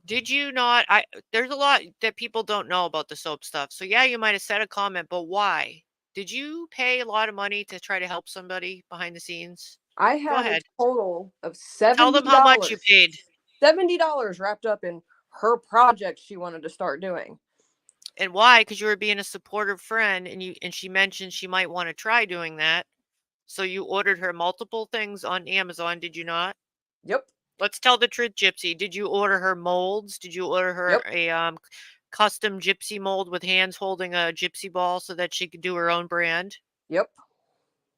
did you not? There's a lot that people don't know about the soap stuff. So yeah, you might have said a comment, but why? Did you pay a lot of money to try to help somebody behind the scenes? I Go had a ahead. total of Tell them how much you $70. paid. $70 wrapped up in her project she wanted to start doing. And why? Because you were being a supportive friend, and she mentioned she might want to try doing that. So you ordered her multiple things on Amazon, did you not? Yep. Let's tell the truth, Gypsy. Did you order her molds? Did you order her a custom gypsy mold with hands holding a gypsy ball so that she could do her own brand? Yep.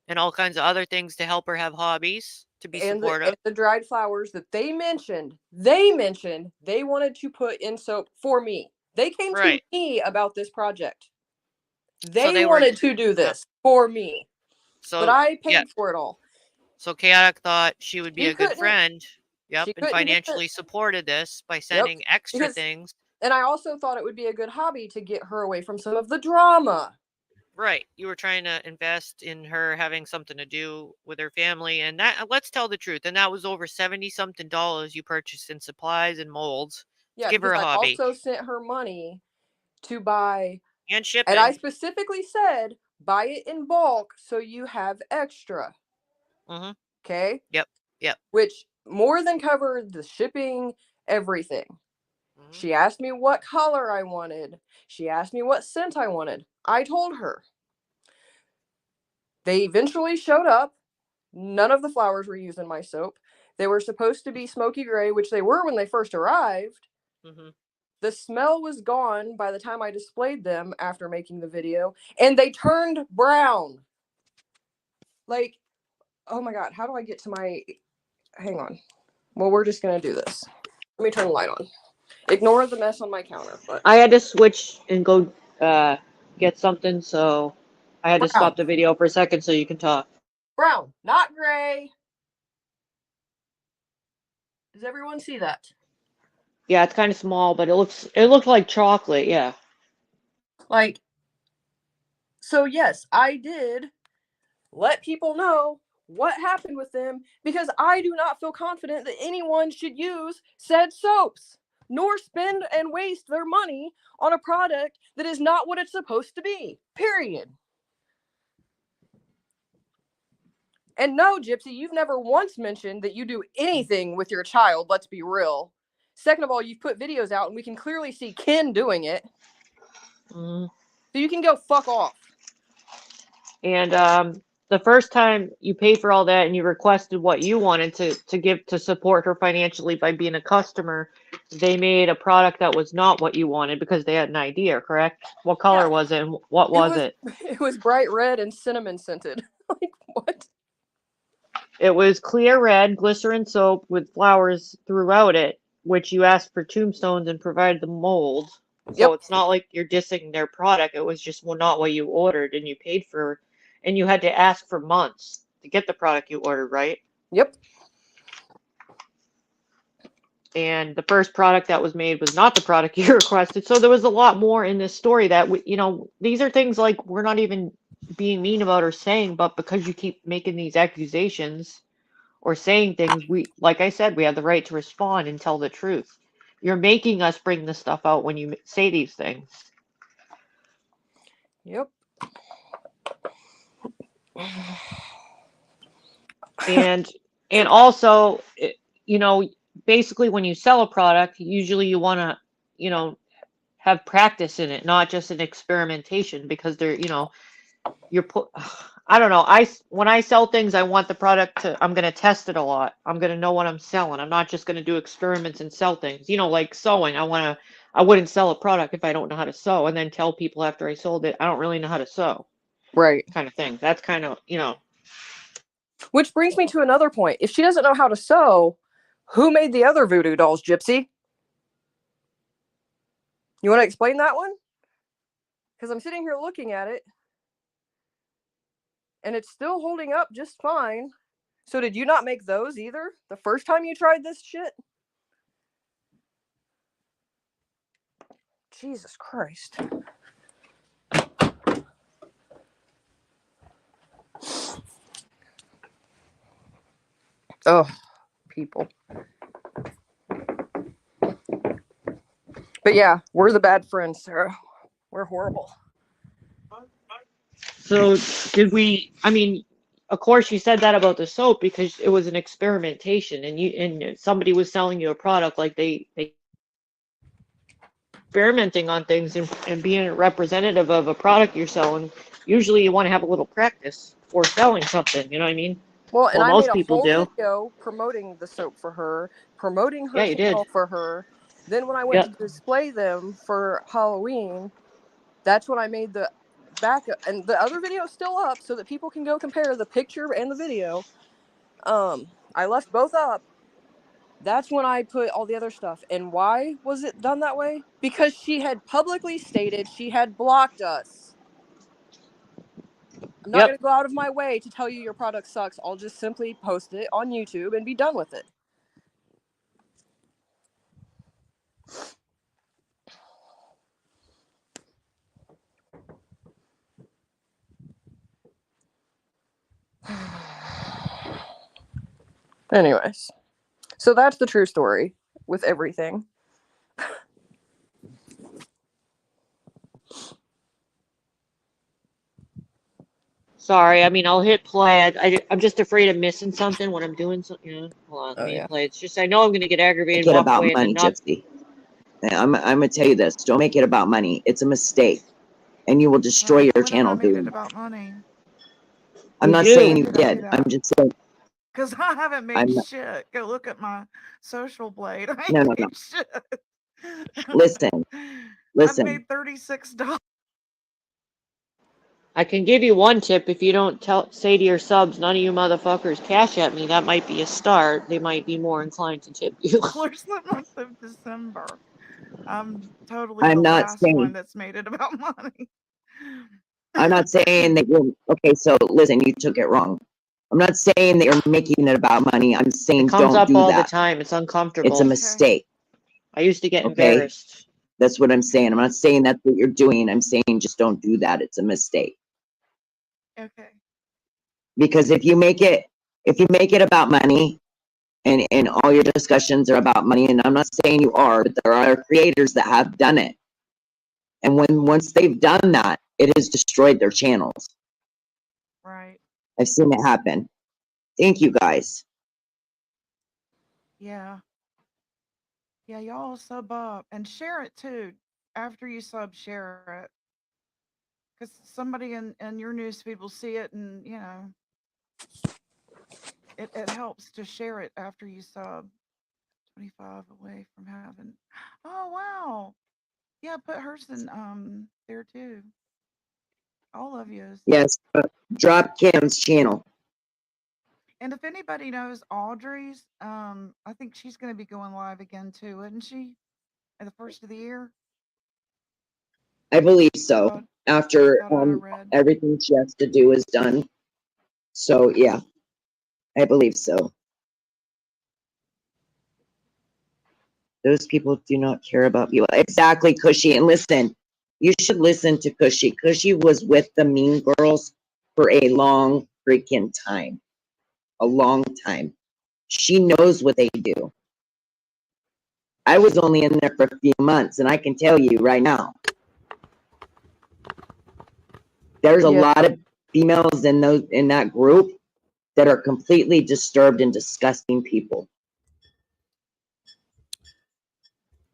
And all kinds of other things to help her have hobbies, to be supportive. And the dried flowers that they mentioned they wanted to put in soap for me. They came to me about this project. They wanted to do this for me. But I paid for it all. So Chaotic thought she would be She a good couldn't- friend. Yep. she And couldn't get financially supported this by Yep. sending extra Because- things. And I also thought it would be a good hobby to get her away from some of the drama. Right. You were trying to invest in her having something to do with her family. And that, let's tell the truth. And that was over 70 something dollars you purchased in supplies and molds. Yeah, Give her because a I hobby. also sent her money to buy, and shipping. and I specifically said, buy it in bulk so you have extra. Mm-hmm. Okay? Yep. Which more than covered the shipping, everything. Mm-hmm. She asked me what color I wanted. She asked me what scent I wanted. I told her. They eventually showed up. None of the flowers were used in my soap. They were supposed to be smoky gray, which they were when they first arrived. The smell was gone by the time I displayed them after making the video, and they turned brown. Like, oh my God, how do I get to my... Hang on. Well, we're just going to do this. Let me turn the light on. Ignore the mess on my counter. But I had to switch and go get something, so I had to stop the video for a second so you can talk. Brown, not gray. Does everyone see that? Yeah, it's kind of small, but it looks like chocolate, yeah. Like, so yes, I did let people know what happened with them because I do not feel confident that anyone should use said soaps, nor spend and waste their money on a product that is not what it's supposed to be. Period. And no, Gypsy, you've never once mentioned that you do anything with your child, let's be real. Second of all, you've put videos out and we can clearly see Ken doing it. So you can go fuck off. And the first time you paid for all that and you requested what you wanted to give to support her financially by being a customer, they made a product that was not what you wanted because they had an idea, correct? What color was it and what was it? It was bright red and cinnamon scented. Like, what? It was clear red glycerin soap with flowers throughout it, which you asked for tombstones and provided the mold. So it's not like you're dissing their product. It was just not what you ordered and you paid for, and you had to ask for months to get the product you ordered, right? Yep. And the first product that was made was not the product you requested. So there was a lot more in this story that, these are things like we're not even being mean about or saying, but because you keep making these accusations or saying things, like I said, we have the right to respond and tell the truth. You're making us bring this stuff out when you say these things. Yep. And also, basically when you sell a product, usually you want to, have practice in it, not just an experimentation, because I don't know. When I sell things, I want the product I'm going to test it a lot. I'm going to know what I'm selling. I'm not just going to do experiments and sell things. Like sewing. I wouldn't sell a product if I don't know how to sew and then tell people after I sold it, I don't really know how to sew. Right. Kind of thing. That's kind of, Which brings me to another point. If she doesn't know how to sew, who made the other voodoo dolls, Gypsy? You want to explain that one? Because I'm sitting here looking at it, and it's still holding up just fine. So did you not make those either? The first time you tried this shit? Jesus Christ. Oh, people. But yeah, we're the bad friends, Sarah. We're horrible. So of course you said that about the soap because it was an experimentation and somebody was selling you a product, like they experimenting on things and being a representative of a product you're selling. Usually you want to have a little practice before selling something, you know what I mean? Well, and I most made a people whole do. video promoting the soap for her, promoting her Yeah, you channel did. for her. Then when I went to display them for Halloween, that's when I made the backup, and the other video is still up so that people can go compare the picture and the video. I left both up. That's when I put all the other stuff. And why was it done that way? Because she had publicly stated she had blocked us. I'm not going to go out of my way to tell you your product sucks. I'll just simply post it on YouTube and be done with it. Anyways, so that's the true story with everything. Sorry, I'll hit play. I'm just afraid of missing something when I'm doing something. Hold on, let me play. It's just I know I'm going to get aggravated. Make it about money, Gypsy. I'm going to tell you this. Don't make it about money. It's a mistake, and you will destroy your channel I made doing it about money. I'm You not do. saying you When did I do did. I'm that? just saying, Because I haven't made I'm not, shit. Go look at my social blade. I no, ain't no, no. made shit. Listen, I've listen. made $36. I can give you one tip. If you don't say to your subs, none of you motherfuckers cash at me, that might be a start. They might be more inclined to tip you. Where's the month of December? I'm totally I'm the not last saying, one that's made it about money. I'm not saying that you're, okay, so listen, you took it wrong. I'm not saying that you're making it about money. I'm It saying comes don't up do all the that. time. It's It's a uncomfortable. Okay. mistake, I used to get okay? embarrassed. That's what I'm saying. I'm not saying that's what you're doing. I'm saying just don't do that. It's a mistake. Okay. Because if you make it about money and all your discussions are about money, and I'm not saying you are, but there are creators that have done it. And once they've done that, it has destroyed their channels. Right. I've seen it happen. Thank you guys. Yeah. Yeah, y'all sub up and share it too. After you sub, share it. Because somebody in your newsfeed will see it and, it helps to share it after you sub. 25 away from having. Oh, wow. Yeah, put hers in there too. All of yous. Yes, drop Kim's channel. And if anybody knows Audrey's, I think she's going to be going live again too, isn't she? At the first of the year. I believe so. Thought After I read. everything she has to do is done. So yeah, I believe so. Those people do not care about you. Exactly, Cushy. And listen, you should listen to Cushy. Cushy was with the Mean Girls for a long freaking time. A long time. She knows what they do. I was only in there for a few months, and I can tell you right now, there's a Yeah. lot of females in that group that are completely disturbed and disgusting people.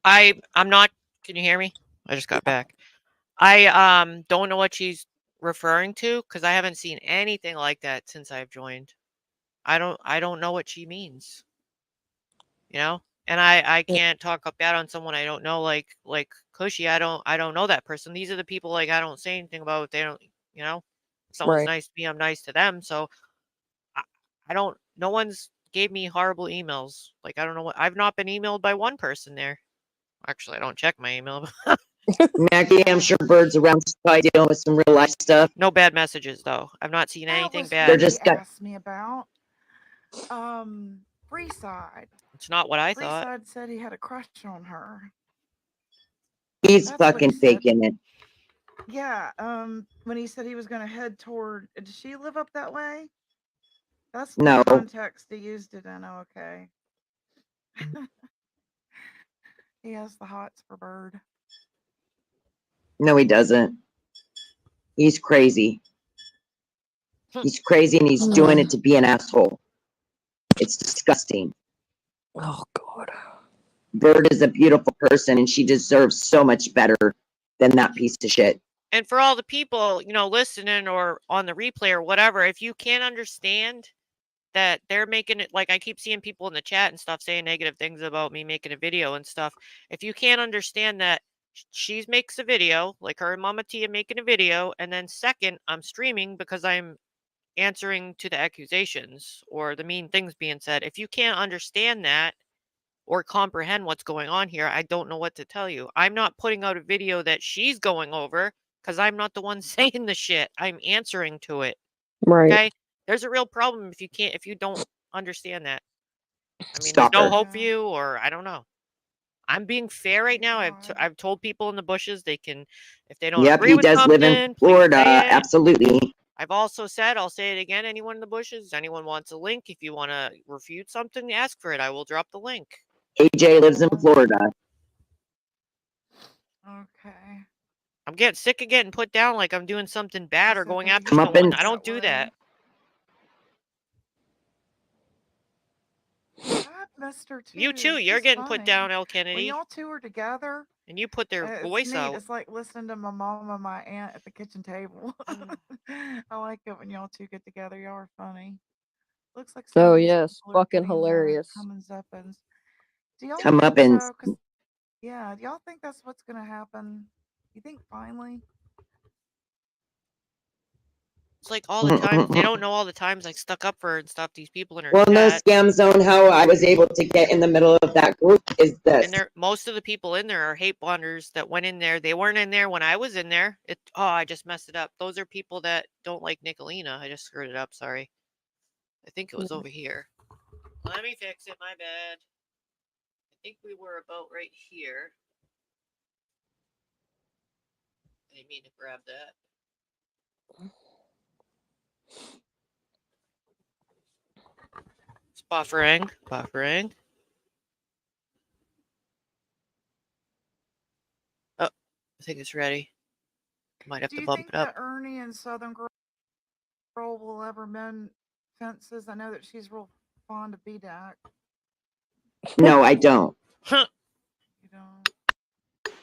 I'm not. Can you hear me? I just got back. I don't know what she's referring to because I haven't seen anything like that since I've joined. I don't know what she means. You know? And I can't talk up bad on someone I don't know like Cushy. I don't know that person. These are the people like I don't say anything about. They don't, you know? If someone's Right. nice to me, I'm nice to them. So I, I don't no one's gave me horrible emails. Like I don't know what I've not been emailed by one person there. Actually, I don't check my email. Maggie, I'm sure Bird's around probably dealing with some real life stuff. No bad messages though. I've not seen That anything was who They're bad. he just got, asked me about. Freeside. It's not what I thought. Freeside said he had a crush on her. he's That's what he fucking said. faking it. Yeah. When he said he was going to head toward. Does she live up that way? That's the No, context he used it in. Oh, okay. He has the hots for Bird. no, he doesn't. He's crazy. He's crazy and he's doing it to be an asshole. It's disgusting. Oh God. Bird is a beautiful person and she deserves so much better than that piece of shit. And for all the people, listening or on the replay or whatever, if you can't understand that they're making it, like I keep seeing people in the chat and stuff saying negative things about me making a video and stuff. If you can't understand that she makes a video, like her and Mama Tia making a video, and then second, I'm streaming because I'm answering to the accusations or the mean things being said. If you can't understand that or comprehend what's going on here, I don't know what to tell you. I'm not putting out a video that she's going over because I'm not the one saying the shit. I'm answering to it. Right. Okay? There's a real problem if you don't understand that. I mean, there's no Stalker. hope for you, or I don't know. I'm being fair right now. God. I've told people in the bushes they can, if they don't Yep, agree he with does live in something, please Florida. say it. Absolutely. I've also said, I'll say it again, anyone in the bushes, anyone wants a link, if you want to refute something, ask for it. I will drop the link. AJ lives in Florida. Okay. I'm getting sick of getting put down like I'm doing something bad He or said going that he after Come up someone. and- I don't do way. that. Hi, missed her too. You too. You're She's getting put funny. down, El When Kennedy. y'all two are together, And you put their it's voice neat. out. It's like listening to my mom and my aunt at the kitchen table. Mm. I like it when y'all two get together. Y'all are funny. Looks like Oh some of these yes, people are fucking getting their hilarious. comings uppins. Do y'all Come think up and so? 'Cause yeah, do y'all think that's what's gonna happen? You think finally? It's like all the times they don't know all the times I stuck up for her and stopped these people in her well, no chat. scam zone. How I was able to get in the middle of that group is this. And there, most of the people in there are hate bonders that went in there. They weren't in there when I was in there. I just messed it up. Those are people that don't like Nicolina. I just screwed it up. Sorry. I think it was over here. Let me fix it. My bad. I think we were about right here. I didn't mean to grab that. It's buffering. Buffering. Oh, I think it's ready. Might have Do to you bump think it up. that Ernie and Southern Girl will ever mend fences? I know that she's real fond of BDAC. No, I don't. You know.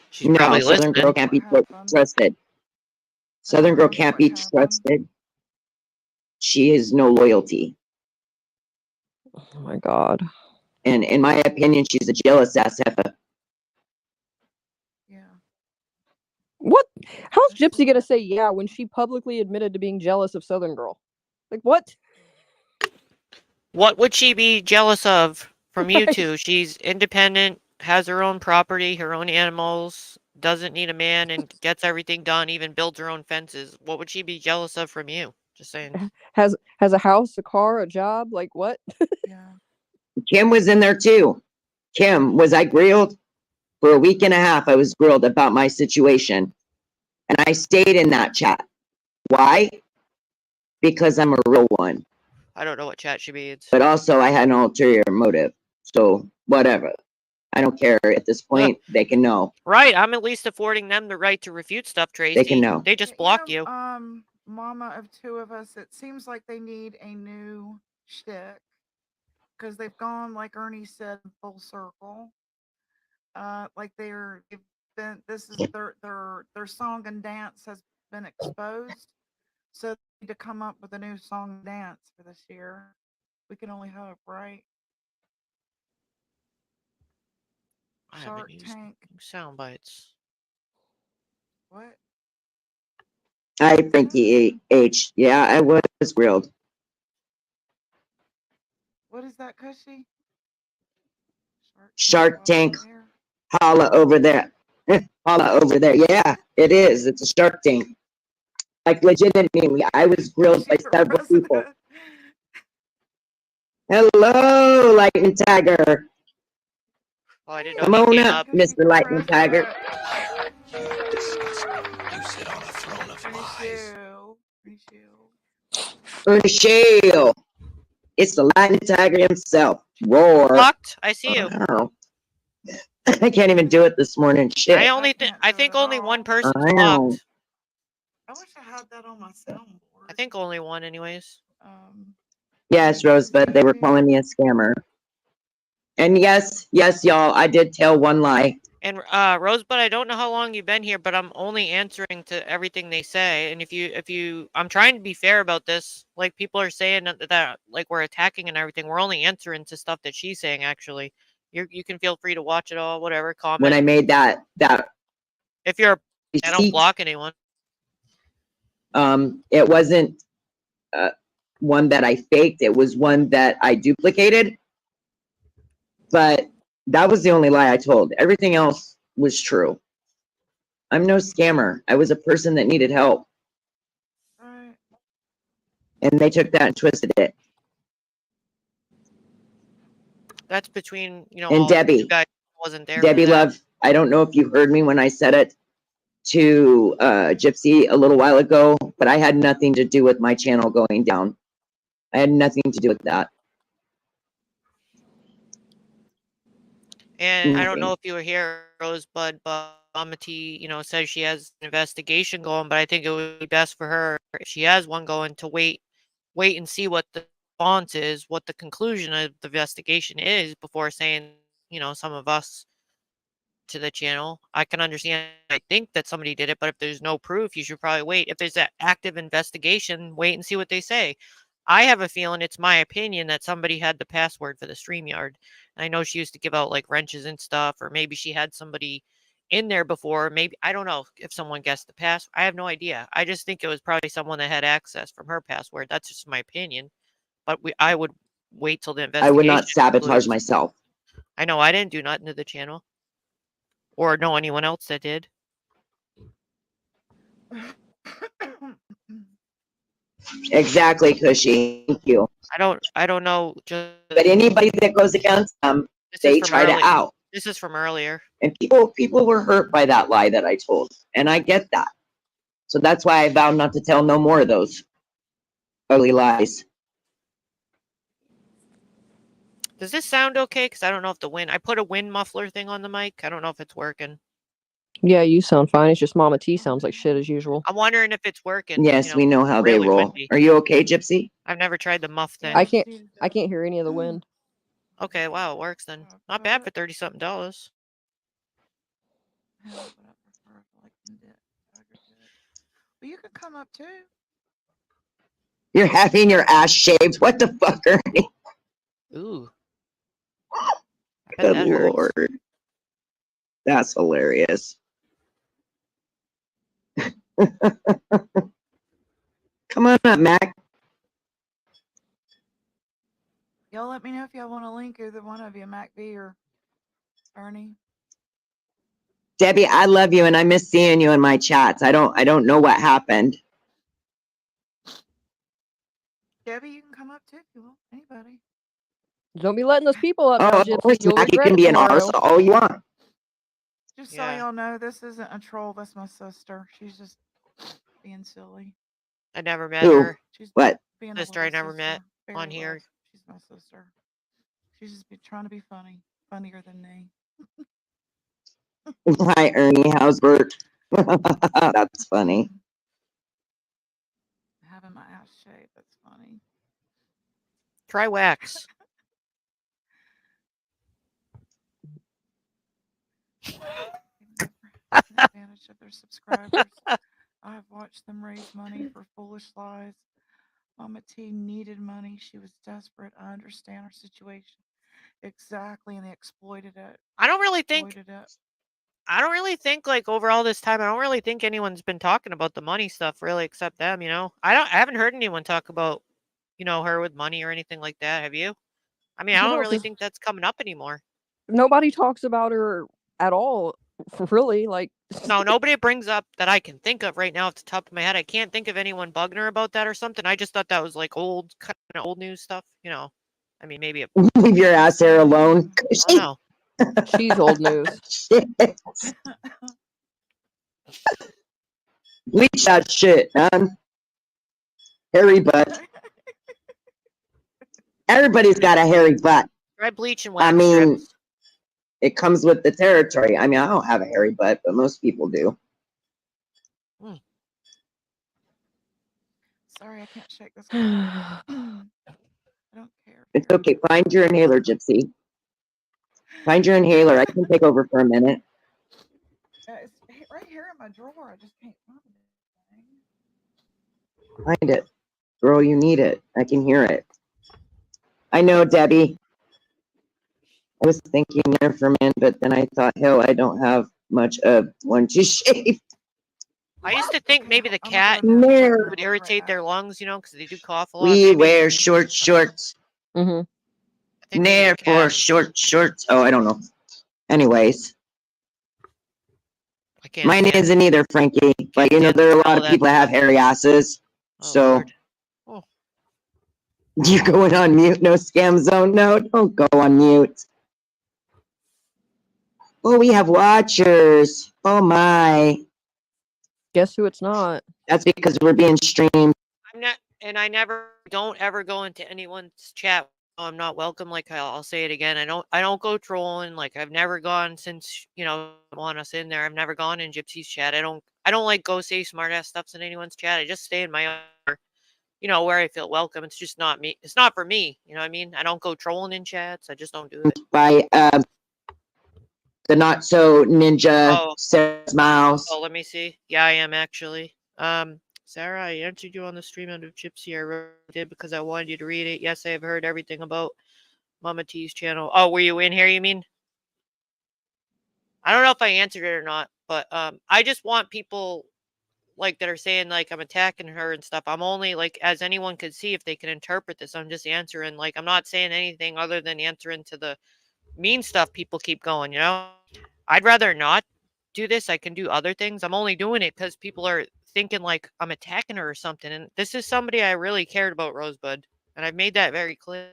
She's No, probably Southern listening. Girl can't be What happened? trusted. Southern Girl can't What be happened? trusted. She has no loyalty. Oh my god. And in my opinion, she's a jealous ass heifer. Yeah. What? How's That's Gypsy gonna weird. say yeah when she publicly admitted to being jealous of Southern Girl? Like what? What would she be jealous of from you Right. two? She's independent, has her own property, her own animals, doesn't need a man, and gets everything done, even builds her own fences. What would she be jealous of from you? Just saying. Has a house, a car, a job. Like what? Yeah. Kim was in there too. Kim, was I grilled? For a week and a half, I was grilled about my situation. And I stayed in that chat. Why? Because I'm a real one. I don't know what chat she means. But also, I had an ulterior motive. So, whatever. I don't care at this point. They can know. Right, I'm at least affording them the right to refute stuff, Tracy. They can know. They just block you. Mama of two of us, it seems like they need a new shtick because they've gone, like Ernie said, full circle. Like they've been. This is their song and dance has been exposed, so they need to come up with a new song and dance for this year. We can only hope, right? I Shark haven't used Tank. sound bites. What? Hi, Frankie H. Yeah, I was grilled. What is that, Cushy? Shark Tank. There. Holla over there. Holla over there. Yeah, it is. It's a Shark Tank. Like legitimately, I was grilled by several people. Hello, Lightning Tiger. Oh, I didn't know Come he on came up, up. Mr. Lightning Tiger. You sit on a throne of lies. Shale. It's the Lightning Tiger himself. Roar. Blocked. I see you. I can't even do it this morning. Shit. I think only one person's I know. blocked. I wish I had that on my soundboard. I think only one, anyways. Yes, Rosebud, they were calling me a scammer. And yes, y'all, I did tell one lie. And Rosebud, I don't know how long you've been here, but I'm only answering to everything they say. And if you, I'm trying to be fair about this. Like people are saying that like we're attacking and everything. We're only answering to stuff that she's saying. Actually, you can feel free to watch it all, whatever. Comment. When I made that if you're, I don't receipt, block anyone. it wasn't one that I faked. It was one that I duplicated. But that was the only lie I told. Everything else was true. I'm no scammer. I was a person that needed help. Right. And they took that and twisted it. That's between, you know, And all Debbie, you guys wasn't there. Debbie Love, I don't know if you heard me when I said it to Gypsy a little while ago, but I had nothing to do with my channel going down. I had nothing to do with that. And I don't know if you were here, Rosebud, but Mama T, you know, says she has an investigation going, but I think it would be best for her if she has one going to wait and see what the response is, what the conclusion of the investigation is before saying, some of us to the channel. I can understand, I think that somebody did it, but if there's no proof, you should probably wait. If there's an active investigation, wait and see what they say. I have a feeling, it's my opinion, that somebody had the password for the StreamYard. And I know she used to give out like wrenches and stuff, or maybe she had somebody in there before. Maybe, I don't know if someone guessed the password. I have no idea. I just think it was probably someone that had access from her password. That's just my opinion. But I would wait till the investigation. I would not sabotage concludes. myself. I know I didn't do nothing to the channel, or know anyone else that did. Exactly, Cushy. Thank you. I don't know. But anybody that goes against them, they try to out. This is from earlier. And people were hurt by that lie that I told. And I get that. So that's why I vowed not to tell no more of those ugly lies. Does this sound okay? Because I don't know if the wind... I put a wind muffler thing on the mic. I don't know if it's working. Yeah, you sound fine. It's just Mama T sounds like shit as usual. I'm wondering if it's working. Yes, we know how really they roll. Windy. Are you okay, Gypsy? I've never tried the muff thing. I can't hear any of the wind. Okay, wow, it works then. Not bad for $30-something. Well, you could come up too. You're having your ass shaved. What the fuck, Ernie? Ooh. Good Lord. Hurts. That's hilarious. Come on up, Mac. Y'all let me know if y'all want to link either one of you, Mac B or Ernie. Debbie, I love you and I miss seeing you in my chats. I don't know what happened. Debbie, you can come up too if you want. Anybody. Don't be letting those people up. Oh, of course, Mac, you can be an arse all you want. Just so y'all know, this isn't a troll. That's my sister. She's just being silly. I never met her. She's what? Sister I never met on here. She's my sister. She's just trying to be funny. Funnier than me. Hi, Ernie. How's Bert? That's funny. Having my ass shaved. That's funny. Try wax. Advantage of their subscribers. I've watched them raise money for foolish lies. Mama T needed money. She was desperate. I understand her situation. Exactly, and they exploited it. I don't really think like over all this time, I don't really think anyone's been talking about the money stuff really, except them, I haven't heard anyone talk about, her with money or anything like that. Have you? I mean, I don't really think that's coming up anymore. Nobody talks about her at all, really. Like, no, nobody brings up that I can think of right now off the top of my head. I can't think of anyone bugging her about that or something. I just thought that was like kind of old news stuff, I mean, maybe leave your ass there alone. No. She's old news. Shit. Bleach that shit, man. Hairy butt. Everybody's got a hairy butt. Try bleach and wax. I mean, it comes with the territory. I mean, I don't have a hairy butt, but most people do. Sorry, I can't shake this. I don't care. It's okay. Find your inhaler, Gypsy. Find your inhaler. I can take over for a minute. It's right here in my drawer. I just can't find it. Find it. Girl, you need it. I can hear it. I know, Debbie. I was thinking there for a minute, but then I thought, hell, I don't have much of one to shave. I used to think maybe the cat would irritate their lungs, because they do cough a lot. We wear short shorts. Mm-hmm. Nair for short shorts. Oh, I don't know. Anyways. Mine isn't either, Frankie. But there are a lot of people that have hairy asses. So you going on mute? No scam zone? No, don't go on mute. Oh, we have watchers. Oh my. Guess who it's not? That's because we're being streamed. I don't ever go into anyone's chat. I'm not welcome. Like I'll say it again. I don't go trolling. Like I've never gone since, want us in there. I've never gone in Gypsy's chat. I don't like go say smart ass stuffs in anyone's chat. I just stay in my own, you know, where I feel welcome. It's just not me. It's not for me. You know what I mean? I don't go trolling in chats. I just don't do it. By the Not So Ninja Sarah's Mouse. Oh, let me see. Yeah, I am actually. Sarah, I answered you on the stream under Gypsy. I did because I wanted you to read it. Yes, I have heard everything about Mama T's channel. Oh, were you in here, you mean? I don't know if I answered it or not, but I just want people like that are saying like I'm attacking her and stuff. I'm only like, as anyone could see, if they can interpret this, I'm just answering. Like, I'm not saying anything other than answering to the mean stuff people keep going, you know? I'd rather not do this. I can do other things. I'm only doing it because people are thinking like I'm attacking her or something. And this is somebody I really cared about, Rosebud. And I've made that very clear.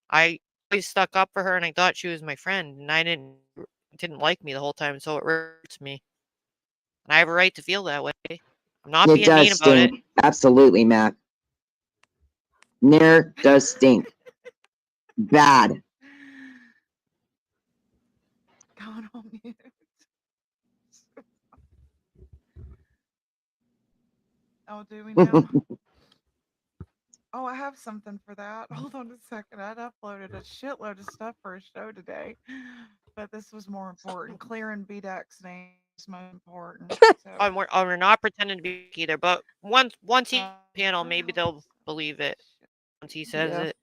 I always stuck up for her and I thought she was my friend. And I didn't like me the whole time. So it hurts me. And I have a right to feel that way. I'm not being mean about it. Absolutely, Mac. Nair does stink. Bad. Going on mute. Oh, do we now? Oh, I have something for that. Hold on a second. I'd uploaded a shitload of stuff for a show today, but this was more important. Clearing BDAC's name is most important. So. We're not pretending to be either, but once he panel, maybe they'll believe it once he says it.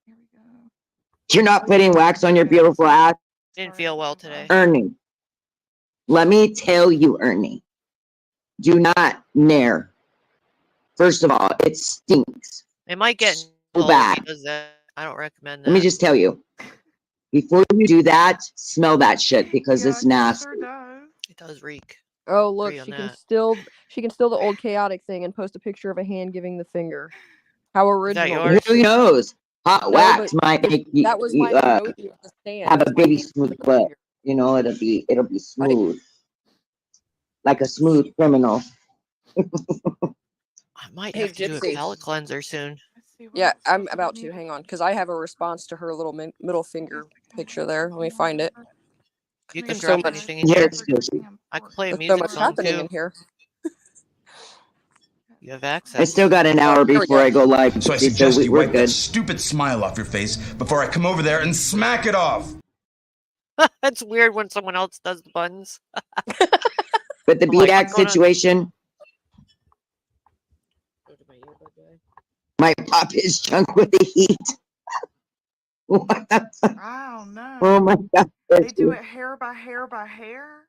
Here we go. You're not putting wax on your beautiful ass. Didn't feel well today. Ernie, let me tell you, Ernie, do not Nair. First of all, it stinks. It might get so bad. If he does that. I don't recommend that. Let me just tell you, before you do that, smell that shit because it's nasty. Sure does. It does reek. Oh look, she can steal the old chaotic thing and post a picture of a hand giving the finger. How original! Who knows? Hot wax might make you, that was my emoji of the stand. have a baby smooth butt. You know, it'll be smooth, like a smooth criminal. I might have to do a palate cleanser soon. Yeah, I'm about to. Hang on, because I have a response to her little middle finger picture there. Let me find it. You can drop anything in here. I can play music so much happening in here. You have access. I still got an hour before I go live. So I suggest you wipe that stupid smile off your face before I come over there and smack it off. That's weird when someone else does the buttons. But the BDAC situation might pop his junk with the heat. I don't know. Oh my God. They do it hair by hair by hair.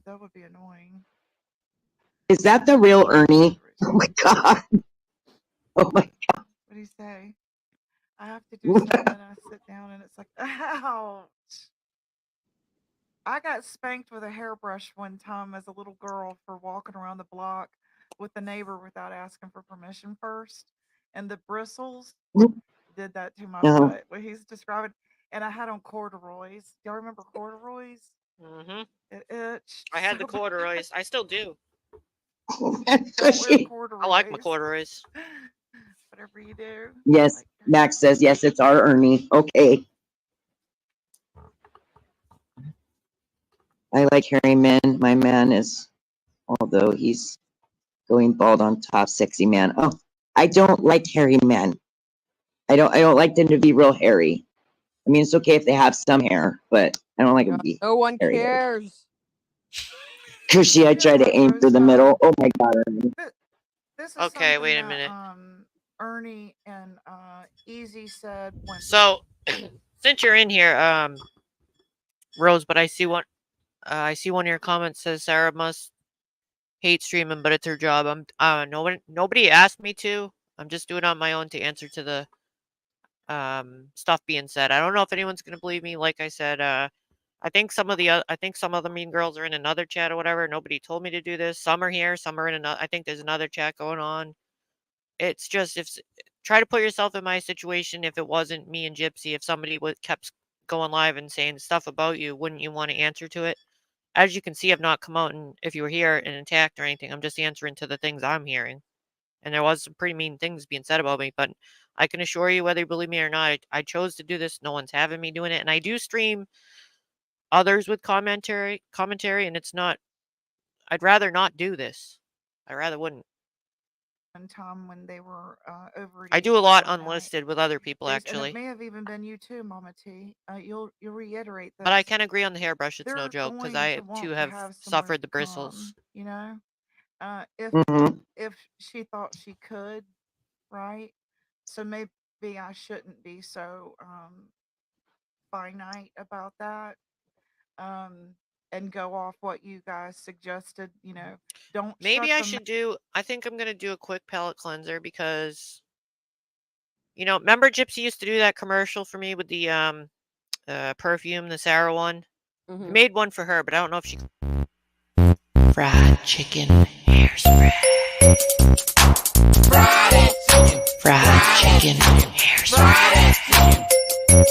That would be annoying. Is that the real Ernie? Oh my God. Oh my God. What do you say? I have to do something and I sit down and it's like, ouch. I got spanked with a hairbrush one time as a little girl for walking around the block with the neighbor without asking for permission first. And the bristles did that to my butt. What he's describing. And I had on corduroys. Y'all remember corduroys? Mm-hmm. It itched. I had the corduroys. I still do. I like my corduroys. Whatever you do. Yes. Max says, yes, it's our Ernie. Okay. I like hairy men. My man is, although he's going bald on top, sexy man. Oh, I don't like hairy men. I don't like them to be real hairy. I mean, it's okay if they have some hair, but I don't like them to be. No one cares. Cushy, I try to aim for the middle. Oh my God, Ernie. This is okay, wait a minute. Ernie and Easy said when. So, since you're in here, Rose, but I see one of your comments says Sarah must hate streaming, but it's her job. Nobody asked me to. I'm just doing it on my own to answer to the stuff being said. I don't know if anyone's gonna believe me. Like I said, I think some of the mean girls are in another chat or whatever. Nobody told me to do this. Some are here, some are in another. I think there's another chat going on. It's just try to put yourself in my situation. If it wasn't me and Gypsy, if somebody kept going live and saying stuff about you, wouldn't you want to answer to it? As you can see, I've not come out and if you were here and attacked or anything, I'm just answering to the things I'm hearing. And there was some pretty mean things being said about me, but I can assure you, whether you believe me or not, I chose to do this. No one's having me doing it. And I do stream others with commentary, and it's not I'd rather not do this. I rather wouldn't. One time when they were over. I do a lot overnight. unlisted with other people, And actually. it may have even been you too, Mama T. You'll reiterate this. But I can agree on the hairbrush. It's no They're joke because going I to want too to have have somewhere suffered the to come, bristles. you know, Mhm. if she thought she could, right? So maybe I shouldn't be so finite about that. And go off what you guys suggested. You know, don't Maybe shut I them. should do. I think I'm gonna do a quick palette cleanser because, you know, remember Gypsy used to do that commercial for me with the perfume, the Sarah one. I made one for her, but I don't know if she. Fried chicken hairspray. Fried chicken hairspray.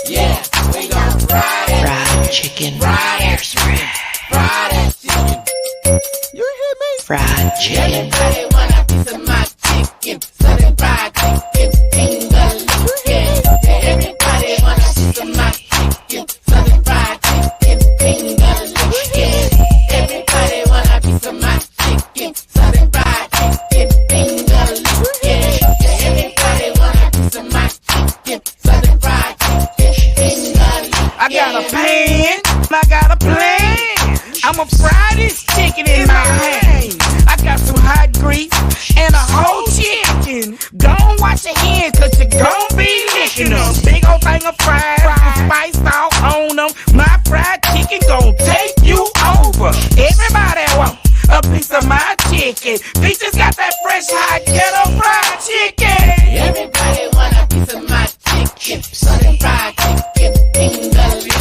Yeah, we gon' fried chicken hairspray. Fried chicken. You hear me? Fried chicken. Everybody want a piece of my chicken. Southern fried chicken fingers. Yeah, everybody want a piece of my chicken. Southern fried chicken fingers. Yeah, everybody want a piece of my chicken. Southern fried chicken fingers. Yeah, everybody want a piece of my chicken. Southern fried chicken fingers. I got a pan, I got a plan. I'ma fry this chicken in my hand. I got some hot grease and a whole chicken. Don't wash your hands cause you gon' be licking them. Big old thing of fries with spice all on them. My fried chicken gon' take you over. Everybody want a piece of my chicken. Bitches got that fresh hot ghetto fried chicken. Everybody want a piece of my chicken. Southern fried chicken fingers.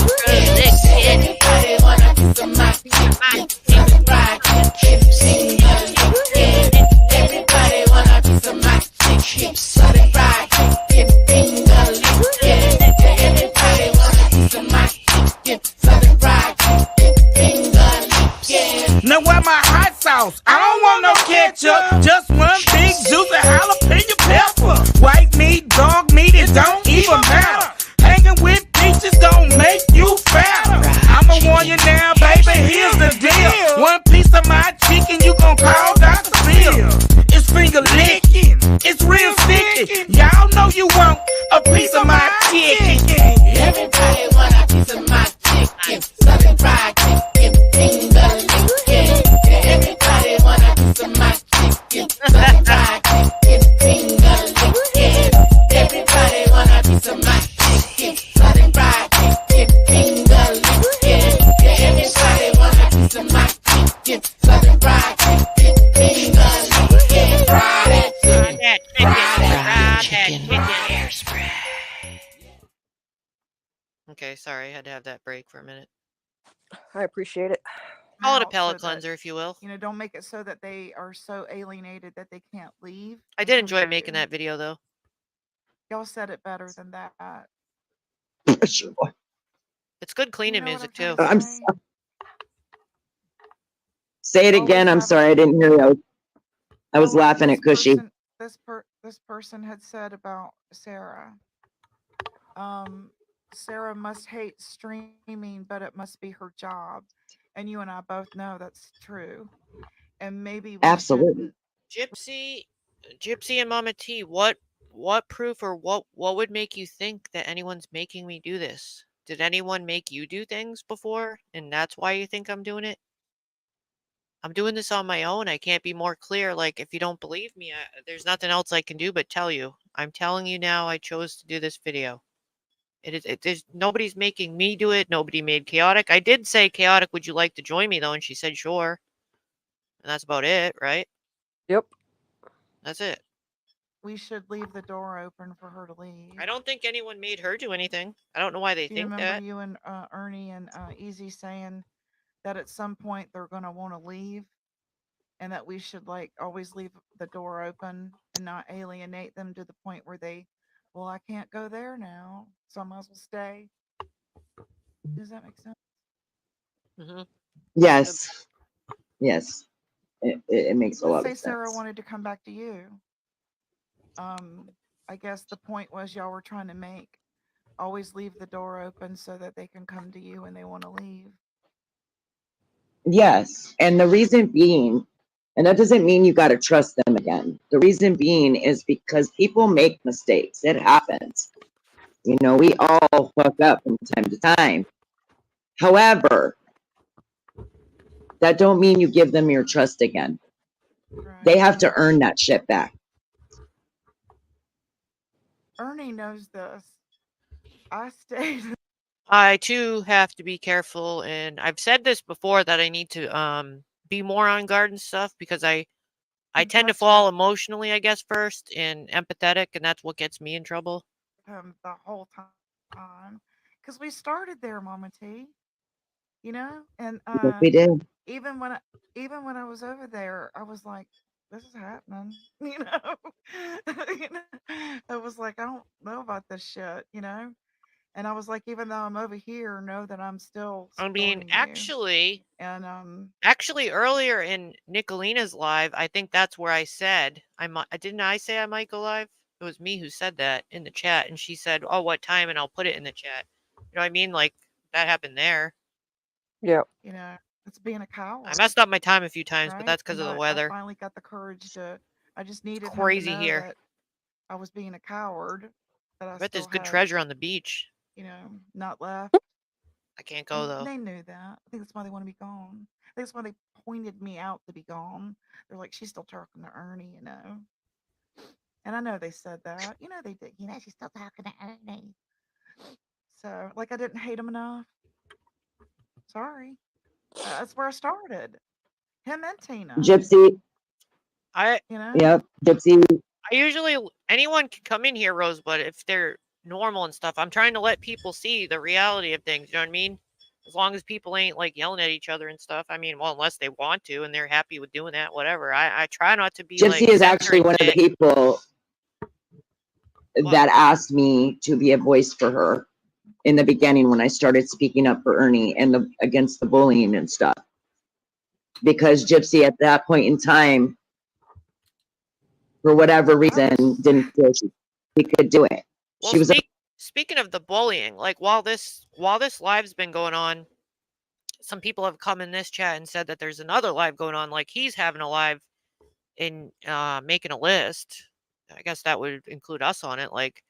Everybody want a piece of my chicken. Southern fried chicken fingers. Everybody want a piece of my chicken. Southern fried chicken fingers. Everybody want a piece of my chicken. Southern fried chicken fingers. Now where my hot sauce? I don't want no ketchup. Just one big juicy jalapeno pepper. White meat, dog meat, it don't even matter. Hanging with peaches gon' make you fatter. I'ma warn you now, baby, here's the deal. One piece of my chicken, you gon' call Dr. Phil. It's finger licking, it's real sticky. Y'all know you want a piece of my chicken. Everybody want a piece of my chicken. Southern fried chicken fingers. Everybody want a piece of my chicken. Southern fried chicken fingers. Everybody want a piece of my chicken. Southern fried chicken fingers. Everybody want a piece of my chicken. Southern fried chicken fingers. Fried chicken. Fried chicken. hairspray. Okay, sorry, I had to have that break for a minute. I appreciate it. Call it a out palate so that, cleanser, if you will. you know, don't make it so that they are so alienated that they can't leave. I did until enjoy you making do. that video, though. Y'all said it better than that. It's good cleaning You know what music, I'm too. trying I'm to say? sorry. Say it Always again. I'm have sorry. I didn't hear you. I was Well, laughing this at Cushy. This person had said about Sarah. Sarah must hate streaming, but it must be her job. And you and I both know that's true. And maybe we Absolutely. shouldn't. Gypsy and Mama T, what proof or what would make you think that anyone's making me do this? Did anyone make you do things before, and that's why you think I'm doing it? I'm doing this on my own. I can't be more clear. Like, if you don't believe me, there's nothing else I can do but tell you. I'm telling you now, I chose to do this video. There's nobody's making me do it. Nobody made Chaotic. I did say, Chaotic, would you like to join me, though? And she said, sure. And that's about it, right? Yep. That's it. We should leave the door open for her to leave. I don't think anyone made her do anything. I don't know why they Do you think remember that. you and Ernie and Easy saying that at some point they're going to want to leave, and that we should like always leave the door open and not alienate them to the point where they, well, I can't go there now, so I might as well stay. Does that make sense? Mm-hmm. Yes. Yes. It makes a Let's lot say of Sarah sense. wanted to come back to you. I guess the point was y'all were trying to make always leave the door open so that they can come to you when they want to leave. Yes. And the reason being, and that doesn't mean you got to trust them again. The reason being is because people make mistakes. It happens. You know, we all fuck up from time to time. However, that don't mean you give them your trust again. Right. They have to earn that shit back. Ernie knows this. I stayed. I too have to be careful, and I've said this before that I need to be more on guard and stuff because I tend to That's fall right. emotionally, I guess, first and empathetic, and that's what gets me in trouble. The whole time, because we started there, Mama T. You know, and Yes, we did. even when I was over there, I was like, "This is happening," you know. You know, I was like, "I don't know about this shit," you know. And I was like, "Even though I'm over here, know that I'm still I mean, supporting you." And actually, earlier in Nicolina's live, I think that's where I said didn't I say I might go live? It was me who said that in the chat, and she said, "Oh, what time?" And I'll put it in the chat. You know what I mean? Like that happened there. Yeah. you know, it's being a I coward, messed up my time a few times, but right? that's because And of the I weather. finally got the courage to. I just needed him to Crazy know here. that I was being a coward, that I I bet there's still good had, treasure on the beach. not left. I can't go And though. they knew that. I think that's why they want to be gone. I think that's why they pointed me out to be gone. They're like, she's still talking to Ernie, you know. And I know they said that. You know they did. You know, she's still talking to Ernie. So, like, I didn't hate him enough. Sorry. That's where I started. Him and Tina. Gypsy. I You know. Yep. Gypsy. I usually anyone can come in here, Rosebud, if they're normal and stuff. I'm trying to let people see the reality of things. You know what I mean? As long as people ain't like yelling at each other and stuff. I mean, well, unless they want to and they're happy with doing that, whatever. I try not to be Gypsy like is actually censoring one of the things. people What? that asked me to be a voice for her in the beginning when I started speaking up for Ernie and against the bullying and stuff. Because Gypsy at that point in time, for whatever reason, didn't feel she could do it. Well, She was speaking of the bullying, like while this live's been going on, some people have come in this chat and said that there's another live going on. Like he's having a live in making a list. I guess that would include us on it. Like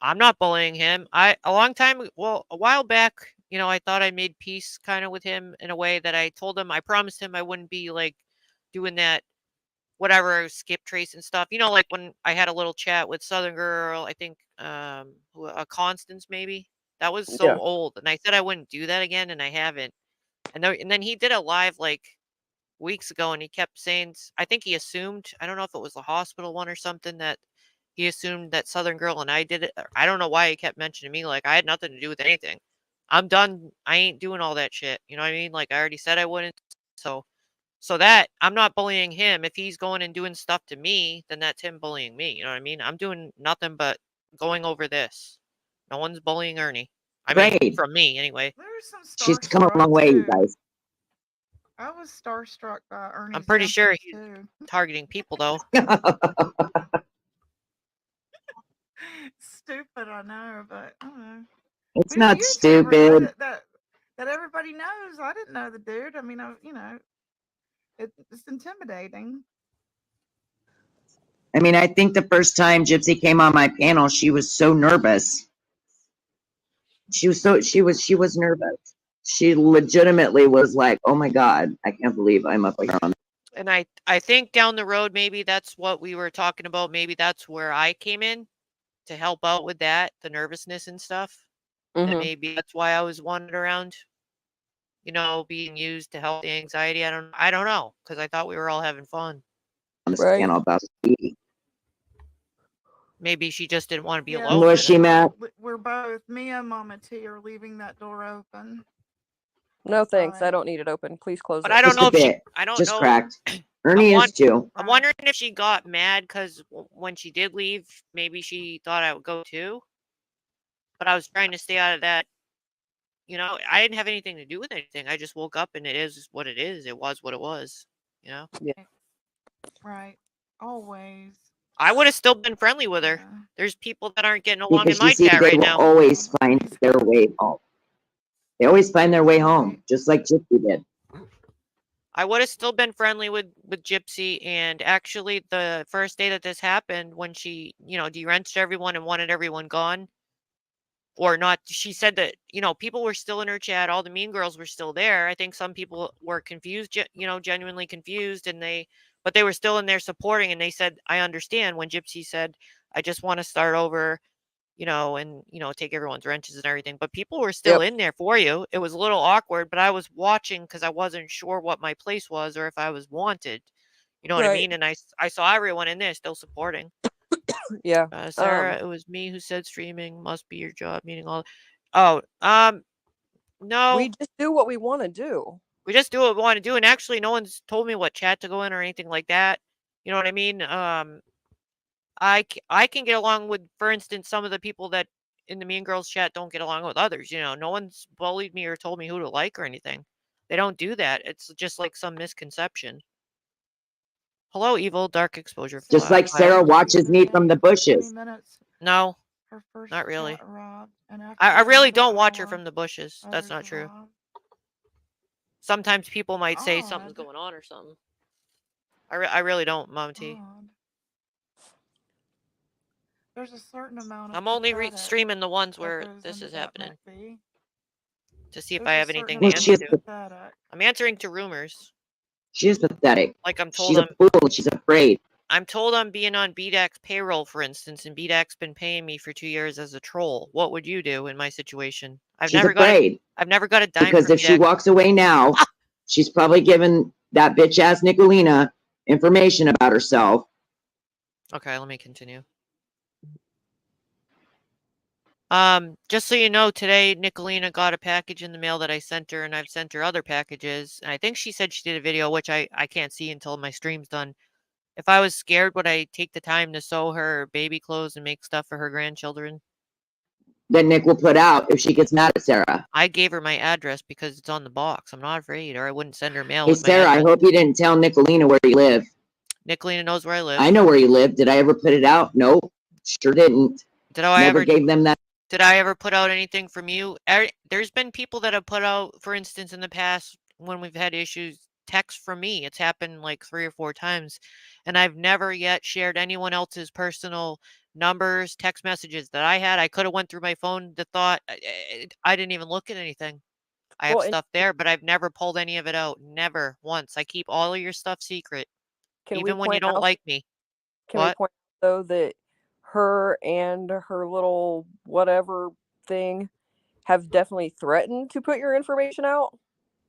I'm not bullying him. A while back, I thought I made peace kind of with him in a way that I told him, I promised him I wouldn't be like doing that, whatever, skip trace and stuff. Like when I had a little chat with Southern Girl, I think, Constance maybe. That was so Yeah. old, and I said I wouldn't do that again, and I haven't. And then he did a live like weeks ago, and he kept saying, I think he assumed, I don't know if it was the hospital one or something, that he assumed that Southern Girl and I did it. I don't know why he kept mentioning me. Like I had nothing to do with anything. I'm done. I ain't doing all that shit. You know what I mean? Like I already said I wouldn't. So that I'm not bullying him. If he's going and doing stuff to me, then that's him bullying me. You know what I mean? I'm doing nothing but going over this. No one's bullying Ernie. I mean, great. from me anyway. There's some She's come a long way, you guys. I was starstruck by Ernie's I'm pretty sure dimples, he's too. targeting people though. Stupid, I know, but I don't know. It's He's a not YouTuber, stupid. that everybody knows. I didn't know the dude. I mean, it's intimidating. I mean, I think the first time Gypsy came on my panel, she was so nervous. She was nervous. She legitimately was like, "Oh my God, I can't believe I'm up here on." And I think down the road, maybe that's what we were talking about. Maybe that's where I came in to help out with that, the nervousness and stuff. And maybe that's why I was wandering around, being used to help the anxiety. I don't know, because I thought we were all having fun. On this Right. panel about Maybe she just didn't want to be Yeah, alone. Where's she, Matt? we're both, me and Mama T are leaving that door open. No thanks. I But don't need it open. Please close But it. I don't Just know a if she. bit. I don't Just know. cracked. Ernie is too. I'm wondering if she got mad because when she did leave, maybe she thought I would go too. But I was trying to stay out of that. I didn't have anything to do with anything. I just woke up and it is what it is. It was what it was. Yeah. right, always. I would have still been friendly with her. Yeah. There's people that aren't getting along Because in my you see, chat they right will now. always find their way home. They always find their way home, Right. just like Gypsy did. I would have still been friendly with Gypsy, and actually the first day that this happened, when she, de-wrenched everyone and wanted everyone gone, or not, she said that, people were still in her chat, all the mean girls were still there. I think some people were confused, genuinely confused, but they were still in there supporting, and they said, I understand, when Gypsy said, I just want to start over, and, take everyone's wrenches and everything. But people were still in there for you. It was a little awkward, but I was watching because I wasn't sure what my place was or if I was wanted. You know what I mean? And I saw everyone in there still supporting. Yeah. Sarah, it was me who said streaming must be your job, meaning all. Oh, no. We just do what we want to do. We just do what we want to do. And actually, no one's told me what chat to go in or anything like that. You know what I mean? I can get along with, for instance, some of the people that in the Mean Girls chat don't get along with others. No one's bullied me or told me who to like or anything. They don't do that. It's just like some misconception. Hello, evil, dark exposure. Just like Sarah watches me from the bushes. No, Her first not really. chat arrived, and after I really another don't watch her hour, from the bushes. That's others not true. arrived. Sometimes people might say Odd. something's going on or something. I really don't, Mom T. Odd. There's a certain amount of I'm only pathetic streaming the ones that where goes this into is that happening McBee. to see if There's I a have certain anything to Well, amount answer of to. pathetic. I'm answering to rumors. She is pathetic. Like I'm told She's a fool. She's afraid. I'm told I'm being on BDAC's payroll, for instance, and BDAC's been paying me for 2 years as a troll. What would you do in my situation? I've She's never afraid got a dime because from if she BDAC. walks away now, she's probably given that bitch ass Nicolina information about herself. Okay, let me continue. Just so you know, today Nicolina got a package in the mail that I sent her, and I've sent her other packages. And I think she said she did a video, which I can't see until my stream's done. If I was scared, would I take the time to sew her baby clothes and make stuff for her grandchildren? That Nick will put out if she gets mad at Sarah. I gave her my address because it's on the box. I'm not afraid, or I wouldn't send her mail Hey, with my Sarah, I address. hope you didn't tell Nicolina where you live. Nicolina knows where I live. I know where you live. Did I ever put it out? Nope. Sure didn't. Never gave them that. Did I ever put out anything from you? There's been people that have put out, for instance, in the past when we've had issues, text from me. It's happened like 3 or 4 times. And I've never yet shared anyone else's personal numbers, text messages that I had. I could have went through my phone. The thought, I didn't even look at anything. I have stuff there, but I've never pulled any of it out. Never once. I keep all of your stuff secret. Even when you don't like me. Can we point out, though, that her and her little whatever thing have definitely threatened to put your information out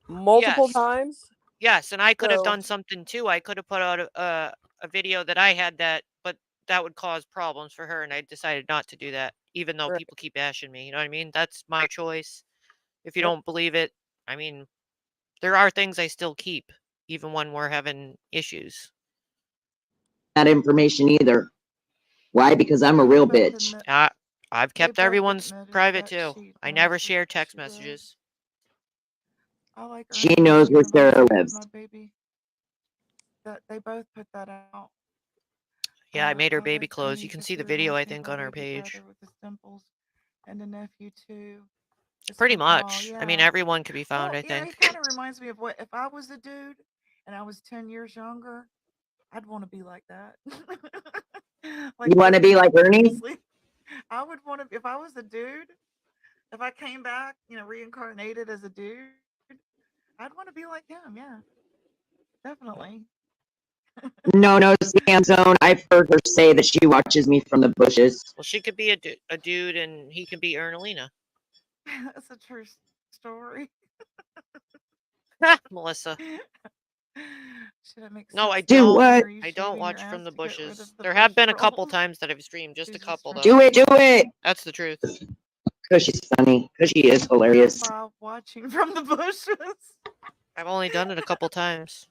multiple times? Yes, and I could have done something too. I could have put out a video that I had but that would cause problems for her, and I decided not to do that, even though people keep bashing me. You know what I mean? That's my choice. If you don't believe it, I mean, there are things I still keep, even when we're having issues. That information either. Why? Because I'm a real bitch. I've kept everyone's private too. I never share text messages. She knows where Sarah lives. My baby. That they both put that out. Yeah, I made her baby clothes. You can see the video, I think, on our page. With the dimples and the nephew too. Pretty much. I mean, everyone could be found, I think. It kind of reminds me of what if I was a dude and I was 10 years younger, I'd want to be like that. Like, you want to be like Ernie? I would want to, if I was a dude, if I came back, reincarnated as a dude, I'd want to be like him. Yeah, definitely. No, Scam Zone. I've heard her say that she watches me from the bushes. Well, she could be a dude and he could be Ernalina. That's a true story. Melissa. No, I do don't. What? I don't watch from the bushes. There have been a couple times that I've streamed, just a couple though. Do it. That's the truth. Because she's funny. Because she is hilarious. Watching from the bushes. I've only done it a couple times.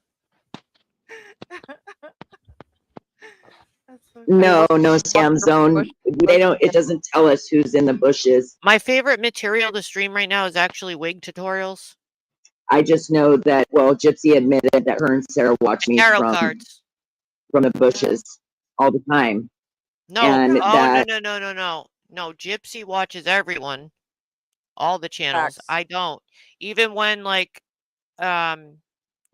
No, Scam Zone. They don't. It doesn't tell us who's in the bushes. My favorite material to stream right now is actually wig tutorials. I just know that, well, Gypsy admitted that her and Sarah watch me tarot cards from the bushes all the time. No, no. Gypsy watches everyone, all the channels. I don't. Even when like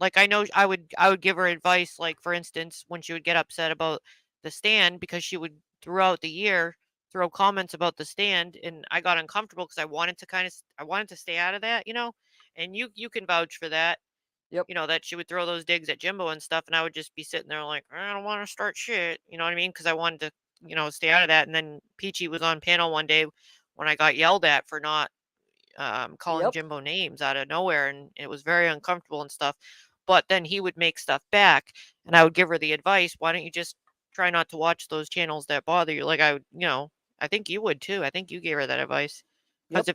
like I know I would give her advice, like for instance, when she would get upset about the stand, because she would throughout the year throw comments about the stand, and I got uncomfortable because I wanted to stay out of that, and you can vouch for that. Yep. That she would throw those digs at Jimbo and stuff, and I would just be sitting there like, I don't want to start shit. You know what I mean? Because I wanted to, stay out of that. And then Peachy was on panel one day when I got yelled at for not calling Yep. Jimbo names out of nowhere, and it was very uncomfortable and stuff. But then he would make stuff back, and I would give her the advice, why don't you just try not to watch those channels that bother you? Like I would, I think you would too. I think you gave her that advice. Because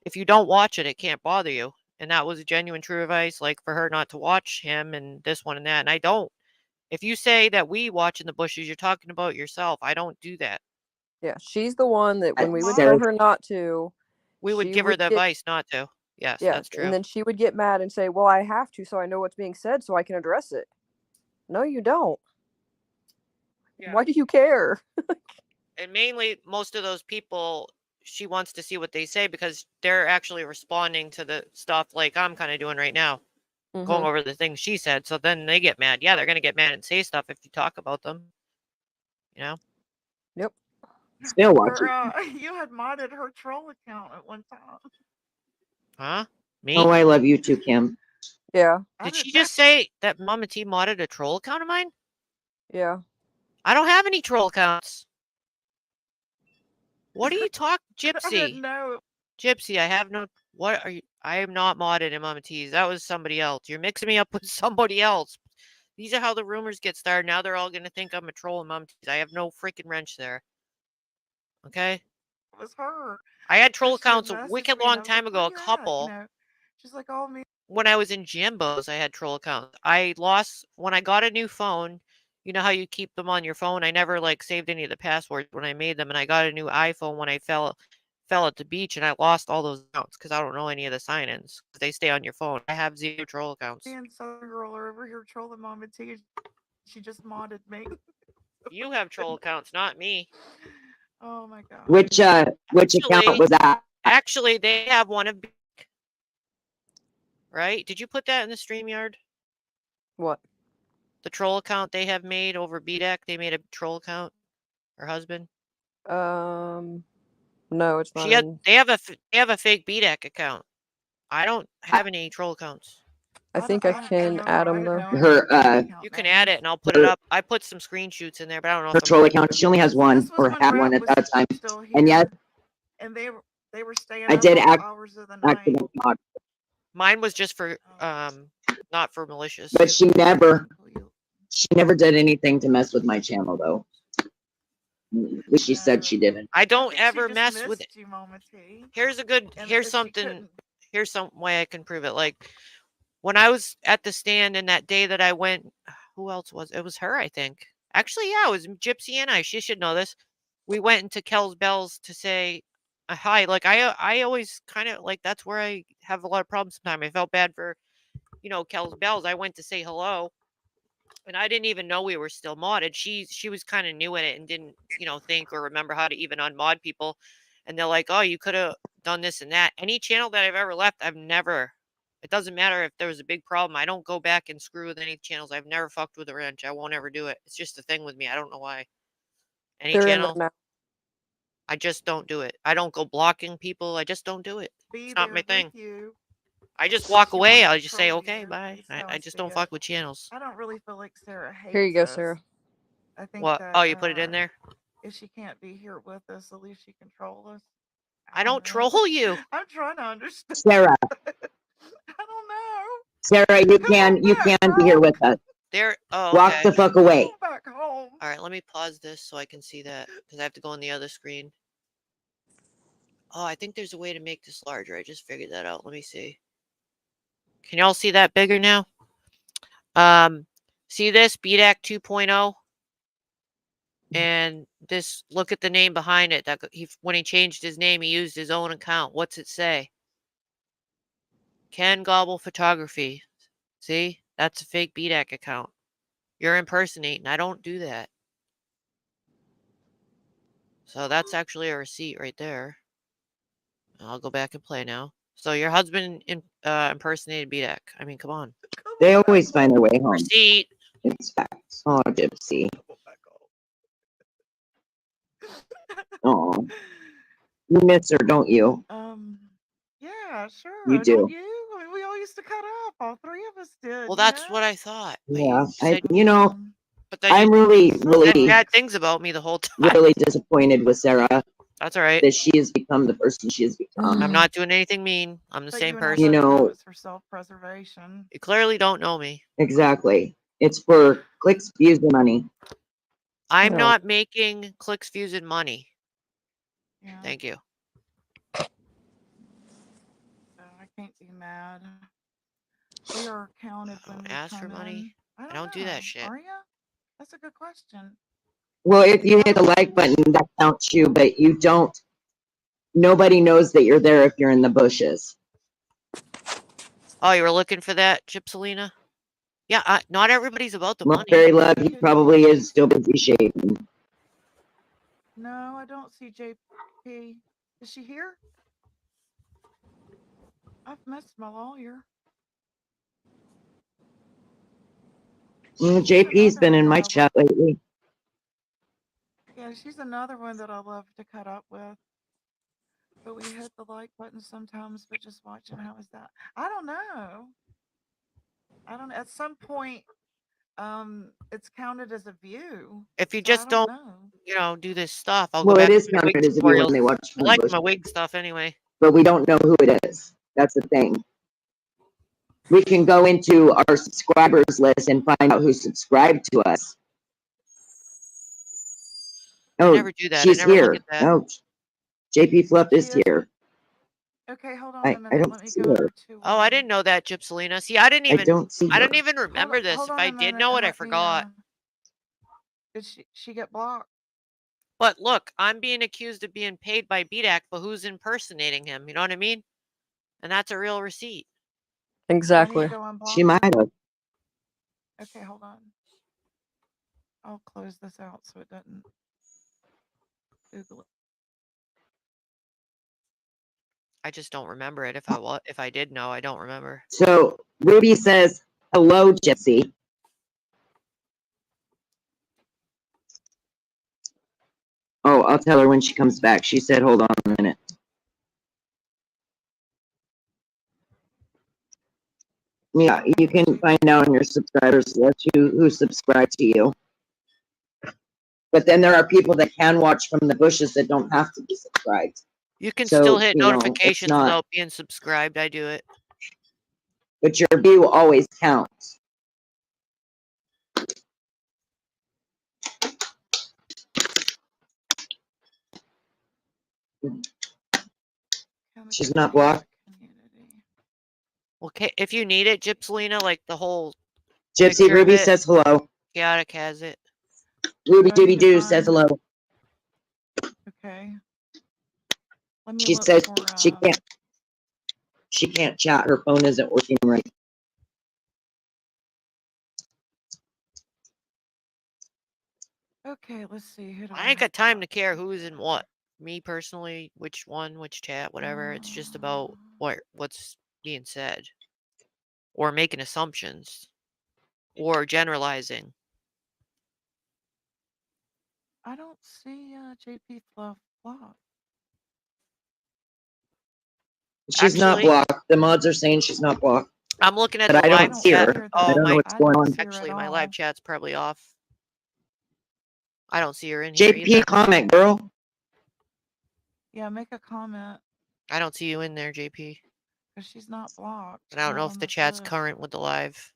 if you don't watch it, it can't bother you. And that was a genuine true advice, like for her not to watch him and this one and that. And I don't. If you say that we watch in the bushes, you're talking about yourself. I don't do that. Yeah, she's the one that when we would Sarah, tell her not to, We would she give her would the get advice not to. Yes, yeah, that's true. and then she would get mad and say, "Well, I have to, so I know what's being said, so I can address it." No, you don't. Yeah. Why do you care? And mainly, most of those people, she wants to see what they say because they're actually responding to the stuff like I'm kind of doing right now, going over the things she said. So then they get mad. Yeah, they're going to get mad and say stuff if you talk about them. Yep. still watching. You had modded her troll account at one time. Huh? Me? Oh, I love you too, Kim. Yeah. Did she just say that Mama T modded a troll account of mine? Yeah. I don't have any troll accounts. What are you talking, I didn't Gypsy? know. Gypsy, I have no. What are you? I am not modded in Mama T's. That was somebody else. You're mixing me up with somebody else. These are how the rumors get started. Now they're all gonna think I'm a troll in Mama T's. I have no freaking wrench there. Okay. It was her. I had troll She had accounts a messaged wicked me, and long I was time like, ago. "Where A you at?" couple. She's like, "Oh, me." When I was in Jimbo's, I had troll accounts. I lost when I got a new phone. You know how you keep them on your phone? I never saved any of the passwords when I made them, and I got a new iPhone when I fell at the beach, and I lost all those accounts because I don't know any of the sign-ins. They stay on your phone. I have 0 troll accounts. Me and Southern Girl are over here trolling Mama T. She just modded me. You have troll accounts, not me. Oh my god. Which account was that? Actually, they have one of Beak. Right? Did you put that in the StreamYard? What? The troll account they have made over BDAC? They made a troll account. Her husband. No, it's not. They have a fake BDAC account. I don't have any troll accounts. I think I can add them though. Her You can add it, and I'll put it up. I put some screenshoots in there, but I don't know her if I'm troll gonna- account. She only has one, This was or when had Rat one at was that time. still And yes, here, and they were staying I up did all hours of the night. accident mod, Mine was just for not for malicious. but she never did anything to mess with my channel though. Which she said she didn't. I don't think she ever just mess with it. missed you, Mama T. And Here's she something. couldn't- Here's some way I can prove it. Like when I was at the stand and that day that I went, who else was it? Was her, I think. Actually, yeah, it was Gypsy and I. She should know this. We went into Kel's Bells to say hi. Like I always kind of like that's where I have a lot of problems sometimes. I felt bad for, Kel's Bells. I went to say hello. And I didn't even know we were still modded. She was kind of new in it and didn't, think or remember how to even unmod people. And they're like, "Oh, you could have done this and that." Any channel that I've ever left, I've never. It doesn't matter if there was a big problem. I don't go back and screw with any channels. I've never fucked with a wrench. I won't ever do it. It's just a thing with me. I don't know why. Any They're in there channel, now. I just don't do it. I don't go blocking people. I just don't do it. Be It's not there my thing. with you. I just walk She away. wanted I'll to just say, troll "Okay, you. bye." That I sounds just don't good. fuck with channels. I don't really feel like Sarah hates Here you go, us. Sarah. I think What? that Oh, you put it in there? if she can't be here with us, at least she can troll us. I don't know. troll you. I'm trying to understand. Sarah, I don't know. Sarah, you can be here with us. There. Oh, Walk okay. the fuck away. Go back home. All right, let me pause this so I can see that because I have to go on the other screen. Oh, I think there's a way to make this larger. I just figured that out. Let me see. Can y'all see that bigger now? See this BDAC 2.0? And this, look at the name behind it. That when he changed his name, he used his own account. What's it say? Ken Gobble Photography. See? That's a fake BDAC account. You're impersonating. I don't do that. So that's actually a receipt right there. I'll go back and play now. So your husband impersonated BDAC. I mean, come on. They always find their way home. Receipt. It's facts. Oh, Gypsy. Oh, you miss her, don't you? Yeah, sure. You do. Don't you? I mean, we all used to cut up. All three of us did. Well, that's what I thought. But Yeah, you said, you know, but then I'm you really, said really, bad things about me the whole time. really disappointed with Sarah That's all right. that she has become the person she has become. I'm not doing anything mean. I'm the But same you and I person. You both know know, it's for self-preservation. You clearly don't know me. exactly. It's for clicks, views, and money. I'm No. not making clicks, views, and money. Yeah. Thank you. So I can't be mad. We are counted when we Ask come for money. in. I don't do that know. shit. Are you? That's a good question. Well, if you hit the like button, that counts you, but you don't. Nobody knows that you're there if you're in the bushes. Oh, you were looking for that, Gypsalina? Yeah, not everybody's about the Well, money. Fairy Love, he probably is still busy shaving. No, I don't see JP. Is she here? I've missed my lawyer. JP's been in my chat lately. Yeah, she's another one that I love to cut up with. But we hit the like button sometimes, but just watching, how is that? I don't know. At some point, it's counted as a view. If you So just don't, do this stuff, I'll Well, go it back is to my wig counted as a view when tutorials. they watch I from like the my bushes. wig stuff anyway. But we don't know who it is. That's the thing. We can go into our subscribers list and find out who subscribed to us. I Oh, never do that. she's I never here. look at that. Oh, JP Fluff is here. Okay, hold on a minute. I don't Let me see go her. to. Oh, I didn't know that, Gypsalina. See, I didn't I even. don't see I her. didn't even remember this. Hold If on I a did minute know and it, I let me, forgot. Did she get blocked? But look, I'm being accused of being paid by BDAC, but who's impersonating him? You know what I mean? And that's a real receipt. Exactly. I need to go unblock She might have. Okay, hold on. I'll close this out so it doesn't Google it. I just don't remember it. If I did know, I don't remember. So Ruby says, hello, Gypsy. Oh, I'll tell her when she comes back. She said, hold on a minute. Yeah, you can find out on your subscribers list who subscribed to you. But then there are people that can watch from the bushes that don't have to be subscribed. You can So, still hit you know, notifications without being subscribed. I do it. But your view always counts. She's not blocked. Okay, if you need it, Gypsalina, like the whole Gypsy Ruby says hello. Chaotic has it. Ruby Dooby Doo says hello. Okay. She says she can't chat. Her phone isn't working right. Okay, let's see. Who do I ain't got time to care who's in what. Me personally, which one, which chat, whatever. It's just about what's being said, or making assumptions, or generalizing. I don't see JP Fluff blocked. She's not blocked. The mods are saying she's not blocked. I'm looking at but the I live don't see chat. her. Oh, I don't know what's going on. Actually, my live chat's probably off. I don't see her in here JP, either. comment, girl. Yeah, make a comment. I don't see you in there, JP. Because she's not blocked. And I don't know if the chat's current with the live.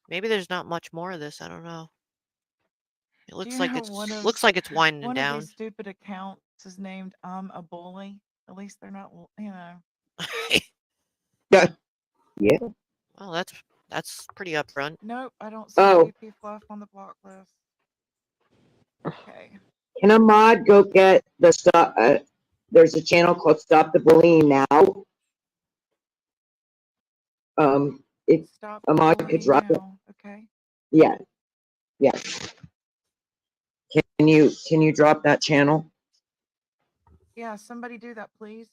Maybe there's not much more of this. I don't know. It looks like it's winding down. One of these stupid accounts is named a bully. At least they're not, Yeah. Well, that's pretty upfront. Nope, I don't see JP Fluff on the block list. Okay. Can a mod go get the stop? There's a channel called Stop the Bullying Now. If a mod could drop it. Okay. Yeah. Yes. Can you drop that channel? Yeah, somebody do that, please.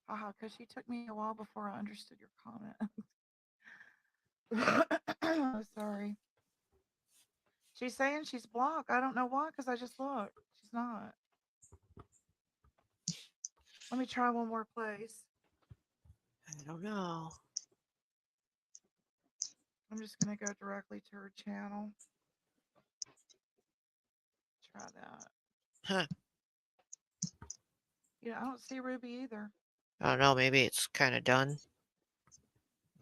Haha, because she took me a while before I understood your comment. Oh, sorry. She's saying she's blocked. I don't know why, because I just looked. She's not. Let me try one more place. I don't know. I'm just going to go directly to her channel. Try that. Huh. Yeah, I don't see Ruby either. I don't know. Maybe it's kind of done.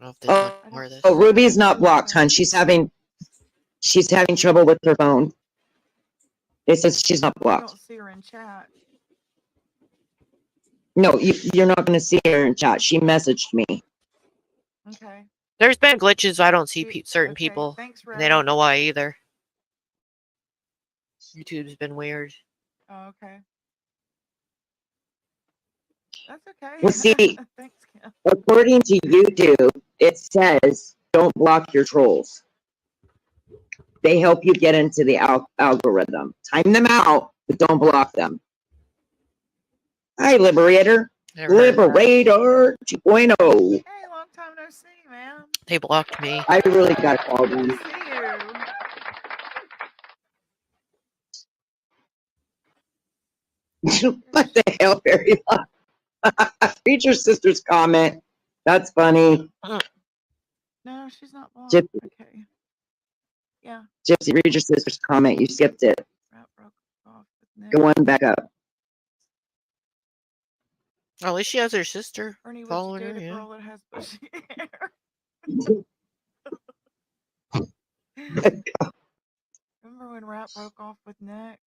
I don't know if there's Oh, much more of this. oh, Ruby's not Ruby blocked, either. hon. She's having trouble with her phone. It says she's not You blocked. don't see her in chat. No, you're not going to see her in chat. She messaged me. Okay. There's been glitches. I don't see certain Okay, people. thanks, And Ray. they don't know why either. YouTube's been weird. Oh, okay. That's okay. Well, see, Thanks, Kim. according to YouTube, it says don't block your trolls. They help you get into the algorithm. Time them out, but don't block them. Hi, Liberator. Never heard of that. Liberator 2.0. Hey, long time no see, man. They blocked me. I really got to call Good them. to see you. What the hell, Barry? Feature Sister's comment. That's funny. No, she's not blocked. Gypsy, Okay. Yeah. Gypsy, read your sister's comment. You skipped it. Rap broke off with Nick. Go on back up. Oh, at least she has her sister Ernie, would you following date her. a Yeah. girl that has bushy hair? Remember when Rap broke off with Nick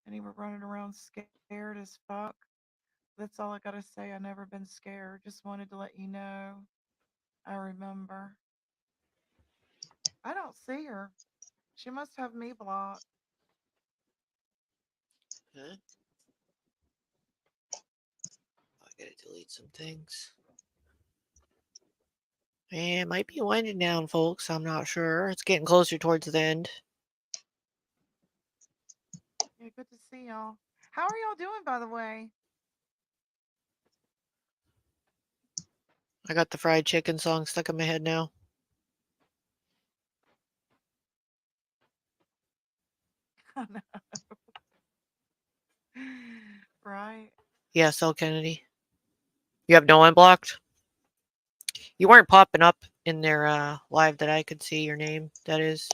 and he was running around scared as fuck? That's all I gotta say. I never been scared. Just wanted to let you know. I remember. I don't see her. She must have me blocked. Huh? I gotta delete some things. It might be winding down, folks. I'm not sure. It's getting closer towards the end. Yeah, good to see y'all. How are y'all doing, by the way? I got the fried chicken song stuck in my head now. Right? Yes, L. Kennedy. You have no one blocked? You weren't popping up in their live that I could see your name, that is.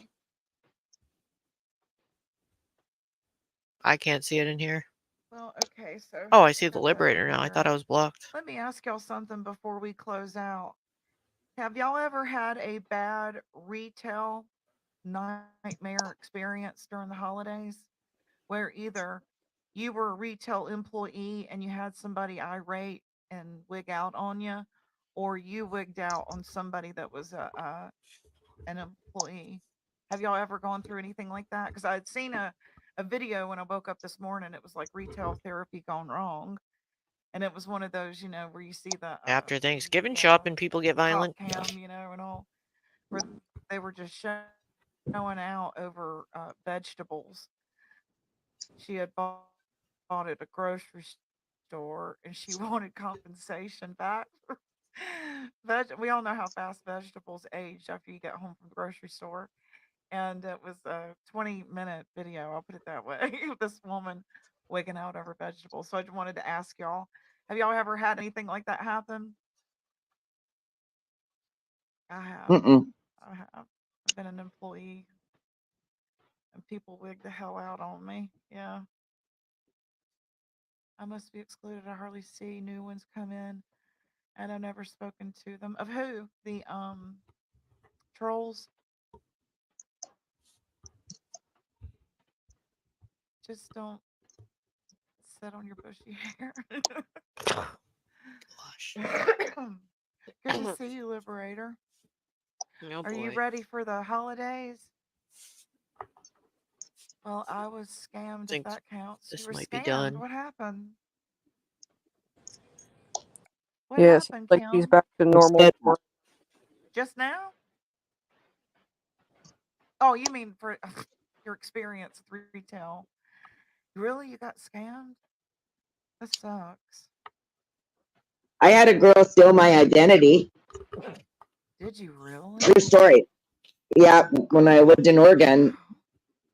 I can't see it in here. Well, okay, so. Oh, I see the got that Liberator now. I thought I was blocked. Let me ask y'all something before we close out. Have y'all ever had a bad retail nightmare experience during the holidays where either you were a retail employee and you had somebody irate and wig out on you, or you wigged out on somebody that was an employee? Have y'all ever gone through anything like that? Because I'd seen a video when I woke up this morning. It was like retail therapy gone wrong. And it was one of those, where you see the After Thanksgiving shopping, people get cop violent. cam, and all, where they were just showing out over vegetables. She had bought at a grocery store, and she wanted compensation back. We all know how fast vegetables age after you get home from the grocery store. And it was a 20-minute video, I'll put it that way. This woman wigging out over vegetables. So I just wanted to ask y'all, have y'all ever had anything like that happen? I have. Mm-mm. I have. I've been an employee and people wig the hell out on me. Yeah. I must be excluded. I hardly see new ones come in and I've never spoken to them. Of who? The trolls? Just don't sit on your bushy hair. Gosh. Good to see you, Liberator. Oh, Are you boy. ready for the holidays? Well, I was scammed if that counts. This You were might be scammed. done. What happened? What Yes, happened, like she's Kim? back to normal. Just now? Oh, you mean for your experience with retail? Really? You got scammed? That sucks. I had a girl steal my identity. Did you really? True story. Yeah, when I lived in Oregon,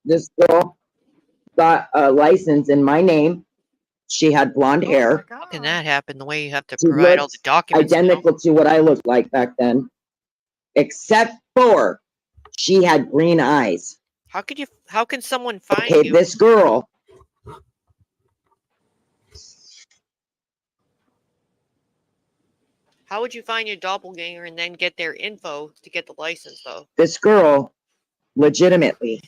this girl got a license in my name. She had blonde hair. How can that happen? The way you have to She provide all the looked documents. identical to what I looked like back then, except for she had green eyes. How could you? How can someone find Okay, you? this girl. How would you find your doppelganger and then get their info to get the license, though? This girl legitimately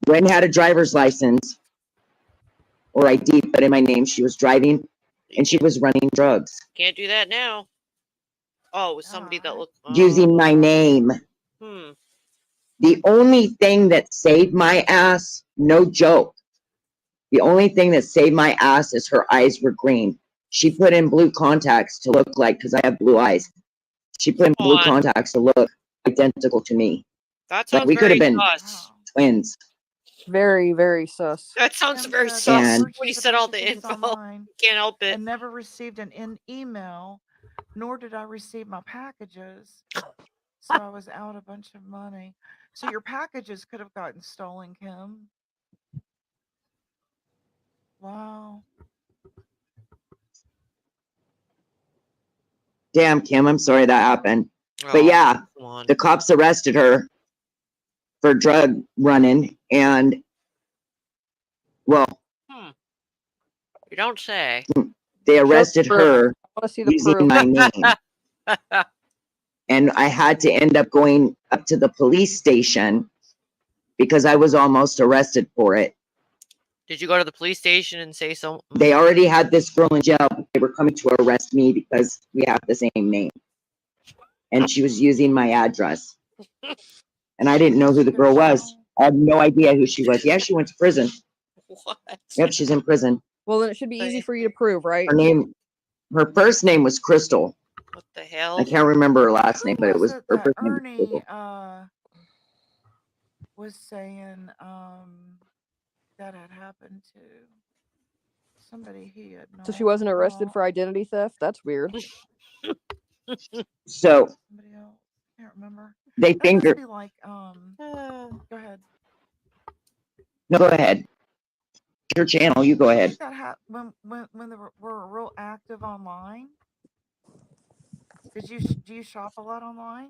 went and had a driver's license or ID put in my name. She was driving and she was running drugs. Can't do that now. Oh, it was somebody that looked using my name. The only thing that saved my ass, no joke, the only thing that saved my ass is her eyes were green. She put in blue contacts to look like, because I have blue eyes. She put in blue contacts to look identical to me. That sounds Like we could have been sus. twins. Very, very sus. That sounds very said, sus And- when you said all the things info. online Can't help it. and never received an email, nor did I receive my packages. So I was out a bunch of money. So your packages could have gotten stolen, Kim. Wow. Damn, Kim, I'm sorry that happened. Oh, But yeah, come on. the cops arrested her for drug running and, well, You don't say. they arrested proof. her I want to see the using proof. my name. And I had to end up going up to the police station because I was almost arrested for it. Did you go to the police station and say so? They already had this girl in jail, but they were coming to arrest me because we have the same name. And she was using my address. And I didn't know who the girl was. I had no idea who she was. Yeah, she went to prison. What? Yep, she's in prison. Well, then it should be easy for you to prove, right? Her first name was Crystal. What the hell? I can't remember her last name, but it was her that first name was Ernie Crystal. was saying that had happened to somebody he had known. So she wasn't arrested for identity theft? That's weird. So somebody else. Can't remember. they That fingered. must be like go ahead. No, go ahead. Your channel, you go ahead. That when they were real active online. Do you shop a lot online?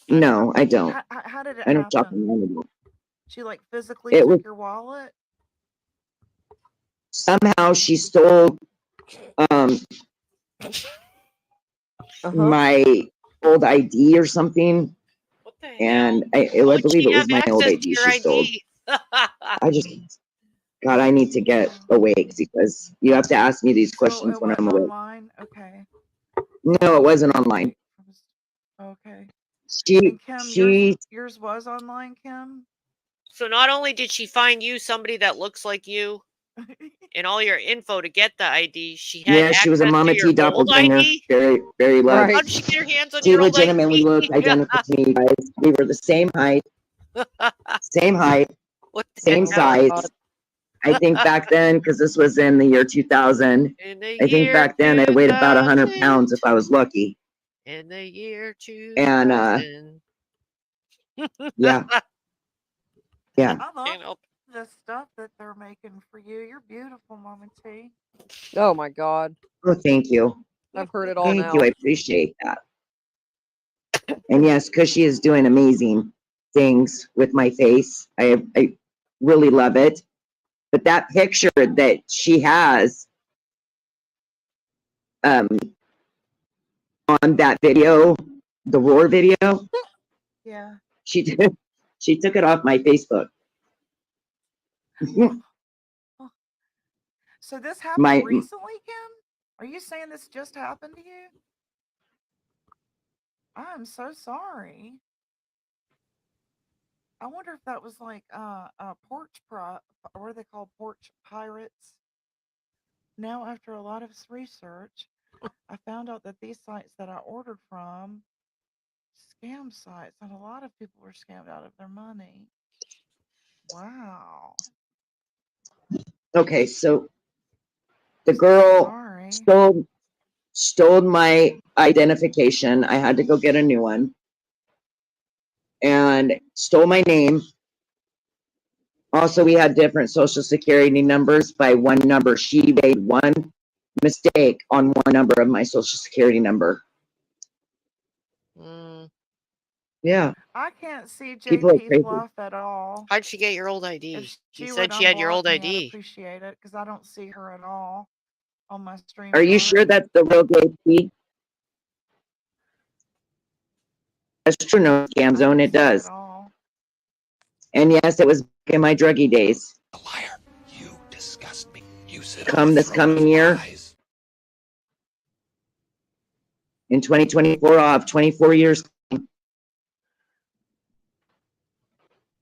No, I don't. How did it I don't shop happen? online anymore. She like physically It took was your wallet? somehow she stole my old ID or something. What the hell? And I How would believe she it was have my old access ID to your she stole. ID? I just, God, I need to get awake because you have to ask me these questions it when I'm wasn't awake. online? Okay. No, it wasn't online. Okay. She, And Kim, she, yours was online, Kim? So not only did she find you somebody that looks like you and all your info to get the ID, she had yeah, she was a access Mama to your T old doppelganger. ID. Very, very low. How did she get her hands on She your old legitimately ID? looked identical to me, guys. We were the same height, same height, What the same hell? size. I think back then, because this was in the year 2000, In the I think year back then I weighed about 100 2000. pounds if I was lucky. In the year 2000. And yeah, yeah. I love the stuff that they're making for you. You're beautiful, Mama T. Oh my God. Oh, thank you. I've heard it all Thank now. you. I appreciate that. And yes, Cushy is doing amazing things with my face. I really love it. But that picture that she has on that video, the Roar video, Yeah. she took it off my Facebook. So this happened My recently, Kim? Are you saying this just happened to you? I'm so sorry. I wonder if that was like what are they called, porch pirates? Now, after a lot of research, I found out that these sites that I ordered from scam sites, and a lot of people were scammed out of their money. Wow. okay, so the girl stole stole my identification. I had to go get a new one. And stole my name. Also, we had different social security numbers by one number. She made one mistake on one number of my social security number. Yeah. I can't see People are JP crazy. Fluff at all. How'd she get your old ID? If She she said would she had your unblock old me, I'd ID. appreciate it because I don't see her at all on my stream. Are you sure that's the real JP? That's true, no scam zone, it does. And yes, it was in my druggy days. A liar. You disgust me. You sit Come this coming year, in 2024, I'll have 24 years.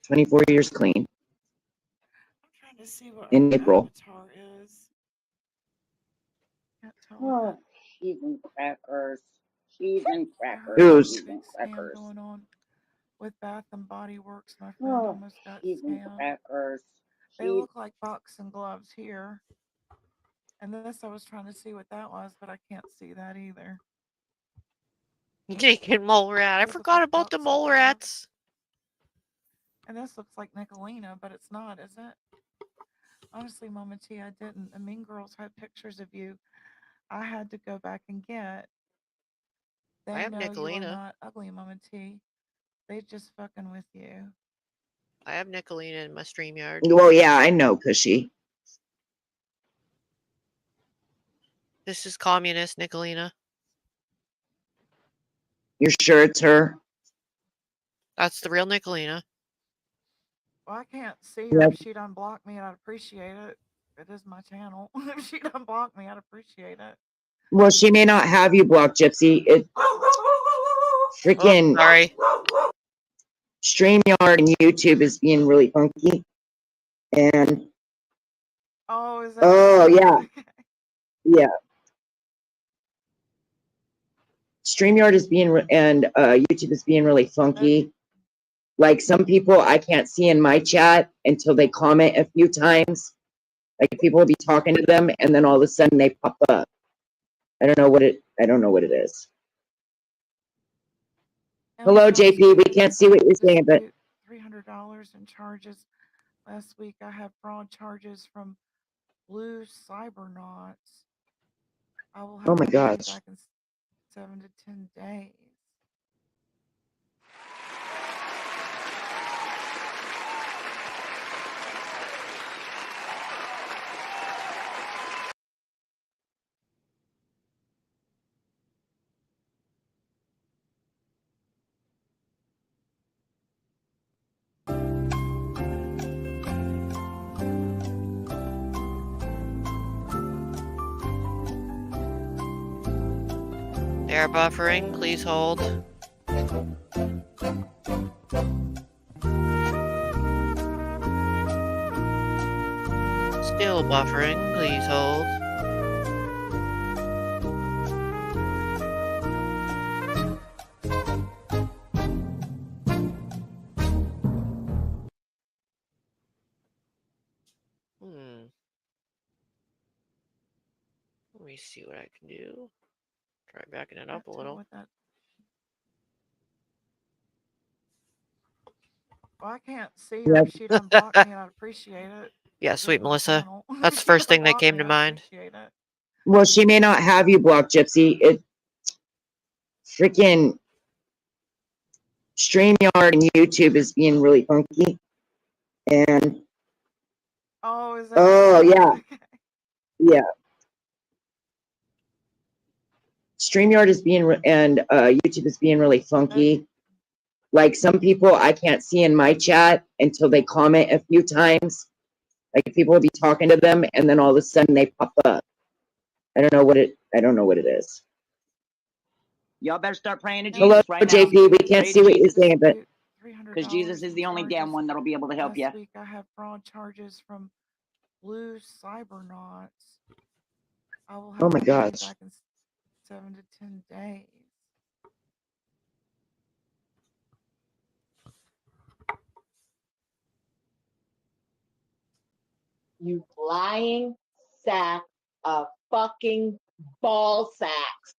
24 years clean. I'm trying to see what in her April. avatar is. Can't tell Oh, cheese and crackers. Cheese and crackers. Who's? Cheese and big scam crackers. going on with Bath and Body Works. My friend Oh, almost got cheese and scammed. crackers. They look like boxing gloves here. And this, I was trying to see what that was, but I can't see that either. Naked mole rat. I forgot about the mole rats. And this looks like Nicolina, but it's not, is it? Honestly, Mama T, I didn't. The Mean Girls had pictures of you. I had to go back and get. They I have know you are Nicolina. not ugly, Mama T. They just fucking with you. I have Nicolina in my StreamYard. Well, yeah, I know, Cushy. This is communist Nicolina. You're sure it's her? That's the real Nicolina. Well, I can't see her. Yep. If she'd unblock me, I'd appreciate it. It is my channel. If she'd unblock me, I'd appreciate it. Well, she may not have you blocked, Gypsy. It freaking sorry. StreamYard and YouTube is being really funky. And oh, is that? Oh, yeah. Yeah. StreamYard is being and YouTube is being really funky. Like some people I can't see in my chat until they comment a few times. Like people will be talking to them and then all of a sudden they pop up. I don't know what it is. Hello, JP. We can't see what you're saying, but $300 in charges. Last week I had fraud charges from Blue Cybernauts. I will have oh my my money gosh. back in 7 to 10 days. Air buffering, please hold. Still buffering, please hold. Let me see what I can do. Try backing it up a little. Well, I can't see her. If she'd unblock me, I'd appreciate it. Yeah, sweet Melissa. That's the first thing that came to mind. Well, she may not have you blocked, Gypsy. It freaking StreamYard and YouTube is being really funky. And oh, is that? Oh, yeah. Yeah. StreamYard is being and YouTube is being really funky. Like some people I can't see in my chat until they comment a few times. Like people will be talking to them and then all of a sudden they pop up. I don't know what it is. Y'all better start praying to Hello, Jesus right now. JP. We can't Pray see to what you're Jesus. saying, but because Jesus is the only damn one that'll be able to help you. Last week I had fraud charges from Blue Cybernauts. I will have oh my my money gosh. back in 7 to 10 days. You lying sack of fucking ball sacks.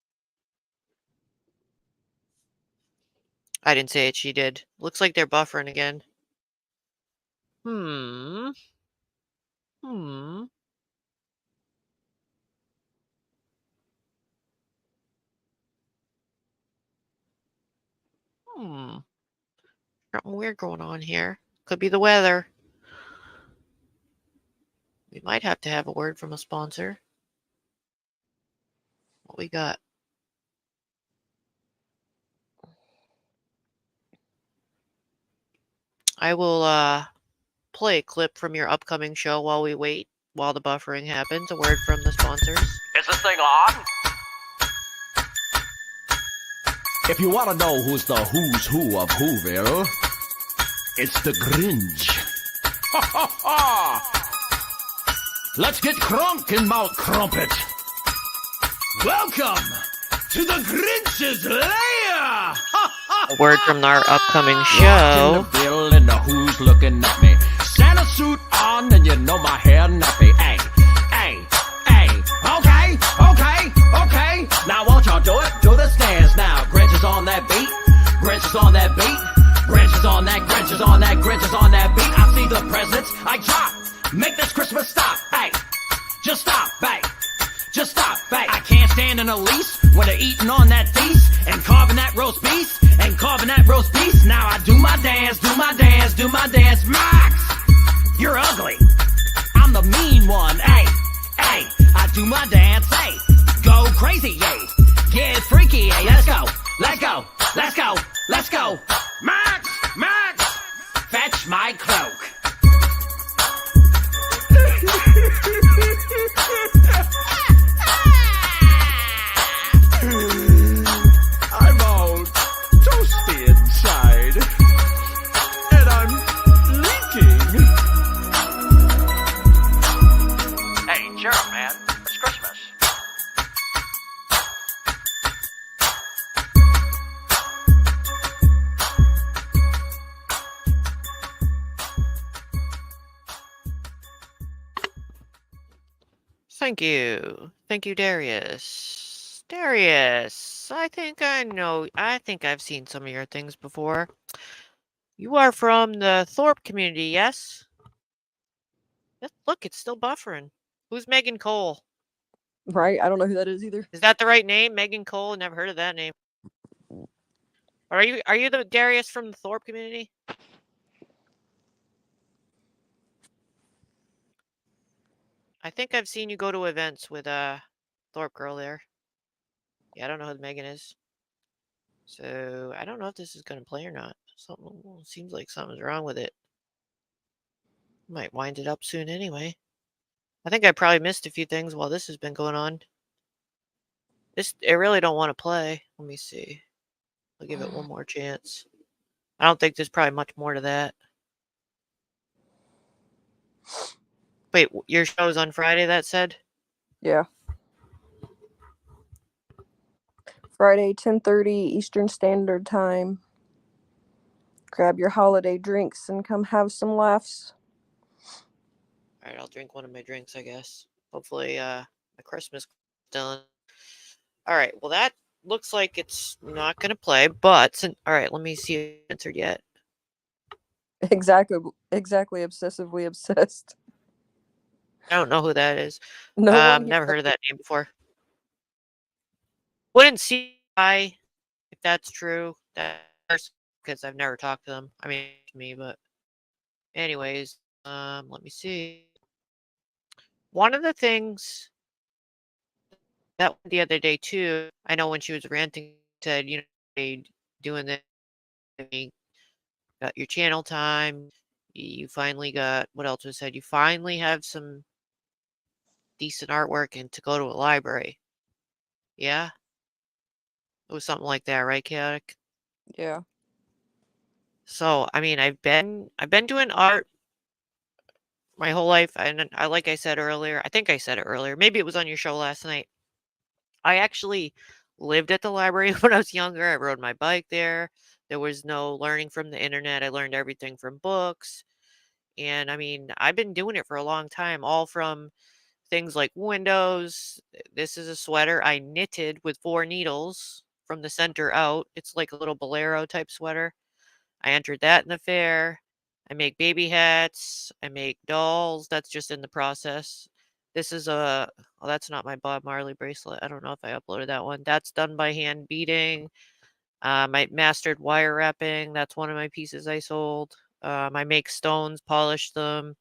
I didn't say it, she did. Looks like they're buffering again. Hmm. Hmm. Hmm. Something weird going on here. Could be the weather. We might have to have a word from a sponsor. What we got? I will play a clip from your upcoming show while we wait, while the buffering happens. A word from the sponsors. Is this thing on? If you want to know who's the who's who of Whoville, it's the Grinch. Ha ha ha! Let's get crunk in Mount Crumpet. Welcome to the Grinch's lair! Ha ha! A word from our upcoming Locked show. in the bill and the who's looking at me. Santa suit on and you know my hair nappy. Hey, hey, hey. Okay, okay, okay. Now won't y'all do it? Do the stance now. Grinch is on that beat. Grinch is on that beat. Grinch is on that. Grinch is on that. Grinch is on that beat. I see the presents. I drop. Make this Christmas stop. Hey, just stop. Hey. Just stop, hey. I can't stand an Elise when they're eating on that feast and carving that roast beef and carving that roast beef. Now I do my dance, do my dance, do my dance. Max, you're ugly. I'm the mean one, hey, hey. I do my dance, hey. Go crazy, yay. Get freaky, hey. Let's go, let's go, let's go, let's go. Max, Max, fetch my cloak. I'm all toasty inside, and I'm leaking. Hey, cheer up, man. It's Christmas. Thank you. Thank you, Darius. Darius, I think I've seen some of your things before. You are from the Thorpe community, yes? Look, it's still buffering. Who's Megan Cole? Right? I don't know who that is either. Is that the right name? Megan Cole? Never heard of that name. Are you the Darius from the Thorpe community? I think I've seen you go to events with Thorpe girl there. Yeah, I don't know who Megan is. So I don't know if this is gonna play or not. Something seems like something's wrong with it. Might wind it up soon anyway. I think I probably missed a few things while this has been going on. I really don't want to play. Let me see. I'll give it one more chance. I don't think there's probably much more to that. Wait, your show's on Friday, that said? Yeah. Friday, 10:30 Eastern Standard Time. Grab your holiday drinks and come have some laughs. All right, I'll drink one of my drinks, I guess. Hopefully, my Christmas done. All right, well, that looks like it's not going to play, but all right, let me see if it's answered yet. Exactly obsessively obsessed. I don't know who that is. No one never heard of that name before. Wouldn't see why, if that's true, because I've never talked to them. I mean, to me, but anyways, let me see. One of the things that the other day too, I know when she was ranting, said, doing this, you got your channel time, you finally got, what else was said? You finally have some decent artwork and to go to a library. Yeah? It was something like that, right, Chaotic? Yeah. So, I mean, I've been doing art my whole life, and like I said earlier, I think I said it earlier, maybe it was on your show last night. I actually lived at the library when I was younger. I rode my bike there. There was no learning from the internet. I learned everything from books. And I mean, I've been doing it for a long time, all from things like windows. This is a sweater I knitted with 4 needles from the center out. It's like a little bolero type sweater. I entered that in the fair. I make baby hats. I make dolls. That's just in the process. This is a, oh, that's not my Bob Marley bracelet. I don't know if I uploaded that one. That's done by hand beading. I mastered wire wrapping. That's one of my pieces I sold. I make stones, polish them.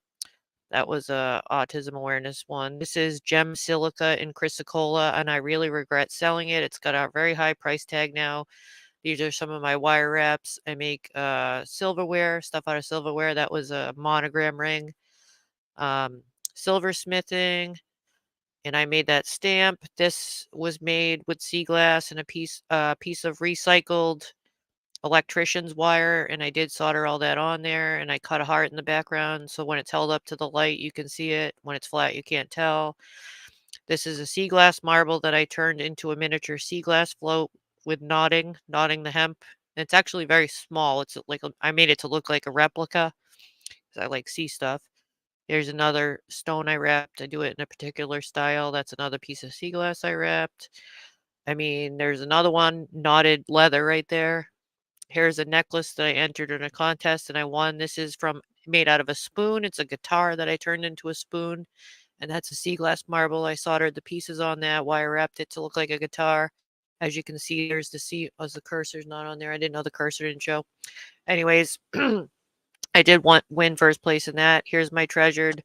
That was a autism awareness one. This is gem silica in chrysocolla, and I really regret selling it. It's got a very high price tag now. These are some of my wire wraps. I make silverware, stuff out of silverware. That was a monogram ring. Silversmithing, and I made that stamp. This was made with sea glass and a piece of recycled electrician's wire, and I did solder all that on there, and I cut a heart in the background so when it's held up to the light you can see it. When it's flat you can't tell. This is a sea glass marble that I turned into a miniature sea glass float with knotting the hemp. It's actually very small. It's like I made it to look like a replica because I like sea stuff. Here's another stone I wrapped. I do it in a particular style. That's another piece of sea glass I wrapped. I mean, there's another one, knotted leather right there. Here's a necklace that I entered in a contest and I won. This is made out of a spoon. It's a guitar that I turned into a spoon, and that's a sea glass marble. I soldered the pieces on that, wire wrapped it to look like a guitar. As you can see, there's the the cursor's not on there. I didn't know the cursor didn't show. Anyways, I did win first place in that. Here's my treasured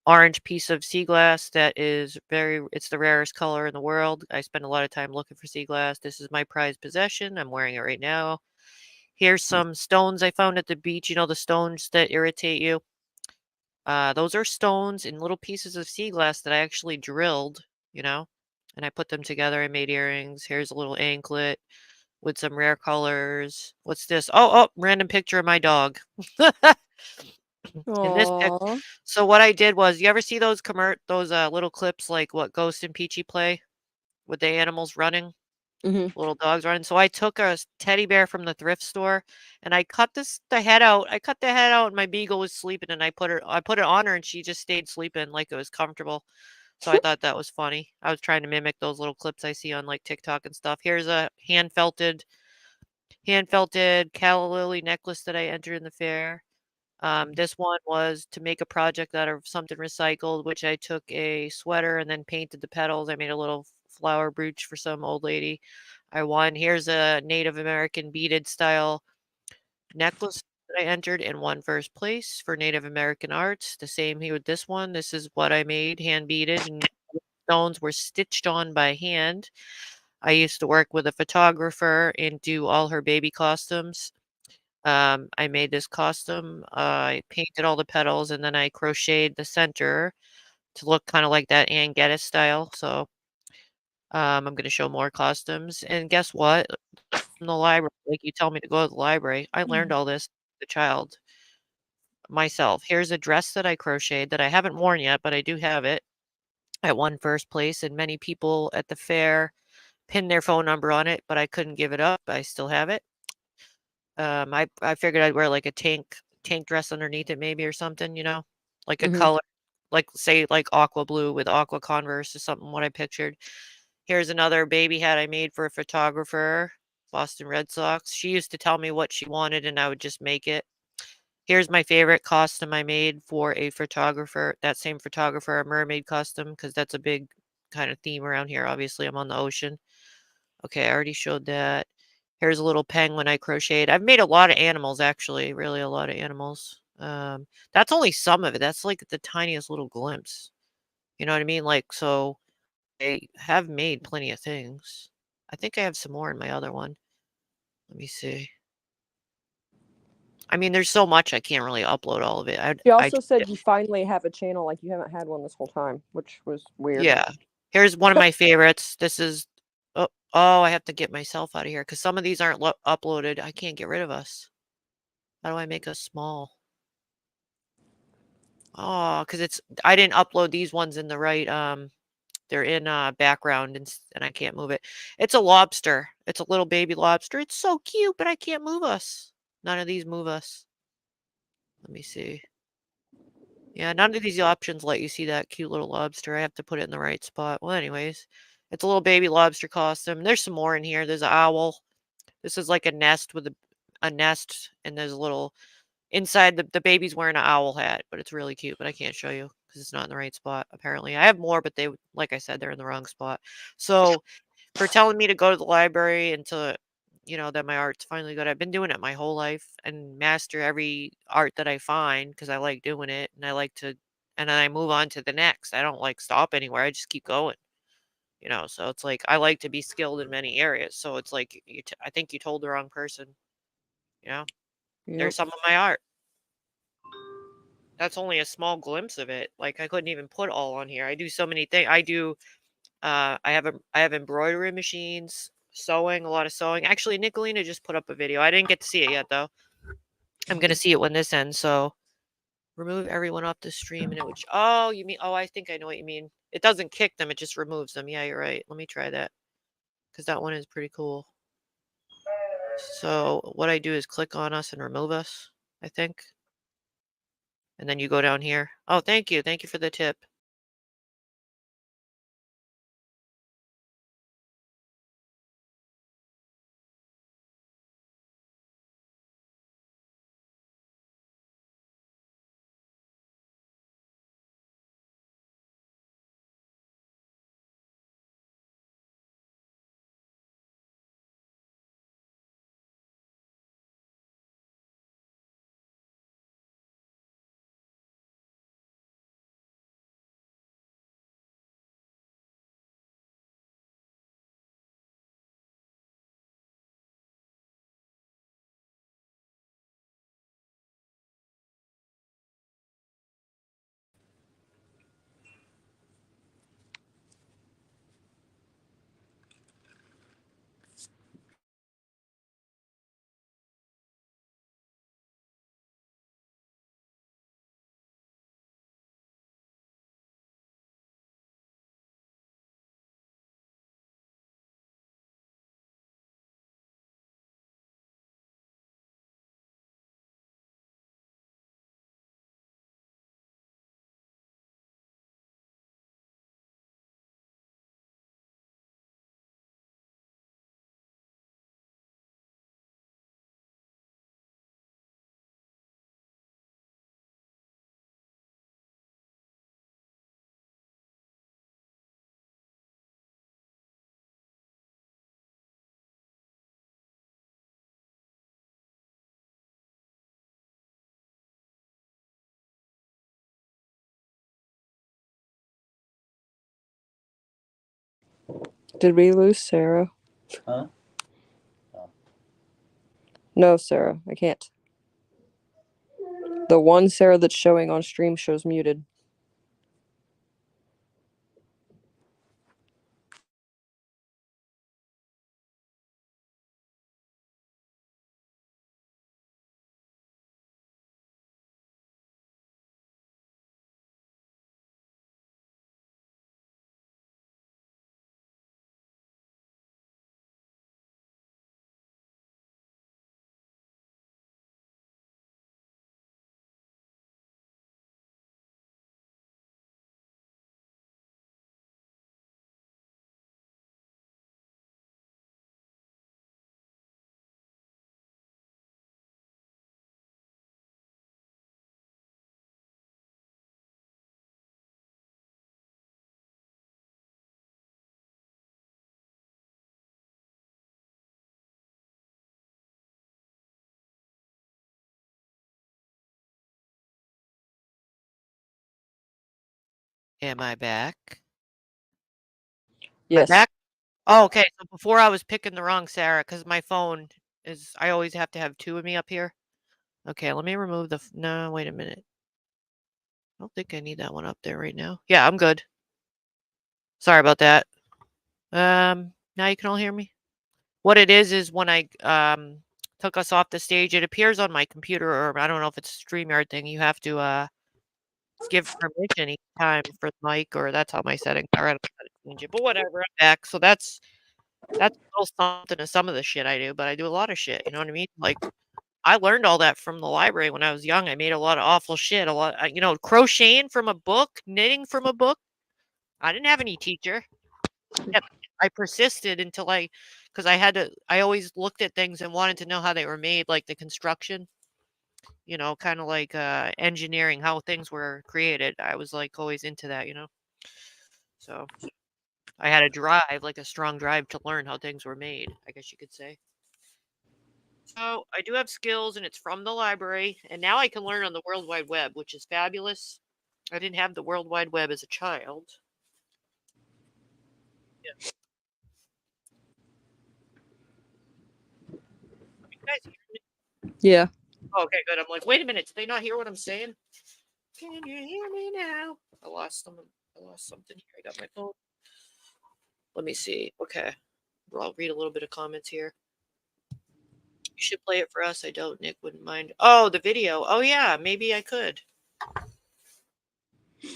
orange piece of sea glass that is it's the rarest color in the world. I spend a lot of time looking for sea glass. This is my prized possession. I'm wearing it right now. Here's some stones I found at the beach. You know, the stones that irritate you. Those are stones in little pieces of sea glass that I actually drilled, you know, and I put them together. I made earrings. Here's a little anklet with some rare colors. What's this? Oh, random picture of my dog. In this pic. Aww. So what I did was, you ever see those little clips like what Ghost and Peachy play with the animals running? Little dogs running. So I took a teddy bear from the thrift store and I cut the head out. I cut the head out and my beagle was sleeping and I put it on her and she just stayed sleeping like it was comfortable. So I thought that was funny. I was trying to mimic those little clips I see on like TikTok and stuff. Here's a hand felted calla lily necklace that I entered in the fair. This one was to make a project out of something recycled, which I took a sweater and then painted the petals. I made a little flower brooch for some old lady. I won. Here's a Native American beaded style necklace that I entered and won first place for Native American arts. The same here with this one. This is what I made, hand beaded, and stones were stitched on by hand. I used to work with a photographer and do all her baby costumes. I made this costume. I painted all the petals and then I crocheted the center to look kind of like that Ann Geddes style. So I'm going to show more costumes. And guess what? From the library, like you tell me to go to the library, I learned all this as a child myself. Here's a dress that I crocheted that I haven't worn yet, but I do have it. I won first place, and many people at the fair pinned their phone number on it, but I couldn't give it up. I still have it. I figured I'd wear like a tank dress underneath it maybe or something, you know, like a color, like say like aqua blue with aqua Converse or something. What I pictured. Here's another baby hat I made for a photographer, Boston Red Sox. She used to tell me what she wanted, and I would just make it. Here's my favorite costume I made for a photographer. That same photographer, a mermaid costume, because that's a big kind of theme around here. Obviously, I'm on the ocean. Okay, I already showed that. Here's a little penguin I crocheted. I've made a lot of animals, actually, really a lot of animals. That's only some of it. That's like the tiniest little glimpse. You know what I mean? Like, so I have made plenty of things. I think I have some more in my other one. Let me see. I mean, there's so much I can't really upload all of it. You also said you finally have a channel, like you haven't had one this whole time, which was weird. Yeah. Here's one of my favorites. This is, oh, I have to get myself out of here because some of these aren't uploaded. I can't get rid of us. How do I make us small? Oh, because I didn't upload these ones in the right, they're in background and I can't move it. It's a lobster. It's a little baby lobster. It's so cute, but I can't move us. None of these move us. Let me see. Yeah, none of these options let you see that cute little lobster. I have to put it in the right spot. Well, anyways, it's a little baby lobster costume. There's some more in here. There's an owl. This is like a nest with a nest, and there's a little inside the baby's wearing an owl hat, but it's really cute. But I can't show you because it's not in the right spot. Apparently, I have more, but they, like I said, they're in the wrong spot. So, for telling me to go to the library and to, that my art's finally good. I've been doing it my whole life and master every art that I find because I like doing it and I like to, and then I move on to the next. I don't like stop anywhere. I just keep going. So it's like I like to be skilled in many areas. So it's like I think you told the wrong person. Yep. There's some of my art. That's only a small glimpse of it. Like I couldn't even put all on here. I do so many things. I have embroidery machines, sewing, a lot of sewing. Actually, Nicolina just put up a video. I didn't get to see it yet though. I'm gonna see it when this ends. So remove everyone off the stream and it would. Oh, you mean? Oh, I think I know what you mean. It doesn't kick them. It just removes them. Yeah, you're right. Let me try that because that one is pretty cool. So what I do is click on us and remove us. I think. And then you go down here. Oh, thank you. Thank you for the tip. Did we lose Sarah? Huh? No, Sarah, I can't. The one Sarah that's showing on stream shows muted. Am I back? Yes. Am I back? Oh, okay. So before I was picking the wrong Sarah because my phone is. I always have to have two of me up here. Okay, let me remove the. No, wait a minute. I don't think I need that one up there right now. Yeah, I'm good. Sorry about that. Now you can all hear me. What it is when I took us off the stage, it appears on my computer, or I don't know if it's a StreamYard thing. You have to give permission each time for the mic, or that's how my settings are. I don't know how to change it, but whatever. I'm back. So that's a little something to some of the shit I do, but I do a lot of shit. You know what I mean? Like I learned all that from the library when I was young. I made a lot of awful shit. Crocheting from a book, knitting from a book. I didn't have any teacher. Yep. I persisted until because I always looked at things and wanted to know how they were made, like the construction, kind of like engineering, how things were created. I was like always into that, So I had a drive, like a strong drive to learn how things were made, I guess you could say. So I do have skills, and it's from the library, and now I can learn on the World Wide Web, which is fabulous. I didn't have the World Wide Web as a child. Yeah. You guys hear me? Yeah. Oh, okay, good. I'm like, wait a minute, do they not hear what I'm saying? Can you hear me now? I lost something here. I got my phone. Let me see. Okay. Well, I'll read a little bit of comments here. You should play it for us. I doubt Nick wouldn't mind. Oh, the video. Oh, yeah. Maybe I could.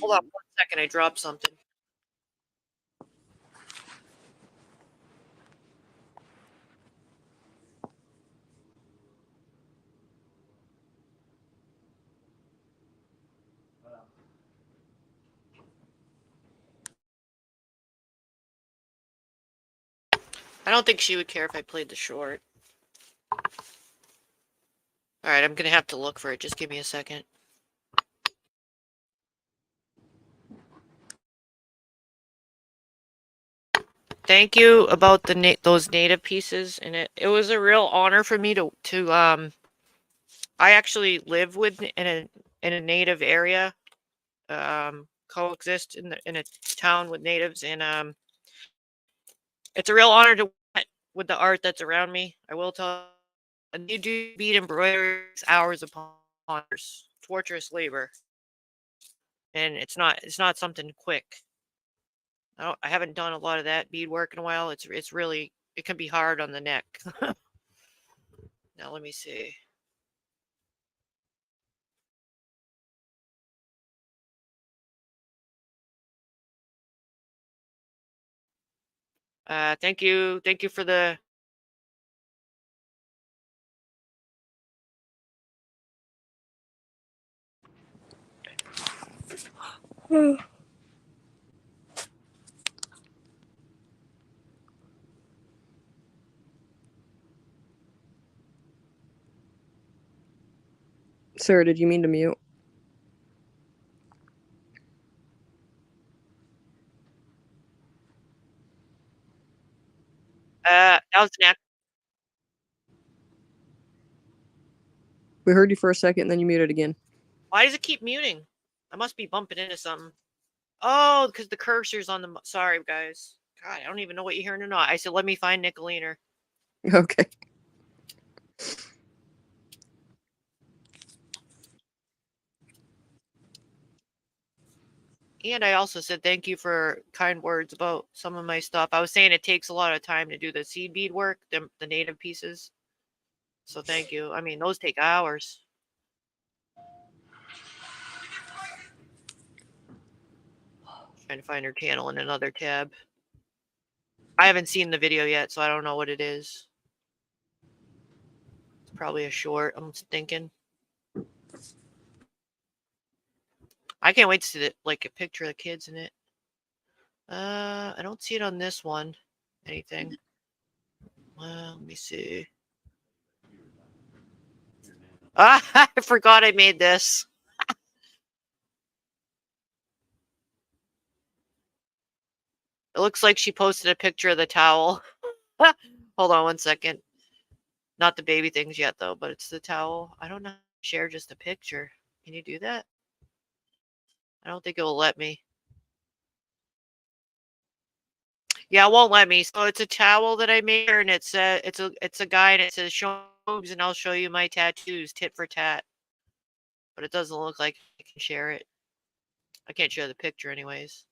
Hold on 1 second. I dropped something. I don't think she would care if I played the short. All right. I'm going to have to look for it. Just give me a second. Thank you about those native pieces, and it was a real honor for me to I actually live in a native area, coexist in a town with natives, and it's a real honor to work with the art that's around me. I will tell you, you do bead embroidery hours upon hours, torturous labor, and it's not something quick. I haven't done a lot of that beadwork in a while. It's really, it can be hard on the neck. Now let me see. Thank you for the. Sarah, did you mean to mute? That was an act. We heard you for a second, and then you muted again. Why does it keep muting? I must be bumping into something. Oh, because the cursor's on the. Sorry, guys. God, I don't even know what you're hearing or not. I said, let me find Nicoliner. Okay. And I also said thank you for kind words about some of my stuff. I was saying it takes a lot of time to do the seed bead work, the native pieces. So thank you. I mean, those take hours. Trying to find her channel in another tab. I haven't seen the video yet, so I don't know what it is. It's probably a short, I'm thinking. I can't wait to see like a picture of the kids in it. I don't see it on this one. Anything. Let me see. I forgot I made this. It looks like she posted a picture of the towel. Hold on 1 second. Not the baby things yet, though, but it's the towel. I don't know how to share just a picture. Can you do that? I don't think it will let me. Yeah, it won't let me. So it's a towel that I made her, and it's a guy, and it says show boobs, and I'll show you my tattoos, tit for tat. But it doesn't look like I can share it. I can't share the picture, anyways.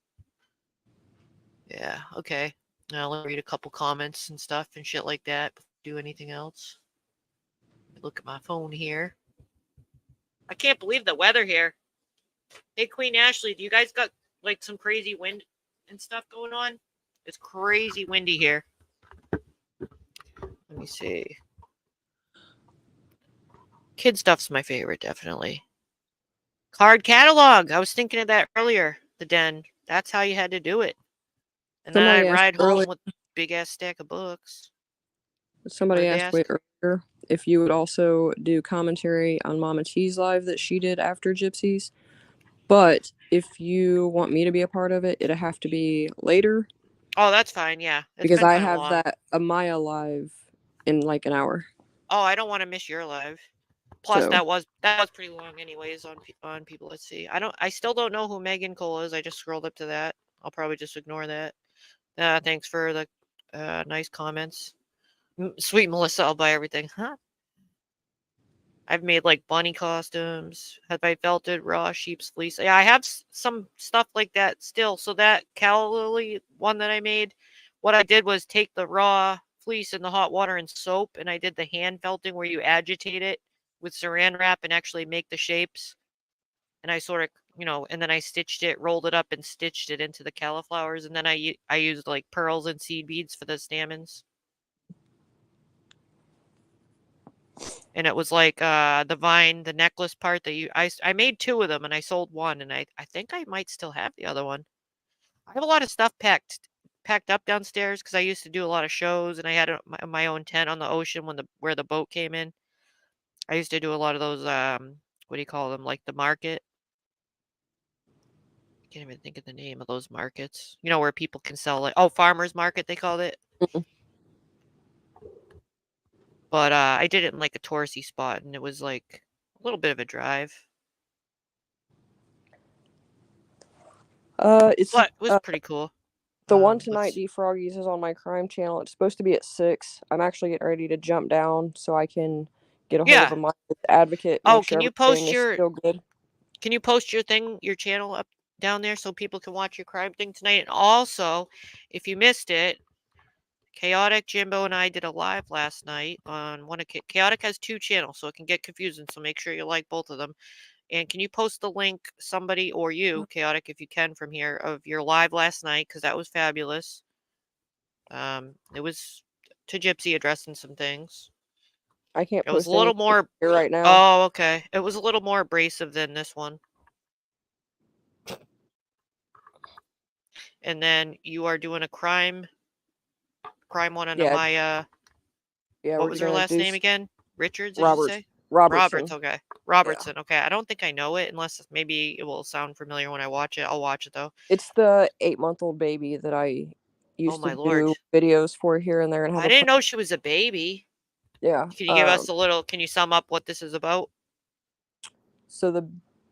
Yeah, okay. Now let me read a couple comments and stuff and shit like that. Do anything else? Look at my phone here. I can't believe the weather here. Hey, Queen Ashley, do you guys got like some crazy wind and stuff going on? It's crazy windy here. Let me see. Kid stuff's my favorite, definitely. Card catalog. I was thinking of that earlier. The den. That's how you had to do it. And then Somebody I'd asked ride earlier. home with a big ass stack of books. Somebody did they asked way ask? earlier if you would also do commentary on Mama T's live that she did after Gypsies. But if you want me to be a part of it, it'll have to be later Oh, that's fine. Yeah, it's because been I kind of have long. that Amaya live in like an hour. Oh, I don't want to miss your live. Plus, So that was pretty long, anyways. On people, let's see. I still don't know who Megan Cole is. I just scrolled up to that. I'll probably just ignore that. Thanks for the nice comments. Sweet Melissa, I'll buy everything. Huh? I've made like bunny costumes. Have I felted raw sheep's fleece? Yeah, I have some stuff like that still. So that calorie one that I made, what I did was take the raw fleece in the hot water and soap, and I did the hand felting where you agitate it with saran wrap and actually make the shapes. And I sort of, and then I stitched it, rolled it up, and stitched it into the cauliflowers. And then I used like pearls and seed beads for the stamens. And it was like the vine, the necklace part that I made 2 of them and I sold 1, and I think I might still have the other one. I have a lot of stuff packed up downstairs because I used to do a lot of shows, and I had my own tent on the ocean where the boat came in. I used to do a lot of those what do you call them, like the market. Can't even think of the name of those markets. Where people can sell like farmers market they called it. But I did it in like a touristy spot, and it was like a little bit of a drive. it's But it was pretty cool. the one tonight, Defroggies, is on my crime channel. It's supposed to be at 6. I'm actually getting ready to jump down so I can get a hold of my advocate. Oh, Make sure can you everything post is still good. Can you post your channel up down there so people can watch your crime thing tonight? And also, if you missed it, Chaotic, Jimbo, and I did a live last night on one of Chaotic has 2 channels, so it can get confusing. So make sure you like both of them. And can you post the link, somebody or you, Chaotic, if you can, from here, of your live last night? Because that was fabulous. It was to Gypsy addressing some things. I can't It was post a little anything more here right now. Oh, okay. It was a little more abrasive than this one. And then you are doing a crime one on Amaya. Yeah, What was her last name again? Richards, did you say? Robertson. Roberts, okay. Robertson, okay. I don't think I know it unless maybe it will sound familiar when I watch it. I'll watch it though. It's the 8-month-old baby that I used to do videos for here and there and have I didn't know she was a baby. Yeah. Can you give us can you sum up what this is about? So the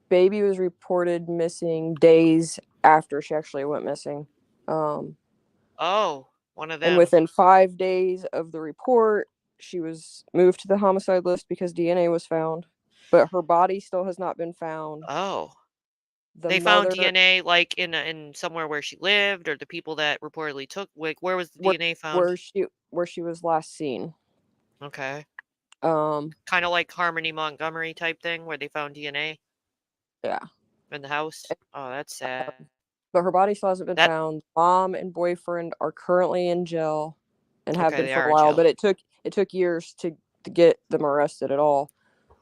baby was reported missing days after she actually went missing. Oh, one of them. And within 5 days of the report, she was moved to the homicide list because DNA was found, but her body still has not been found. Oh. They found DNA like in somewhere where she lived, or the people that reportedly took. Like, where was the DNA found? Where she was last seen. Okay. Kind of like Harmony Montgomery type thing, where they found DNA. Yeah. In the house. Oh, that's sad. But her body still hasn't been found. Mom and boyfriend are currently in jail, and have been for a while. But it took years to get them arrested at all.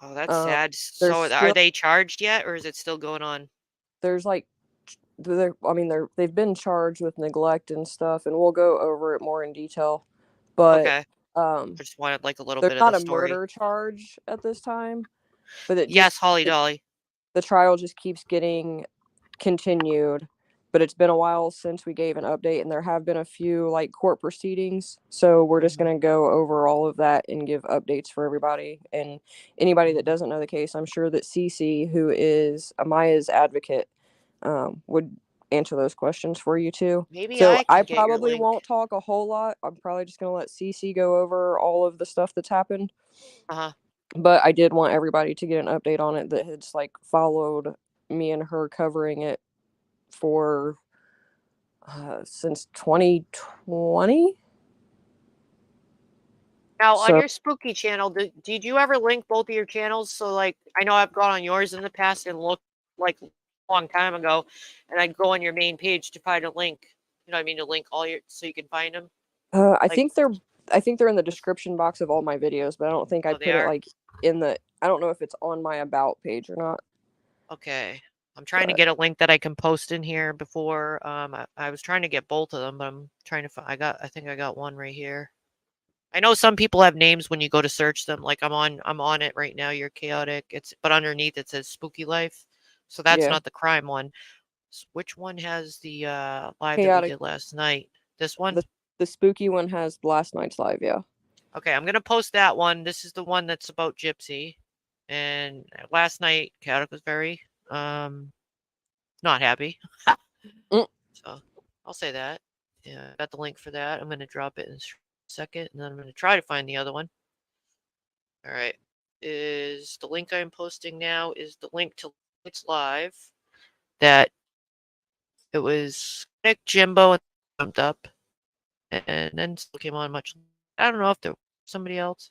Oh, that's sad. So are they charged yet, or is it still going on? There's like, they've been charged with neglect and stuff, and we'll go over it more in detail. But okay. I just wanted like a little bit of the story. There's not a murder charge at this time, but Holly Dolly. The trial just keeps getting continued. But it's been a while since we gave an update, and there have been a few like court proceedings. So we're just going to go over all of that and give updates for everybody. And anybody that doesn't know the case, I'm sure that Cece, who is Amaya's advocate, would answer those questions for you too. Maybe so I probably won't talk a whole lot. I'm probably just going to let Cece go over all of the stuff that's happened. But I did want everybody to get an update on it that has like followed me and her covering it for since 2020. Now, on your spooky channel, did you ever link both of your channels? So, like, I know I've gone on yours in the past and looked like a long time ago, and I'd go on your main page to find a link. You know what I mean? To link all your so you can find them. I think they're I think they're in the description box of all my videos, but I don't think I Oh, they put it are? like in the. I don't know if it's on my about page or not. Okay. I'm trying to But get a link that I can post in here before. I was trying to get both of them, but I'm trying to find. I think I got one right here. I know some people have names when you go to search them. Like I'm on it right now. You're chaotic. But underneath it says Spooky Life, so that's yeah, not the crime one. Which one has the live that we chaotic. did last night? This one? The spooky one has last night's live. Yeah. Okay, I'm gonna post that one. This is the one that's about Gypsy. And last night, Chaotic was very not happy. Mm. So I'll say that. Yeah, I got the link for that. I'm gonna drop it in a second, and then I'm gonna try to find the other one. All right, is the link I'm posting now is the link to it's live that it was Nick Jimbo and jumped up, and then still came on much. I don't know if there was somebody else.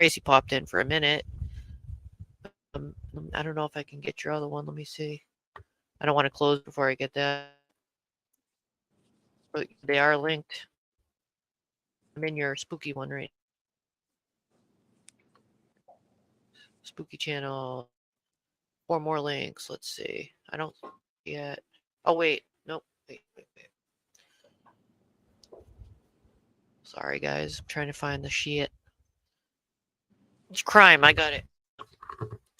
Tracy popped in for a minute. I don't know if I can get your other one. Let me see. I don't want to close before I get that. But they are linked. I'm in your spooky one right. Spooky channel. 4 more links. Let's see. I don't yet. Oh wait. Nope. Wait. Sorry guys. I'm trying to find the shit. It's crime. I got it.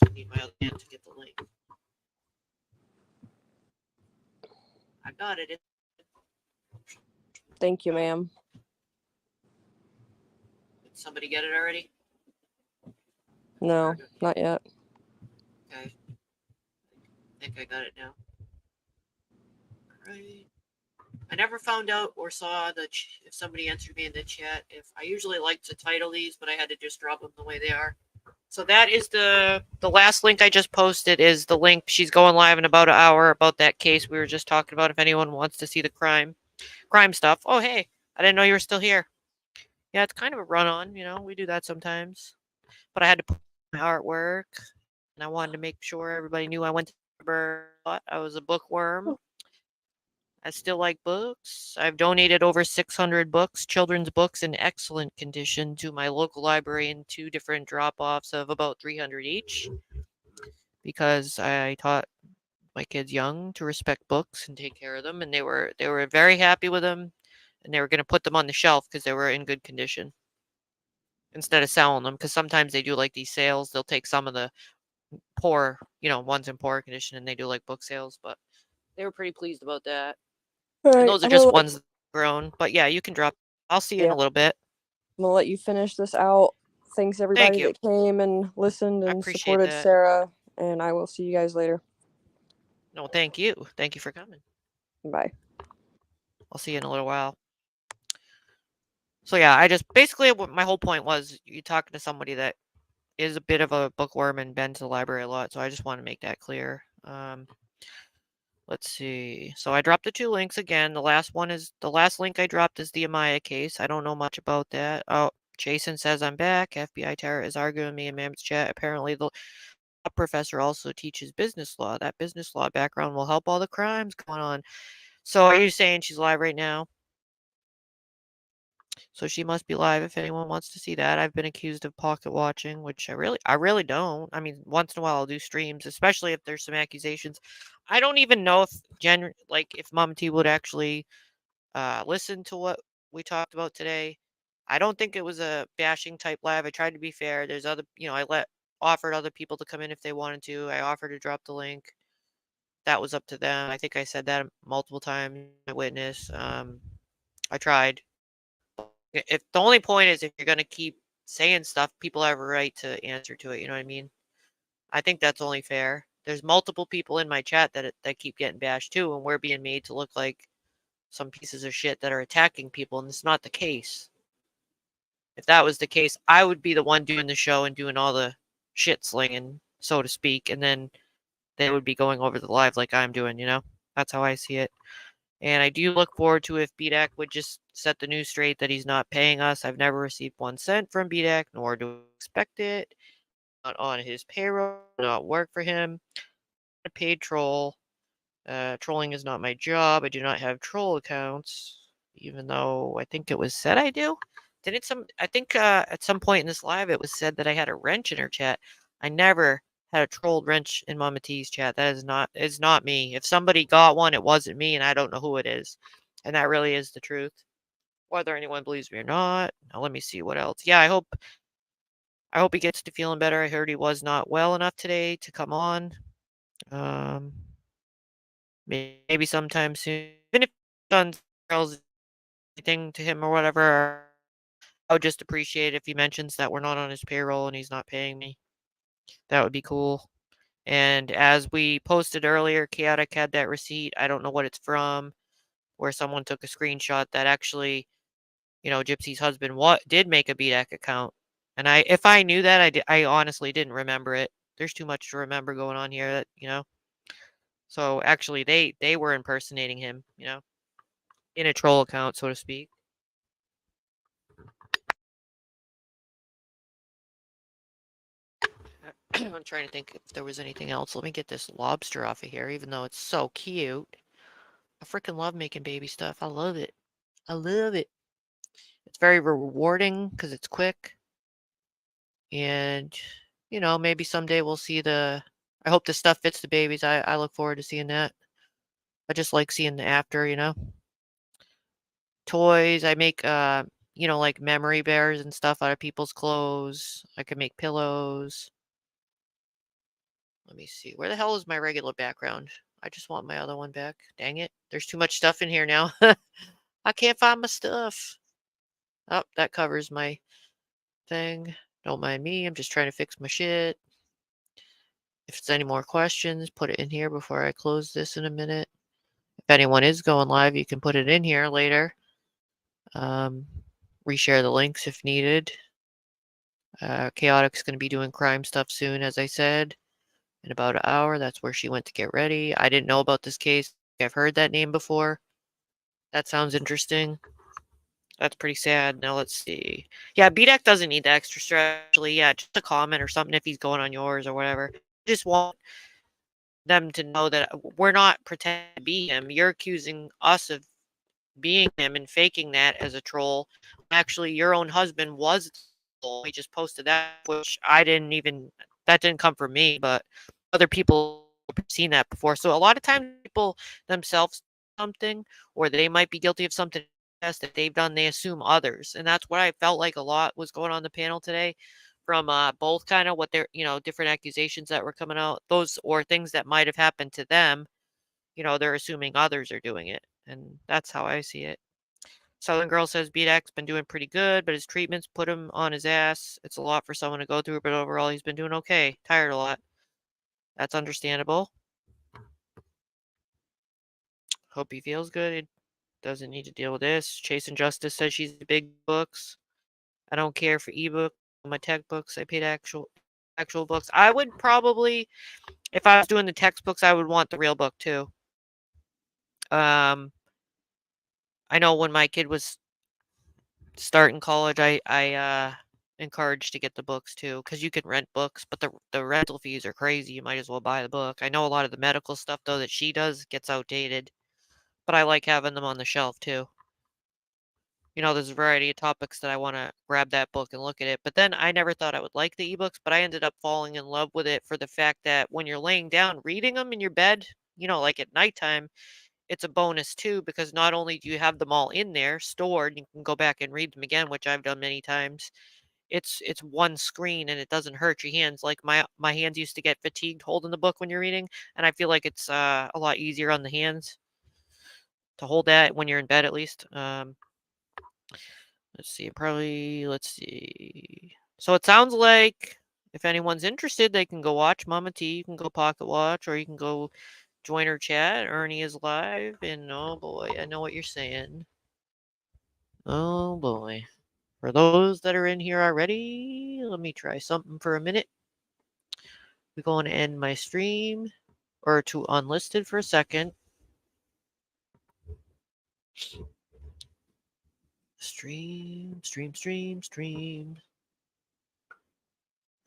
I need my other hand to get the link. I got it. Thank you, ma'am. Did somebody get it already? No, not yet. Okay. I think I got it now. Right. I never found out or saw if somebody answered me in the chat. If I usually like to title these, but I had to just drop them the way they are. So that is the last link I just posted is the link. She's going live in about an hour about that case we were just talking about. If anyone wants to see the crime stuff. Oh hey, I didn't know you were still here. Yeah, it's kind of a run on. We do that sometimes. But I had to put my artwork, and I wanted to make sure everybody knew I went to I was a bookworm. I still like books. I've donated over 600 books, children's books in excellent condition, to my local library in 2 different drop-offs of about 300 each, because I taught my kids young to respect books and take care of them, and they were very happy with them, and they were going to put them on the shelf because they were in good condition instead of selling them, because sometimes they do like these sales. They'll take some of the poor, ones in poor condition, and they do like book sales, but they were pretty pleased about that. All And right, those are just ones that grown. But yeah, you can drop. I'll see you in a little bit. I'm gonna let you finish this out. Thanks everybody you. that came and listened I and appreciate supported that. Sarah, and I will see you guys later. No, thank you. Thank you for coming. Bye. I'll see you in a little while. So yeah, I just basically my whole point was you talking to somebody that is a bit of a bookworm and been to the library a lot, so I just want to make that clear. Let's see. So I dropped the 2 links again. The last link I dropped is the Amaya case. I don't know much about that. Oh, Jason says I'm back. FBI Terror is arguing me in Mam's chat. Apparently the law professor also teaches business law. That business law background will help all the crimes going on. So are you saying she's live right now? So she must be live if anyone wants to see that. I've been accused of pocket watching, which I really don't. I mean, once in a while I'll do streams, especially if there's some accusations. I don't even know if if Mom T would actually listen to what we talked about today. I don't think it was a bashing type live. I tried to be fair. There's other, I offered other people to come in if they wanted to. I offered to drop the link. That was up to them. I think I said that multiple times. My witness. I tried. If the only point is if you're going to keep saying stuff, people have a right to answer to it. You know what I mean? I think that's only fair. There's multiple people in my chat that keep getting bashed too, and we're being made to look like some pieces of shit that are attacking people, and it's not the case. If that was the case, I would be the one doing the show and doing all the shit slinging, so to speak, and then they would be going over the live like I'm doing. That's how I see it. And I do look forward to if BDAC would just set the news straight that he's not paying us. I've never received 1 cent from BDAC, nor do I expect it. Not on his payroll, not work for him. A paid troll. Trolling is not my job. I do not have troll accounts, even though I think it was said I do. I think at some point in this live it was said that I had a wrench in her chat. I never had a trolled wrench in Mama T's chat. That is not me. If somebody got one, it wasn't me, and I don't know who it is. And that really is the truth. Whether anyone believes me or not. Now let me see what else. Yeah, I hope he gets to feeling better. I heard he was not well enough today to come on. Maybe sometime soon. Even if done anything to him or whatever, I would just appreciate if he mentions that we're not on his payroll and he's not paying me. That would be cool. And as we posted earlier, Chaotic had that receipt. I don't know what it's from, where someone took a screenshot that actually, Gypsy's husband did make a BDAC account. And if I knew that, I honestly didn't remember it. There's too much to remember going on here that. So actually, they were impersonating him, in a troll account, so to speak. I'm trying to think if there was anything else. Let me get this lobster off of here, even though it's so cute. I freaking love making baby stuff. I love it. I love it. It's very rewarding because it's quick. And, maybe someday we'll see I hope the stuff fits the babies. I look forward to seeing that. I just like seeing the after. Toys. I make, like memory bears and stuff out of people's clothes. I can make pillows. Let me see. Where the hell is my regular background? I just want my other one back. Dang it. There's too much stuff in here now. I can't find my stuff. Oh, that covers my thing. Don't mind me. I'm just trying to fix my shit. If there's any more questions, put it in here before I close this in a minute. If anyone is going live, you can put it in here later. Reshare the links if needed. Chaotic's going to be doing crime stuff soon, as I said. In about an hour, that's where she went to get ready. I didn't know about this case. I've heard that name before. That sounds interesting. That's pretty sad. Now let's see. Yeah, BDAC doesn't need the extra stress. Actually, yeah, just a comment or something if he's going on yours or whatever. Just want them to know that we're not pretending to be him. You're accusing us of being him and faking that as a troll. Actually, your own husband was a troll. We just posted that, which that didn't come from me, but other people have seen that before. So a lot of times people themselves something, or they might be guilty of something that they've done, they assume others. And that's what I felt like a lot was going on the panel today from both kind of what they're, different accusations that were coming out, those or things that might have happened to them. They're assuming others are doing it. And that's how I see it. Southern Girl says BDAC's been doing pretty good, but his treatments put him on his ass. It's a lot for someone to go through, but overall he's been doing okay. Tired a lot. That's understandable. Hope he feels good. He doesn't need to deal with this. Chasing Justice says she's big books. I don't care for ebook. My tech books, I paid actual books. I would probably, if I was doing the textbooks, I would want the real book too. I know when my kid was starting college, I encouraged to get the books too, because you can rent books, but the rental fees are crazy. You might as well buy the book. I know a lot of the medical stuff though that she does gets outdated, but I like having them on the shelf too. There's a variety of topics that I want to grab that book and look at it. But then I never thought I would like the ebooks, but I ended up falling in love with it for the fact that when you're laying down reading them in your bed, like at nighttime, it's a bonus too, because not only do you have them all in there stored, you can go back and read them again, which I've done many times. It's one screen and it doesn't hurt your hands. Like my hands used to get fatigued holding the book when you're reading, and I feel like it's a lot easier on the hands to hold that when you're in bed at least. Let's see. So it sounds like if anyone's interested, they can go watch Mama T. You can go pocket watch, or you can go join her chat. Ernie is live, and oh boy, I know what you're saying. Oh boy. For those that are in here already, let me try something for a minute. We're going to end my stream, or to unlisted for a second. Stream. I'm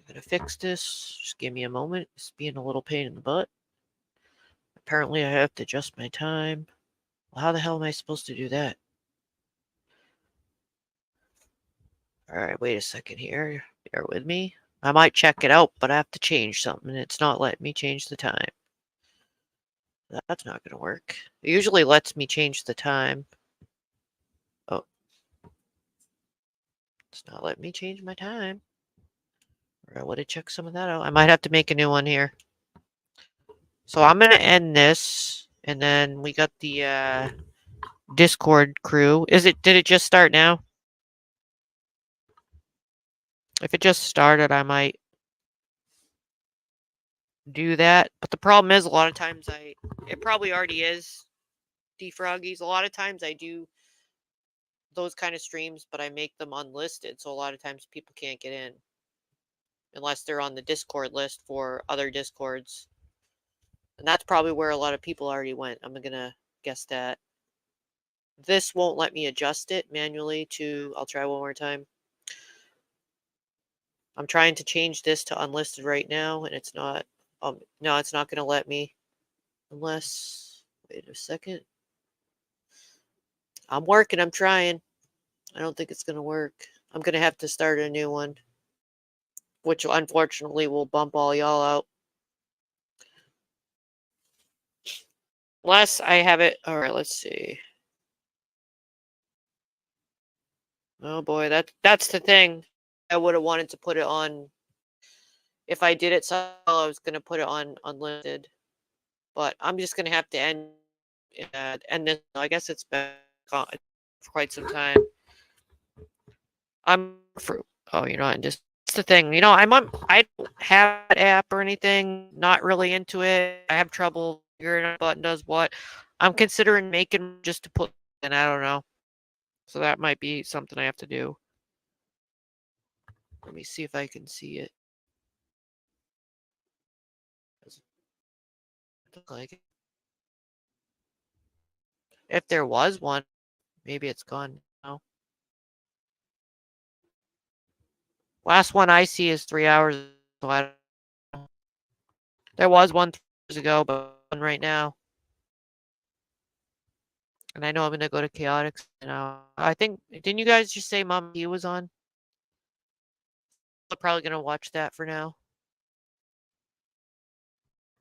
gonna fix this. Just give me a moment. It's being a little pain in the butt. Apparently I have to adjust my time. Well, how the hell am I supposed to do that? Alright, wait a second here. Bear with me. I might check it out, but I have to change something. It's not letting me change the time. That's not going to work. It usually lets me change the time. Oh. It's not letting me change my time. I would have checked some of that out. I might have to make a new one here. So I'm going to end this. And then we got the Discord crew. Did it just start now? If it just started, I might do that. But the problem is a lot of times it probably already is defroggies. A lot of times I do those kind of streams, but I make them unlisted. So a lot of times people can't get in unless they're on the Discord list for other Discords. And that's probably where a lot of people already went. I'm going to guess that. This won't let me adjust it manually to, I'll try one more time. I'm trying to change this to unlisted right now, and it's not, no, it's not going to let me unless, wait a second. I'm working, I'm trying. I don't think it's going to work. I'm going to have to start a new one, which unfortunately will bump all y'all out. Unless I have it, all right, let's see. Oh boy, that's the thing. I would have wanted to put it on. If I did it somehow, I was going to put it on unlimited. But I'm just going to have to end this. I guess it's been for quite some time. Oh, you're not in this. That's the thing. You know, I don't have an app or anything. Not really into it. I have trouble figuring out what button does what. I'm considering making just to put in. I don't know. So that might be something I have to do. Let me see if I can see it. Look like it. If there was one, maybe it's gone now. Last one I see is 3 hours. So I don't know. There was one 3 years ago, but one right now. And I know I'm going to go to Chaotix now. I think, didn't you guys just say Mom P was on? I'm probably going to watch that for now.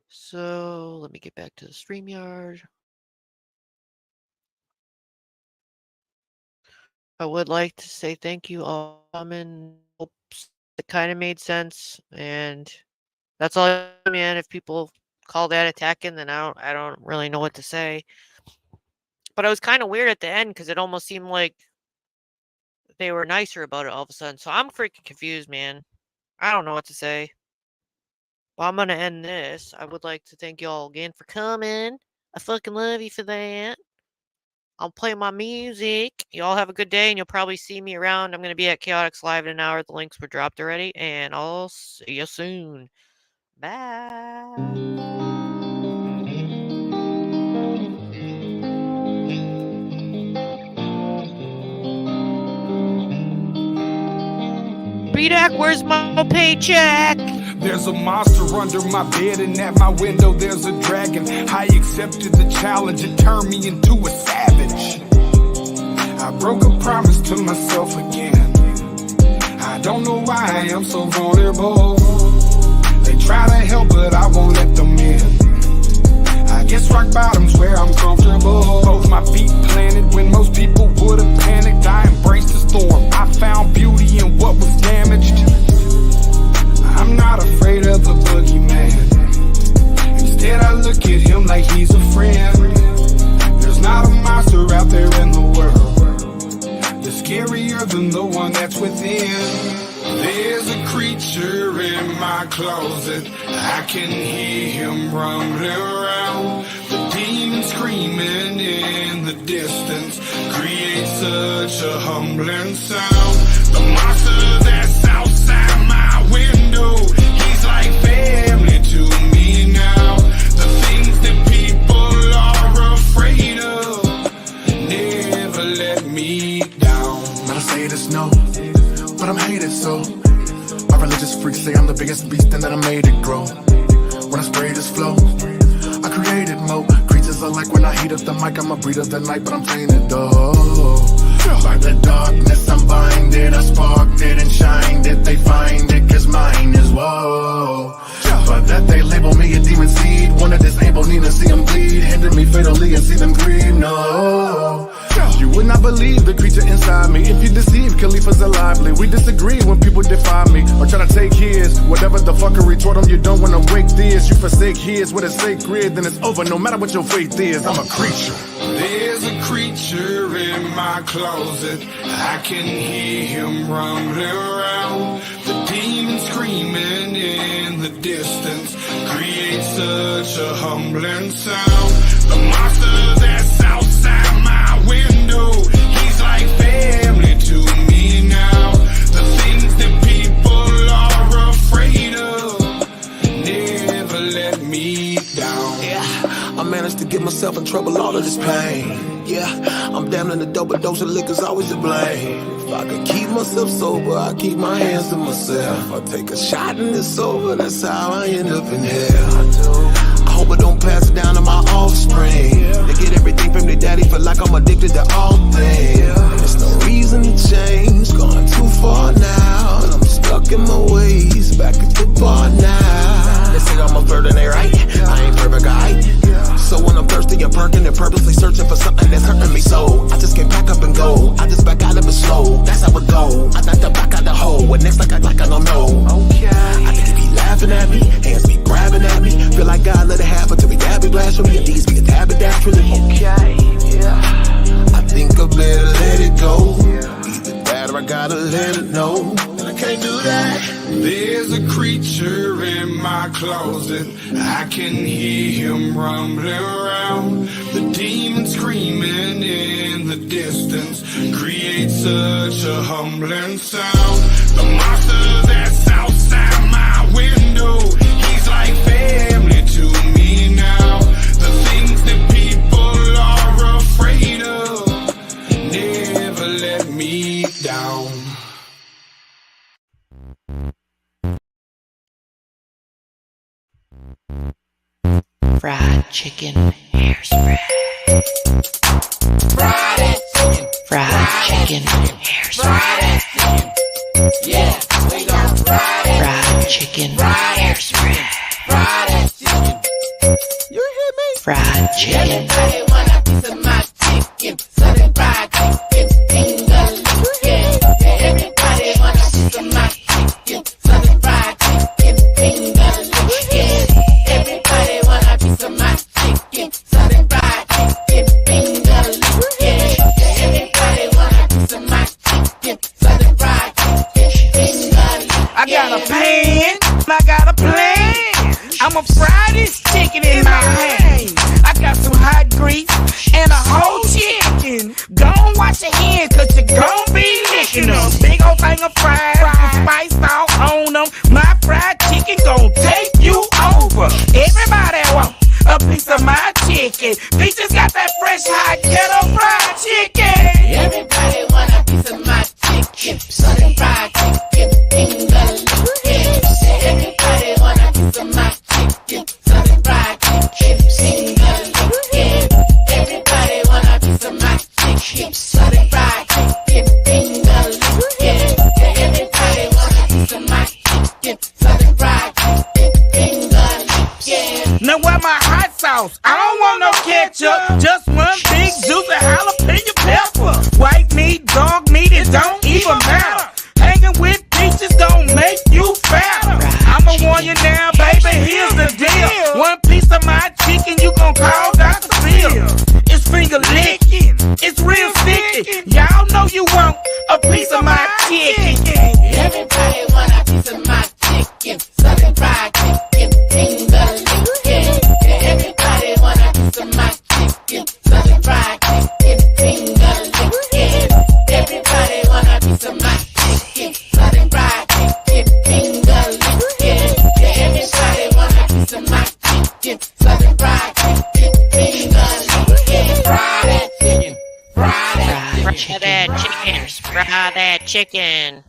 So let me get back to the StreamYard. I would like to say thank you all. It kind of made sense, and that's all, man. If people call that attacking, then I don't really know what to say. But it was kind of weird at the end because it almost seemed like they were nicer about it all of a sudden. So I'm freaking confused, man. I don't know what to say. Well, I'm going to end this. I would like to thank you all again for coming. I fucking love you for that. I'll play my music. You all have a good day, and you'll probably see me around. I'm going to be at Chaotix Live in an hour. The links were dropped already, and I'll see you soon. Bye. BDAC, where's my paycheck? There's a monster under my bed, and at my window there's a dragon. I accepted the challenge, it turned me into a savage. I broke a promise to myself again. I don't know why I am so vulnerable. They try to help, but I won't let them in. I guess rock bottom's where I'm comfortable. Both my feet planted when most people would have panicked. I embraced the storm. I found beauty in what was damaged. I'm not afraid of the boogeyman. Instead I look at him like he's a friend. There's not a monster out there in the world that's scarier than the one that's within. There's a creature in my closet. I can hear him rumbling around. The demon screaming in the distance creates such a humbling sound. The monster that's outside my window, he's like family to me now. The things that people are afraid of never let me down. Not to say this no, but I'm hated so. My religious freaks say I'm the biggest beast and that I made it grow. When I spray this flow, I created mo. Creatures are like when I heat up the mic, I'm a breed of the night, but I'm tainted though. By the darkness I'm blinded, I sparked it and shined it. They find it cause mine is woe. But that they label me a demon seed. Wanna disable me to see them bleed. Hinder me fatally and see them grieve, no. You would not believe the creature inside me. If you deceive, Khalifa's lively. We disagree when people defy me or try to take his. Whatever the fuckery toward them, you don't wanna break this. You forsake his, what is sacred, then it's over. No matter what your faith is, I'm a creature. There's a creature in my closet. I can hear him rumbling around. The demon screaming in the distance creates such a humbling sound. The monster that's outside my window, he's like family to me now. The things that people are afraid of never let me down. Yeah, I managed to get myself in trouble, all of this pain. Yeah, I'm damn in the double dose of liquor's always to blame. If I could keep myself sober, I keep my hands to myself. I take a shot and it's over, that's how I end up in hell. I hope I don't pass it down to my offspring. They get everything from their daddy, feel like I'm addicted to all things. There's no reason to change, gone too far now. And I'm stuck in my ways, back at the bar now. They say I'm a virgin, they right, I ain't perfect, alright. So when I'm thirsty and perking and purposely searching for something that's hurting me so I just can't pack up and go, I just back out of it slow. That's how it go, I like to back out the hole. What next like I don't know. I think he be laughing at me, hands be grabbing at me. Feel like God let it happen till we dab it blasphemy. And these be a dab it naturally. I think I better let it go. Either that or I gotta let it know. And I can't do that. There's a creature in my closet. I can hear him rumbling around. The demon screaming in the distance creates such a humbling sound. The monster that's outside my window, he's like family to me now. The things that people are afraid of never let me down. Fried chicken hairspray. Fried chicken hairspray. Yeah, we gon' Fried chicken hairspray. You hear me? Fried chicken. Everybody want a piece of my chicken, so they fried chicken fingers. Yeah, everybody want a piece of my chicken, so they fried chicken fingers. Yeah, everybody want a piece of my chicken, so they fried chicken fingers. Yeah, everybody want a piece of my chicken, so they fried chicken fingers. I got a plan, I got a plan. I'ma fry this chicken in my hand. I got some hot grease and a whole chicken. Don't wash your hands, cause you gon' be licking them. Big old thing of fries with spice all on them. My fried chicken gon' take you over. Everybody want a piece of my chicken. Peaches got that fresh hot ghetto fried chicken. Everybody want a piece of my chicken, so they fried chicken fingers. Yeah, everybody want a piece of my chicken, so they fried chicken fingers. Yeah, everybody want a piece of my chicken, so they fried chicken fingers. Yeah, everybody want a piece of my chicken, so they fried chicken fingers. Yeah. Now where my hot sauce? I don't want no ketchup, just one big juicy jalapeno pepper. White meat, dog meat, it don't even matter. Hanging with peaches gon' make you fatter. I'ma warn you now, baby, here's the deal. One piece of my chicken, you gon' call Dr. Phil. It's finger licking, it's real sticky. Y'all know you want a piece of my chicken. Everybody want a piece of my chicken, southern fried chicken fingers. Yeah, everybody want a piece of my chicken, southern fried chicken fingers. Yeah, everybody want a piece of my chicken, southern fried chicken fingers. Yeah, everybody want a piece of my chicken, southern fried chicken fingers. Yeah, fry that chicken, fry that chicken, Fry that chicken. Fry that chicken.